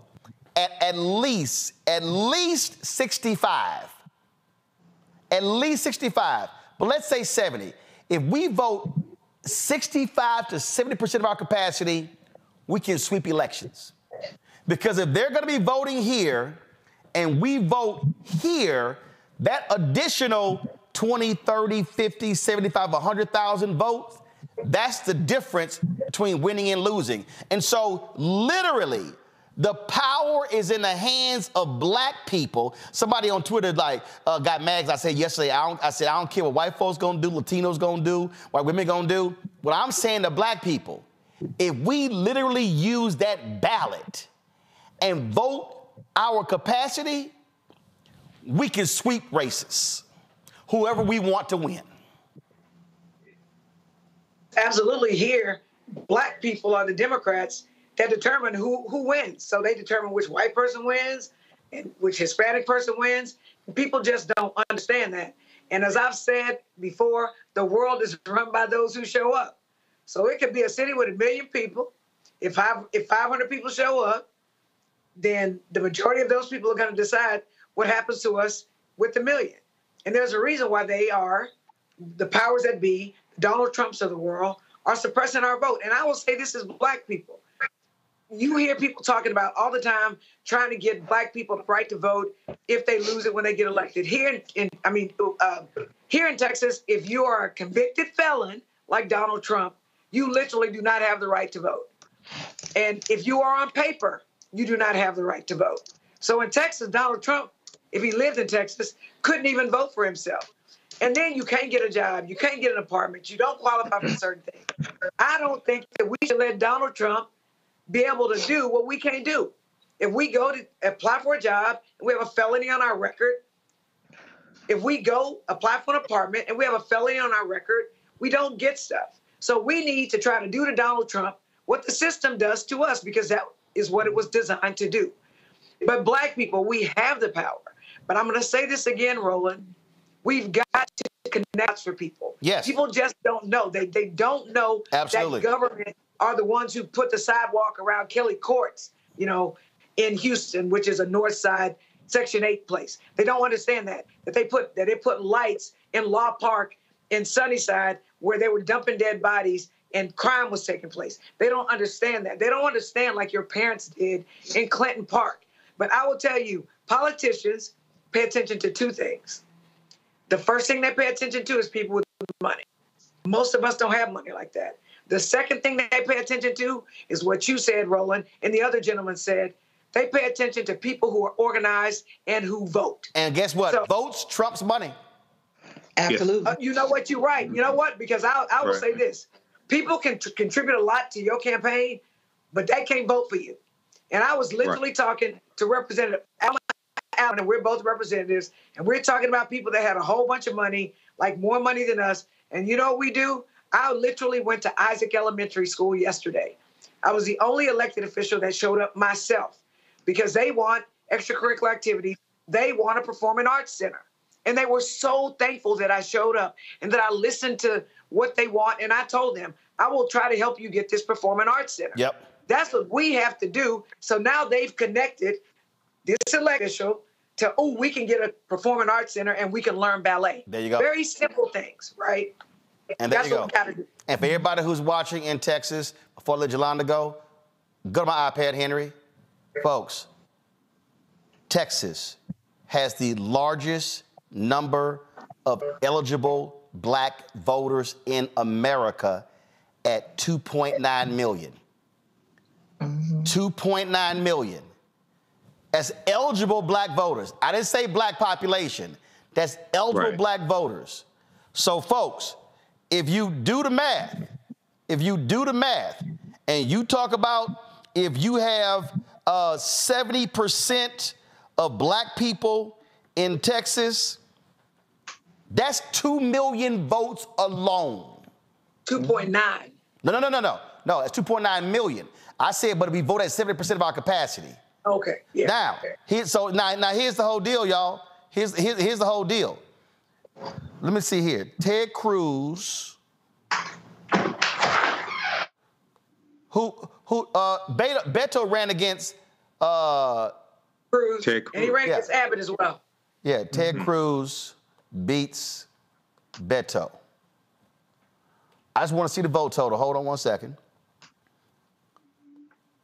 Speaker 1: at least 65, but let's say 70. If we vote 65 to 70% of our capacity, we can sweep elections. Because if they're gonna be voting here and we vote here, that additional 20, 30, 50, 75, 100,000 votes, that's the difference between winning and losing. And so literally, the power is in the hands of black people. Somebody on Twitter got mad because I said yesterday, I don't care what white folks gonna do, Latinos gonna do, white women gonna do. What I'm saying to black people, if we literally use that ballot and vote our capacity, we can sweep races, whoever we want to win.
Speaker 14: Absolutely. Here, black people are the Democrats that determine who wins. So they determine which white person wins and which Hispanic person wins. People just don't understand that. And as I've said before, the world is run by those who show up. So it could be a city with 1 million people. If 500 people show up, then the majority of those people are going to decide what happens to us with the million. And there's a reason why they are, the powers that be, Donald Trumps of the world, are suppressing our vote. And I will say this as black people. You hear people talking about all the time trying to get black people the right to vote if they lose it when they get elected. Here in Texas, if you are a convicted felon like Donald Trump, you literally do not have the right to vote. And if you are on paper, you do not have the right to vote. So in Texas, Donald Trump, if he lived in Texas, couldn't even vote for himself. And then you can't get a job, you can't get an apartment, you don't qualify for certain things. I don't think that we should let Donald Trump be able to do what we can't do. If we go to apply for a job and we have a felony on our record, if we go apply for an apartment and we have a felony on our record, we don't get stuff. So we need to try to do to Donald Trump what the system does to us, because that is what it was designed to do. But black people, we have the power. But I'm going to say this again, Roland. We've got to connect for people.
Speaker 1: Yes.
Speaker 14: People just don't know. They don't know
Speaker 1: Absolutely.
Speaker 14: that government are the ones who put the sidewalk around Kelly Courts, in Houston, which is a North Side Section 8 place. They don't understand that they put lights in Law Park in Sunnyside where they were dumping dead bodies and crime was taking place. They don't understand that. They don't understand like your parents did in Clinton Park. But I will tell you, politicians pay attention to two things. The first thing they pay attention to is people with money. Most of us don't have money like that. The second thing that they pay attention to is what you said, Roland, and the other gentleman said. They pay attention to people who are organized and who vote.
Speaker 1: And guess what? So, votes trumps money.
Speaker 8: Absolutely.
Speaker 14: You know what? You're right. You know what? Because I will say this. People can contribute a lot to your campaign, but they can't vote for you. And I was literally talking to Representative Allen, and we're both representatives, and we're talking about people that had a whole bunch of money, like more money than us. And you know what we do? I literally went to Isaac Elementary School yesterday. I was the only elected official that showed up myself because they want extracurricular activities. They want a performing arts center. And they were so thankful that I showed up and that I listened to what they want. And I told them, I will try to help you get this performing arts center.
Speaker 1: Yep.
Speaker 14: That's what we have to do. So now they've connected this elected official to, we can get a performing arts center and we can learn ballet.
Speaker 1: There you go.
Speaker 14: Very simple things, right?
Speaker 1: And there
Speaker 14: That's
Speaker 1: you go.
Speaker 14: what we got to do.
Speaker 1: And for everybody who's watching in Texas, before I let Yolanda go to my iPad, Henry. Folks, Texas has the largest number of eligible black voters in America at 2.9 million. 2.9 million. That's eligible black voters. I didn't say black population. That's eligible black voters. So, folks, if you do the math, and you talk about if you have 70% of black people in Texas, that's 2 million votes alone.
Speaker 14: 2.9.
Speaker 1: No, it's 2.9 million. I said, but we vote at 70% of our capacity.
Speaker 14: Okay. Yeah.
Speaker 1: Now, here's the whole deal, y'all. Here's the whole deal. Let me see here. Ted Cruz, Beto ran against
Speaker 14: Cruz, and he ran against Abbott as well.
Speaker 1: Yeah, Ted Cruz beats Beto. I just want to see the vote total. Hold on one second.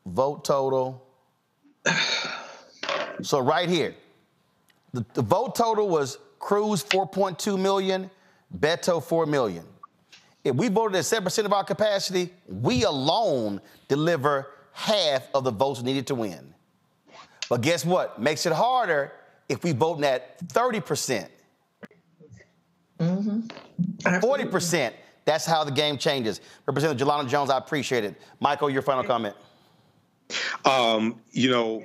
Speaker 1: Vote total. So right here, the vote total was Cruz 4.2 million, Beto 4 million. If we voted at 7% of our capacity, we alone deliver half of the votes needed to win. But guess what? Makes it harder if we vote at 30%. 40%. That's how the game changes. Representative Jelana Jones, I appreciate it. Michael, your final comment.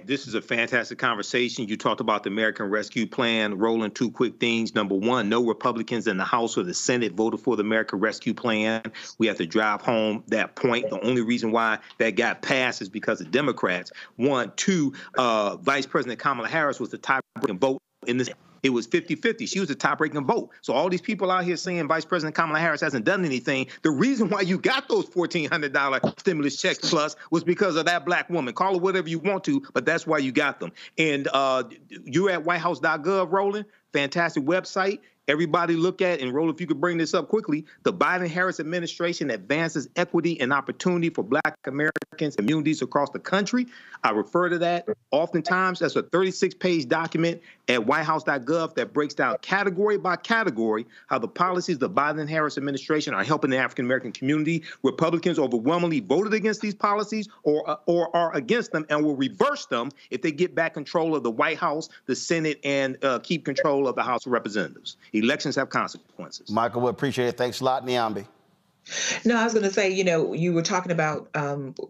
Speaker 9: This is a fantastic conversation. You talked about the American Rescue Plan. Roland, two quick things. Number one, no Republicans in the House or the Senate voted for the American Rescue Plan. We have to drive home that point. The only reason why that got passed is because of Democrats. One. Two, Vice President Kamala Harris was the tie-breaking vote in this. It was 50-50. She was the top-breaking vote. So all these people out here saying Vice President Kamala Harris hasn't done anything, the reason why you got those $1,400 stimulus checks plus was because of that black woman. Call it whatever you want to, but that's why you got them. And you're at whitehouse.gov, Roland. Fantastic website. Everybody look at, and Roland, if you could bring this up quickly, the Biden-Harris administration advances equity and opportunity for black Americans and communities across the country. I refer to that oftentimes. That's a 36-page document at whitehouse.gov that breaks down category by category how the policies of the Biden-Harris administration are helping the African-American community. Republicans overwhelmingly voted against these policies or are against them and will reverse them if they get back control of the White House, the Senate, and keep control of the House of Representatives. Elections have consequences.
Speaker 1: Michael, we appreciate it. Thanks a lot, Niambi.
Speaker 8: No, I was going to say, you were talking about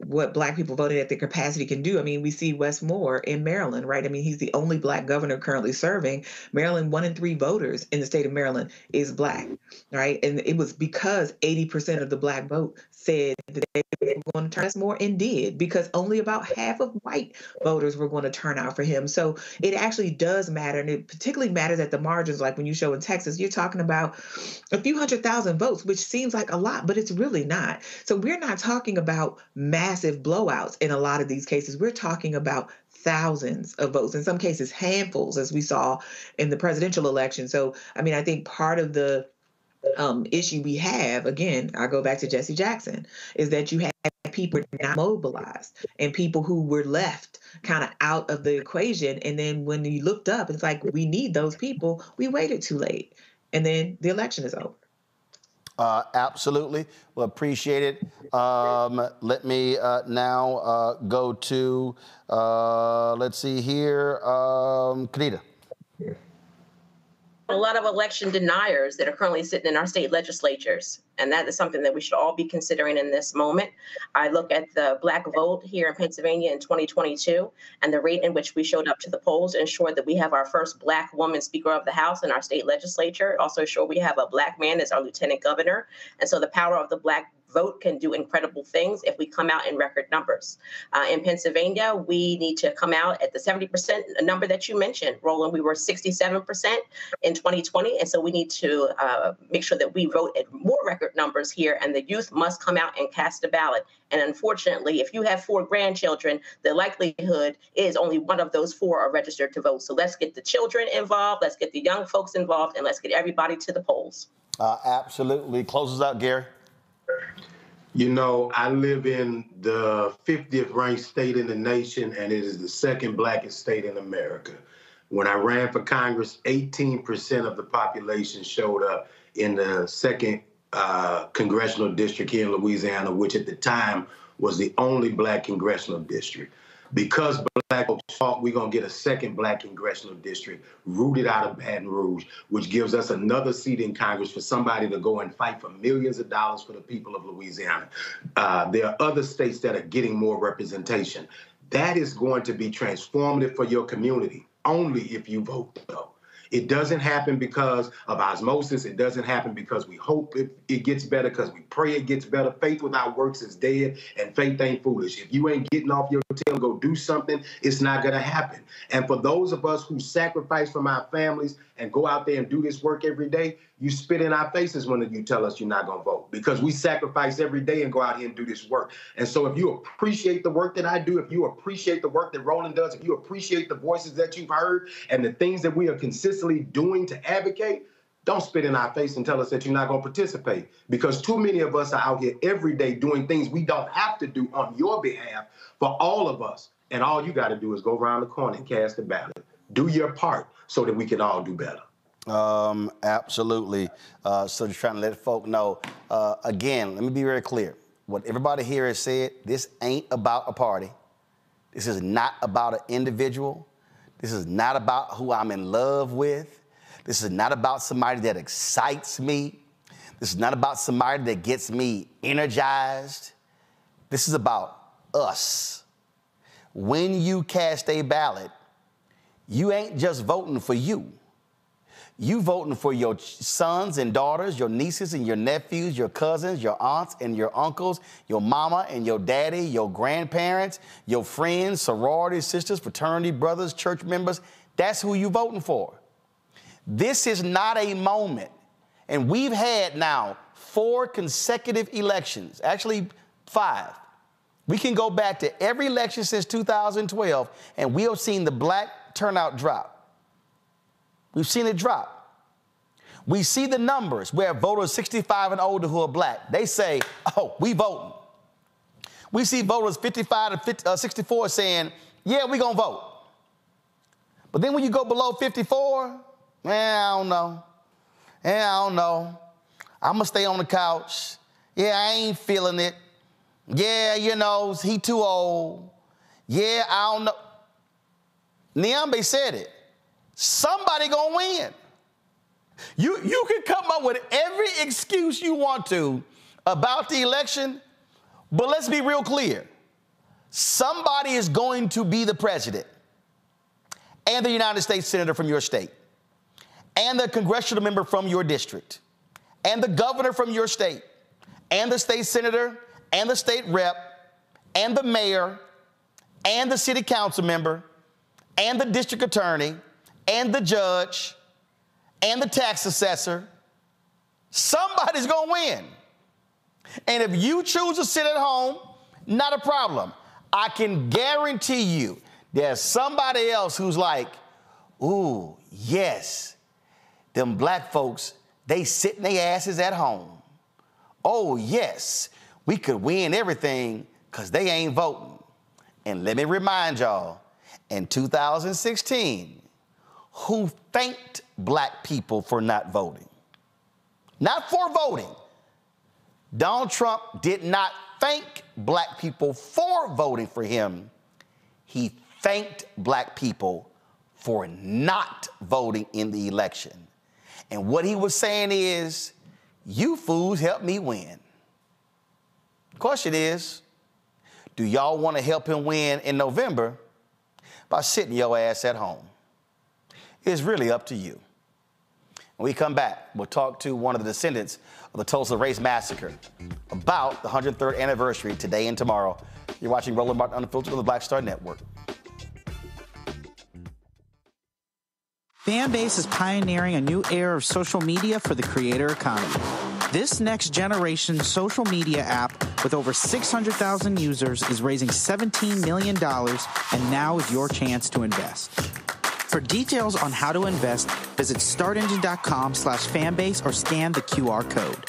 Speaker 8: what black people voted at their capacity can do. I mean, we see Wes Moore in Maryland, right? I mean, he's the only black governor currently serving. Maryland, 1 in 3 voters in the state of Maryland is black, right? And it was because 80% of the black vote said that they were going to turn. Wes Moore and did, because only about half of white voters were going to turn out for him. So it actually does matter. And it particularly matters at the margins. Like when you show in Texas, you're talking about a few 100,000 votes, which seems like a lot, but it's really not. So we're not talking about massive blowouts in a lot of these cases. We're talking about thousands of votes, in some cases handfuls, as we saw in the presidential election. So, I mean, I think part of the issue we have, again, I go back to Jesse Jackson, is that you have people not mobilized and people who were left kind of out of the equation. And then when you looked up, it's like, we need those people. We waited too late. And then the election is over.
Speaker 1: Absolutely. Well, appreciate it. Let me now go to, let's see here, Kanita.
Speaker 11: A lot of election deniers that are currently sitting in our state legislatures. And that is something that we should all be considering in this moment. I look at the black vote here in Pennsylvania in 2022 and the rate in which we showed up to the polls ensured that we have our first black woman Speaker of the House in our state legislature. It also showed we have a black man as our lieutenant governor. And so the power of the black vote can do incredible things if we come out in record numbers. In Pennsylvania, we need to come out at the 70% number that you mentioned. Roland, we were 67% in 2020. And so we need to make sure that we vote at more record numbers here, and the youth must come out and cast a ballot. And unfortunately, if you have 4 grandchildren, the likelihood is only one of those 4 are registered to vote. So let's get the children involved, let's get the young folks involved, and let's get everybody to the polls.
Speaker 1: Absolutely. Closes out, Gary.
Speaker 7: You know, I live in the 50th ranked state in the nation, and it is the second blackest state in America. When I ran for Congress, 18% of the population showed up in the second congressional district here in Louisiana, which at the time was the only black congressional district. Because black folks thought we're going to get a second black congressional district rooted out of Baton Rouge, which gives us another seat in Congress for somebody to go and fight for millions of dollars for the people of Louisiana. There are other states that are getting more representation. That is going to be transformative for your community, only if you vote, though. It doesn't happen because of osmosis. It doesn't happen because we hope it gets better, because we pray it gets better. Faith without works is dead, and faith ain't foolish. If you ain't getting off your tail and go do something, it's not going to happen. And for those of us who sacrifice from our families and go out there and do this work every day, you spit in our faces when you tell us you're not going to vote, because we sacrifice every day and go out here and do this work. And so if you appreciate the work that I do, if you appreciate the work that Roland does, if you appreciate the voices that you've heard and the things that we are consistently doing to advocate, don't spit in our face and tell us that you're not going to participate, because too many of us are out here every day doing things we don't have to do on your behalf for all of us. And all you got to do is go around the corner and cast a ballot. Do your part so that we can all do better.
Speaker 1: Absolutely. So just trying to let folk know, again, let me be very clear. What everybody here has said, this ain't about a party. This is not about an individual. This is not about who I'm in love with. This is not about somebody that excites me. This is not about somebody that gets me energized. This is about us. When you cast a ballot, you ain't just voting for you. You voting for your sons and daughters, your nieces and your nephews, your cousins, your aunts and your uncles, your mama and your daddy, your grandparents, your friends, sorority sisters, fraternity brothers, church members. That's who you voting for. This is not a moment. And we've had now 4 consecutive elections, actually 5. We can go back to every election since 2012, and we have seen the black turnout drop. We've seen it drop. We see the numbers where voters 65 and older who are black, they say, oh, we voting. We see voters 55 to 64 saying, yeah, we gonna vote. But then when you go below 54, I don't know. I don't know. I'm gonna stay on the couch. Yeah, I ain't feeling it. Yeah, you know, he too old. Yeah, I don't know. Niambe said it. Somebody gonna win. You can come up with every excuse you want to about the election, but let's be real clear. Somebody is going to be the president and the United States Senator from your state and the congressional member from your district and the governor from your state and the state senator and the state rep and the mayor and the city council member and the district attorney and the judge and the tax assessor. Somebody's gonna win. And if you choose to sit at home, not a problem. I can guarantee you there's somebody else who's like, ooh, yes, them black folks, they sitting their asses at home. Oh, yes, we could win everything because they ain't voting. And let me remind y'all, in 2016, who thanked black people for not voting? Not for voting. Donald Trump did not thank black people for voting for him. He thanked black people for not voting in the election. And what he was saying is, you fools helped me win. The question is, do y'all want to help him win in November by sitting your ass at home? It's really up to you. When we come back, we'll talk to one of the descendants of the Tulsa Race Massacre about the 103rd anniversary today and tomorrow. You're watching Roland Martin Unfiltered on the Black Star Network.
Speaker 16: Fanbase is pioneering a new era of social media for the creator economy. This next generation social media app with over 600,000 users is raising $17 million, and now is your chance to invest. For details on how to invest, visit startengine.com/fanbase or scan the QR code.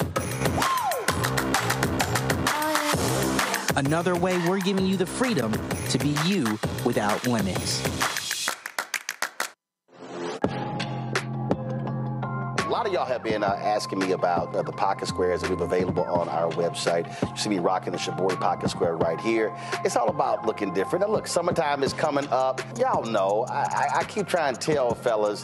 Speaker 16: Another way we're giving you the freedom to be you without limits.
Speaker 1: A lot of y'all have been asking me about the pocket squares that we have available on our website. You see me rocking the Shibori pocket square right here. It's all about looking different. And look, summertime is coming up. Y'all know, I keep trying to tell fellas,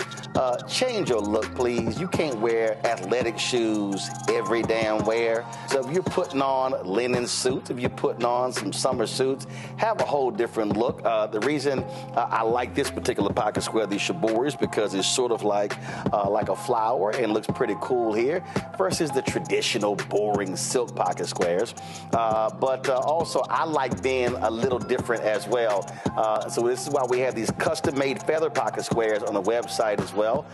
Speaker 1: change your look, please. You can't wear athletic shoes every damn wear. So if you're putting on linen suits, if you're putting on some summer suits, have a whole different look. The reason I like this particular pocket square, the Shibori, is because it's sort of like a flower and looks pretty cool here versus the traditional boring silk pocket squares. But also I like being a little different as well. So this is why we have these custom-made feather pocket squares on the website as well.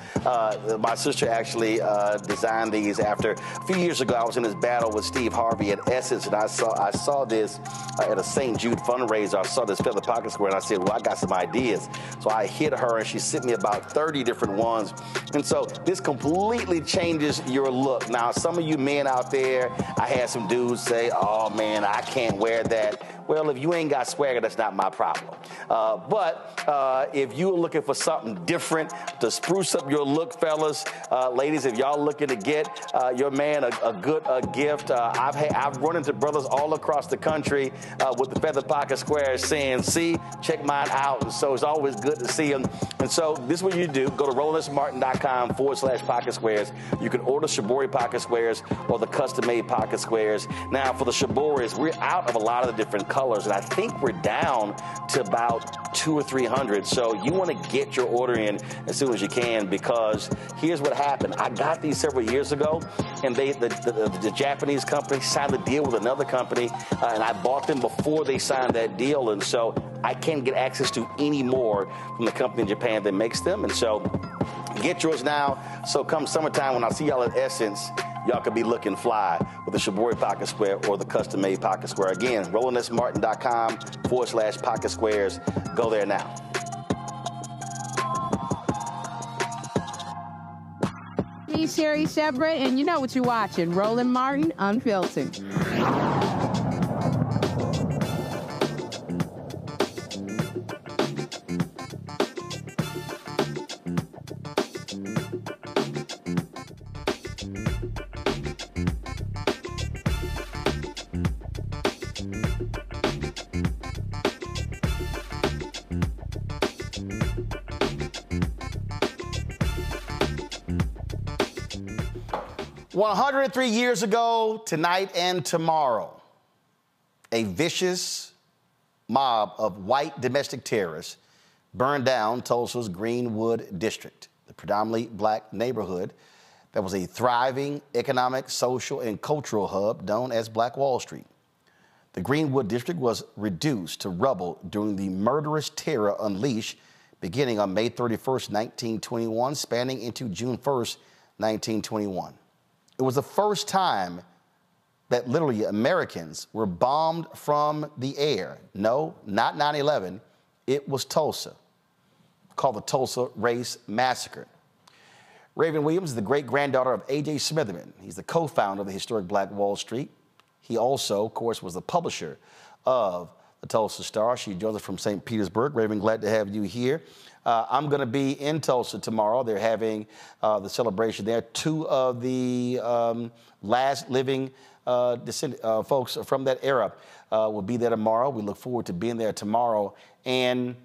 Speaker 1: My sister actually designed these after a few years ago. I was in this battle with Steve Harvey at Essence, and I saw this at a St. Jude fundraiser. I saw this feather pocket square, and I said, well, I got some ideas. So I hit her, and she sent me about 30 different ones. And so this completely changes your look. Now, some of you men out there, I had some dudes say, oh, man, I can't wear that. Well, if you ain't got swagger, that's not my problem. But if you're looking for something different to spruce up your look, fellas, ladies, if y'all looking to get your man a good gift, I've run into brothers all across the country with the feather pocket squares saying, see, check mine out. And so it's always good to see them. And so this is what you do. Go to RolandSmartin.com/pocket squares. You can order Shibori pocket squares or the custom-made pocket squares. Now, for the Shiboris, we're out of a lot of the different colors, and I think we're down to about 200 or 300. So you want to get your order in as soon as you can, because here's what happened. I got these several years ago, and the Japanese company signed a deal with another company, and I bought them before they signed that deal, and so I can't get access to any more from the company in Japan that makes them. And so get yours now. So come summertime, when I see y'all at Essence, y'all could be looking fly with the Shibori pocket square or the custom-made pocket square. Again, RolandSmartin.com/pocket squares. Go there now.
Speaker 13: Me, Sherry Shepard, and you know what you're watching, Roland Martin Unfiltered.
Speaker 1: 103 years ago, tonight and tomorrow, a vicious mob of white domestic terrorists burned down Tulsa's Greenwood district, the predominantly black neighborhood that was a thriving economic, social, and cultural hub known as Black Wall Street. The Greenwood district was reduced to rubble during the murderous terror unleashed beginning on May 31st, 1921, spanning into June 1st, 1921. It was the first time that literally Americans were bombed from the air. No, not 9/11. It was Tulsa, called the Tulsa Race Massacre. Raven Williams is the great-granddaughter of A.J. Smitherman. He's the co-founder of the historic Black Wall Street. He also, of course, was the publisher of the Tulsa Star. She joins us from St. Petersburg. Raven, glad to have you here. I'm going to be in Tulsa tomorrow. They're having the celebration there. Two of the last living folks from that era will be there tomorrow. We look forward to being there tomorrow. And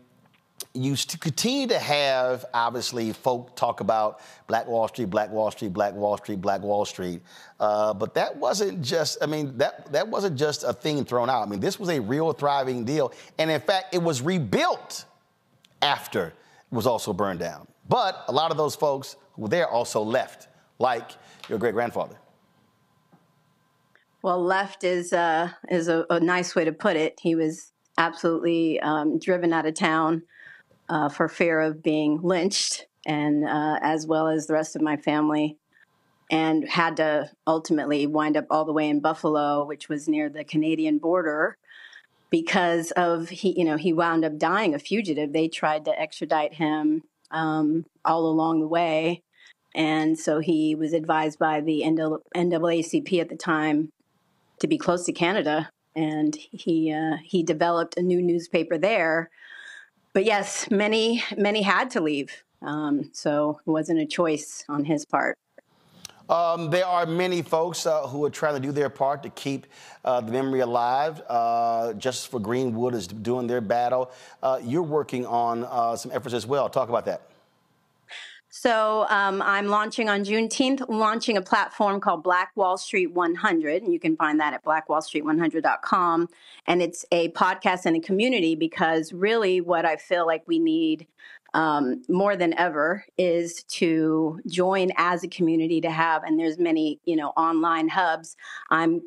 Speaker 1: you continue to have, obviously, folk talk about Black Wall Street, Black Wall Street, Black Wall Street, Black Wall Street. But that wasn't just, that wasn't just a thing thrown out. I mean, this was a real thriving deal. And in fact, it was rebuilt after it was also burned down. But a lot of those folks who were there also left, like your great-grandfather.
Speaker 15: Well, left is a nice way to put it. He was absolutely driven out of town for fear of being lynched, and as well as the rest of my family, and had to ultimately wind up all the way in Buffalo, which was near the Canadian border, because of he wound up dying a fugitive. They tried to extradite him all along the way, and so he was advised by the NAACP at the time to be close to Canada and he developed a new newspaper there. But yes, many had to leave, so it wasn't a choice on his part.
Speaker 1: There are many folks who are trying to do their part to keep the memory alive. Justice for Greenwood is doing their battle. You're working on some efforts as well. Talk about that.
Speaker 15: So I'm launching on Juneteenth, launching a platform called Black Wall Street 100. And you can find that at blackwallstreet100.com. And it's a podcast and a community, because really what I feel like we need more than ever is to join as a community to have, and there's many, online hubs. I'm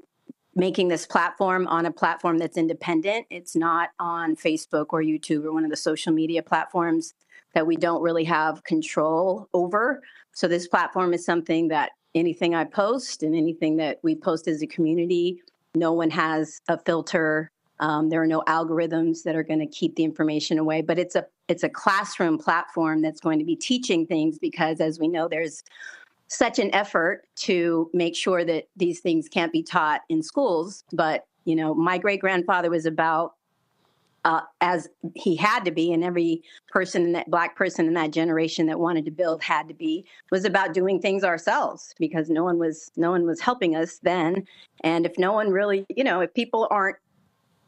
Speaker 15: making this platform on a platform that's independent. It's not on Facebook or YouTube or one of the social media platforms that we don't really have control over. So this platform is something that anything I post and anything that we post as a community, no one has a filter. There are no algorithms that are going to keep the information away, but it's a classroom platform that's going to be teaching things, because as we know, there's such an effort to make sure that these things can't be taught in schools. But, my great-grandfather was about, as he had to be, and every person, Black person in that generation that wanted to build had to be, was about doing things ourselves, because no one was helping us then. And if no one really, if people aren't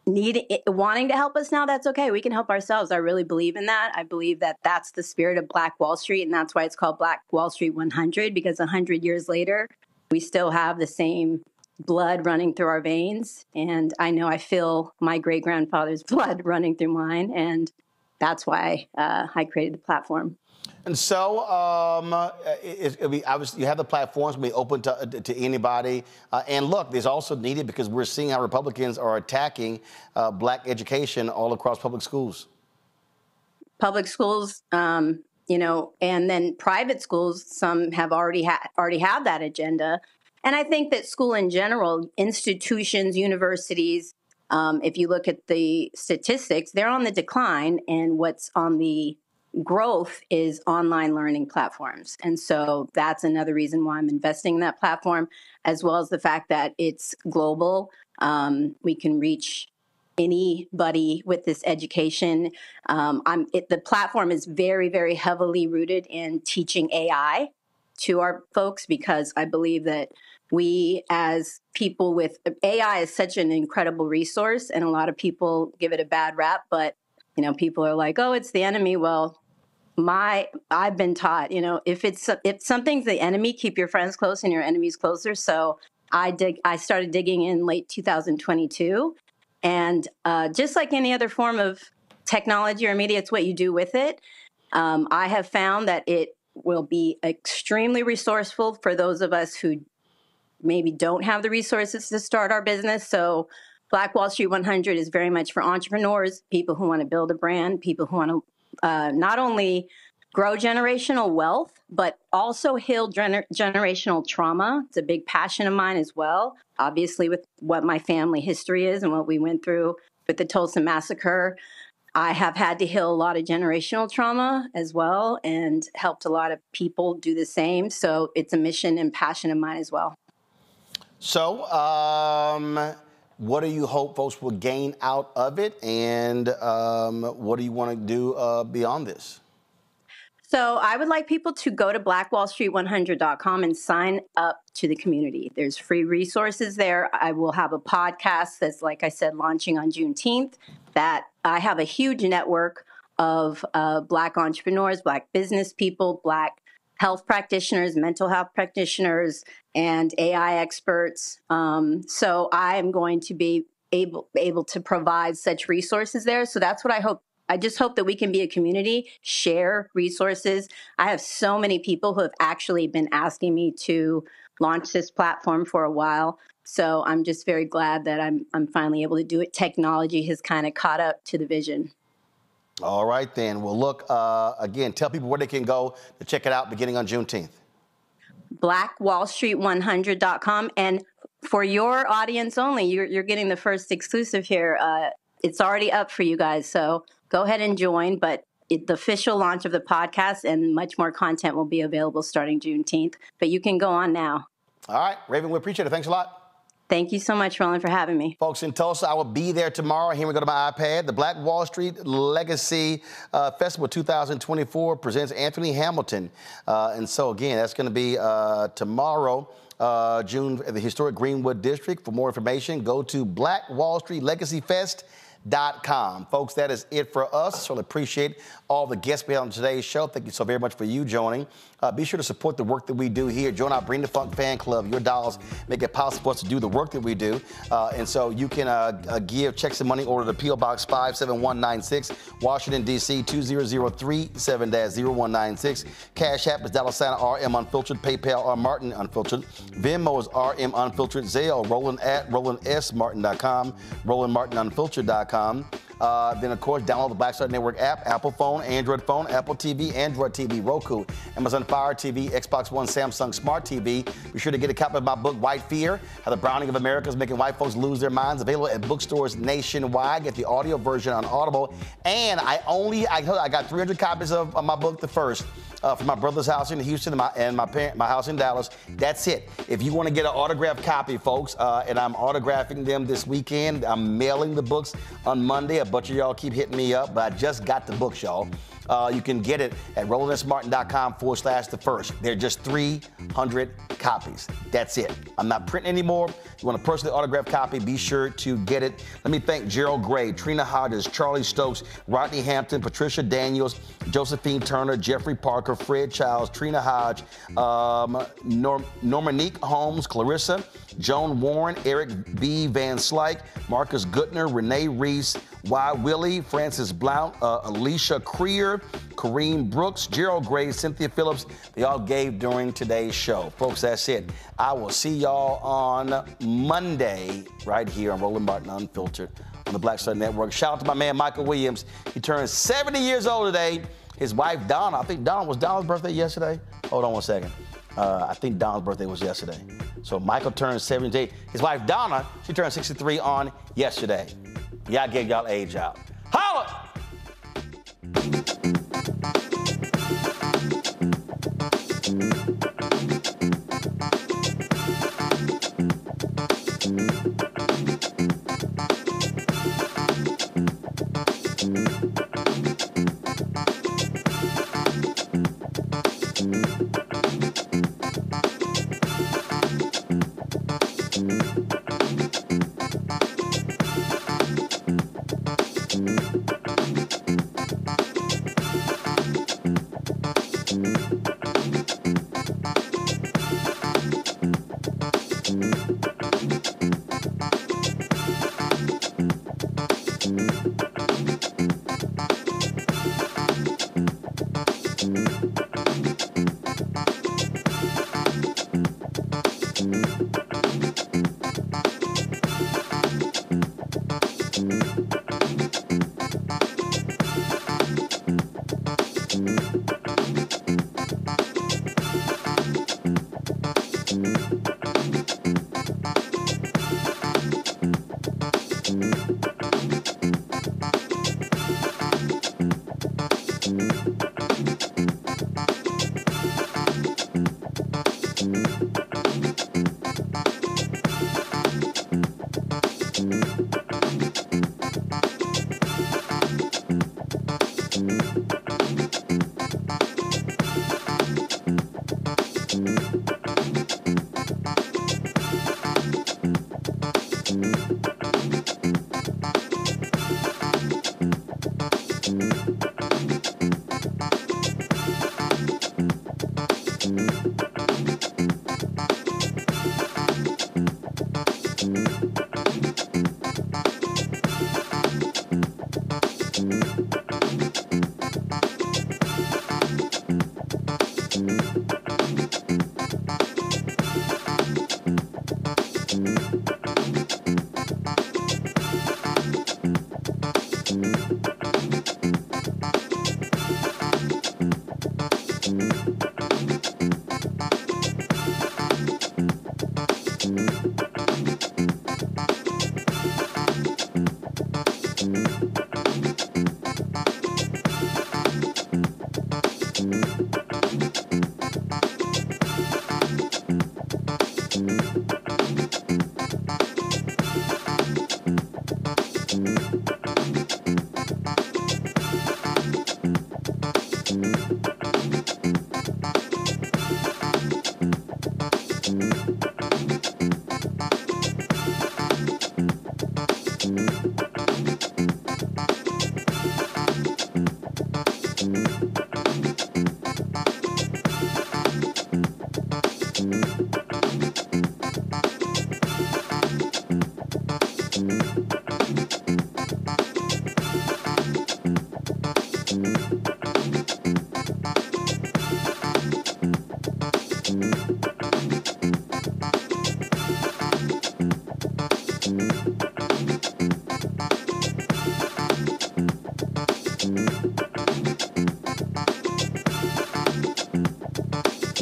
Speaker 15: wanting to help us now, that's okay. We can help ourselves. I really believe in that. I believe that that's the spirit of Black Wall Street, and that's why it's called Black Wall Street 100, because 100 years later, we still have the same blood running through our veins. And I know I feel my great-grandfather's blood running through mine, and that's why I created the platform.
Speaker 1: And so, obviously, you have the platforms be open to anybody. And look, there's also needed, because we're seeing how Republicans are attacking Black education all across public schools.
Speaker 15: Public schools, and then private schools. Some have already have that agenda. And I think that school in general, institutions, universities, if you look at the statistics, they're on the decline, and what's on the growth is online learning platforms. And so that's another reason why I'm investing in that platform, as well as the fact that it's global. We can reach anybody with this education. The platform is very, very heavily rooted in teaching AI to our folks, because I believe that we, as people with AI, is such an incredible resource, and a lot of people give it a bad rap, but people are like, oh, it's the enemy. Well, I've been taught, if something's the enemy, keep your friends close and your enemies closer. So I started digging in late 2022, and just like any other form of technology or media, it's what you do with it. I have found that it will be extremely resourceful for those of us who maybe don't have the resources to start our business. So Black Wall Street 100 is very much for entrepreneurs, people who want to build a brand, people who want to not only grow generational wealth, but also heal generational trauma. It's a big passion of mine as well, obviously, with what my family history is and what we went through with the Tulsa Massacre. I have had to heal a lot of generational trauma as well, and helped a lot of people do the same. So it's a mission and passion of mine as well.
Speaker 1: So, what do you hope folks will gain out of it, and what do you want to do beyond this?
Speaker 15: So I would like people to go to blackwallstreet100.com and sign up to the community. There's free resources there. I will have a podcast that's, like I said, launching on Juneteenth, that I have a huge network of Black entrepreneurs, Black business people, Black health practitioners, mental health practitioners, and AI experts. So I am going to be able to provide such resources there. So that's what I hope. I just hope that we can be a community, share resources. I have so many people who have actually been asking me to launch this platform for a while. So I'm just very glad that I'm finally able to do it. Technology has kind of caught up to the vision.
Speaker 1: All right, then. Well, look, again, tell people where they can go to check it out beginning on Juneteenth.
Speaker 15: blackwallstreet100.com. And for your audience only, you're getting the first exclusive here. It's already up for you guys, so go ahead and join. But the official launch of the podcast and much more content will be available starting Juneteenth. But you can go on now.
Speaker 1: All right, Raven, we appreciate it. Thanks a lot.
Speaker 15: Thank you so much, Roland, for having me.
Speaker 1: Folks in Tulsa, I will be there tomorrow. Here we go to my iPad. The Black Wall Street Legacy Festival 2024 presents Anthony Hamilton. And so, again, that's going to be tomorrow, June, at the historic Greenwood District. For more information, go to blackwallstreetlegacyfest.com. Folks, that is it for us. So I appreciate all the guests we had on today's show. Thank you so very much for you joining. Be sure to support the work that we do here. Join our Bring the Funk fan club. Your dollars make it possible for us to do the work that we do. And so you can give, check some money, order to P.O. Box 57196, Washington, D.C. 20037-0196. Cash App is $RM Unfiltered. PayPal R Martin Unfiltered. Venmo is RM Unfiltered. Zelle, Roland at RolandSMartin.com, RolandMartinUnfiltered.com. Then, of course, download the Black Star Network app, Apple phone, Android phone, Apple TV, Android TV, Roku, Amazon Fire TV, Xbox One, Samsung Smart TV. Be sure to get a copy of my book, White Fear, How the Browning of America is Making White Folks Lose Their Minds, available at bookstores nationwide. Get the audio version on Audible. And I got 300 copies of my book, The First, from my brother's house in Houston and my house in Dallas. That's it. If you want to get an autographed copy, folks, and I'm autographing them this weekend, I'm mailing the books on Monday. A bunch of y'all keep hitting me up, but I just got the books, y'all. You can get it at RolandSMartin.com/The First. They're just 300 copies. That's it. I'm not printing anymore. You want a personally autographed copy, be sure to get it. Let me thank Gerald Gray, Trina Hodges, Charlie Stokes, Rodney Hampton, Patricia Daniels, Josephine Turner, Jeffrey Parker, Fred Childs, Trina Hodge, Normanique Holmes, Clarissa, Joan Warren, Eric B. Van Slyke, Marcus Gutner, Renee Reese, Y. Willie, Francis Blount, Alicia Creer, Kareem Brooks, Gerald Gray, Cynthia Phillips. They all gave during today's show. Folks, that's it. I will see y'all on Monday right here on Roland Martin Unfiltered on the Black Star Network. Shout out to my man, Michael Williams. He turned 70 years old today. His wife, Donna, I think was Donna's birthday yesterday? Hold on one second. I think Donna's birthday was yesterday. So Michael turned 78. His wife, Donna, she turned 63 on yesterday. Yeah, I gave y'all age out. Holla!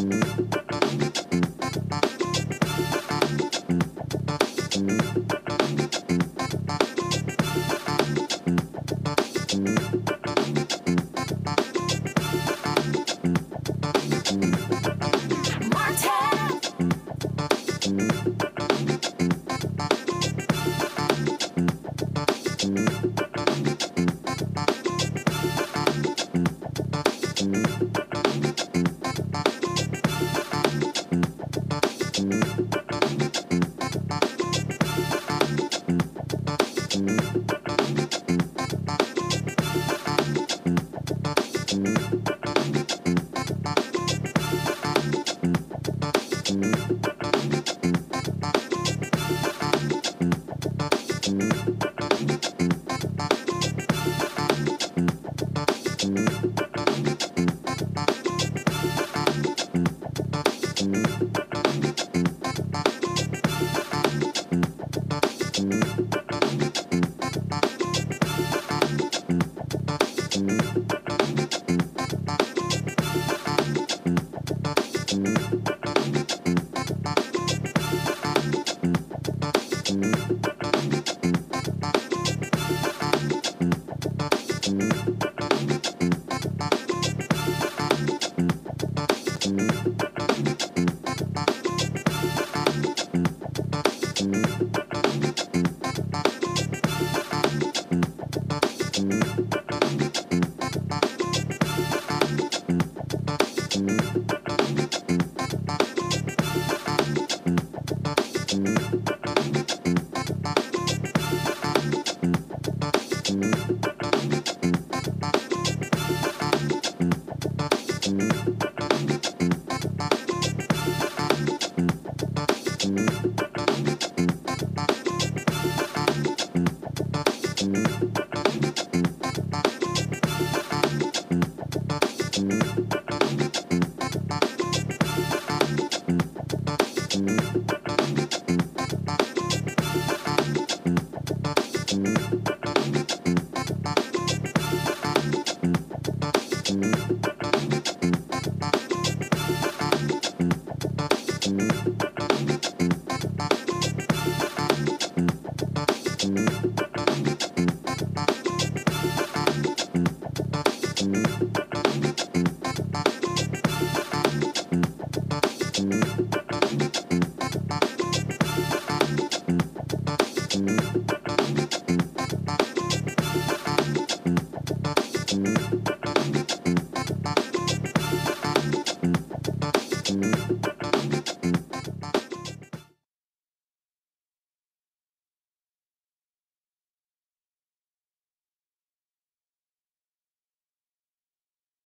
Speaker 18: Thank you.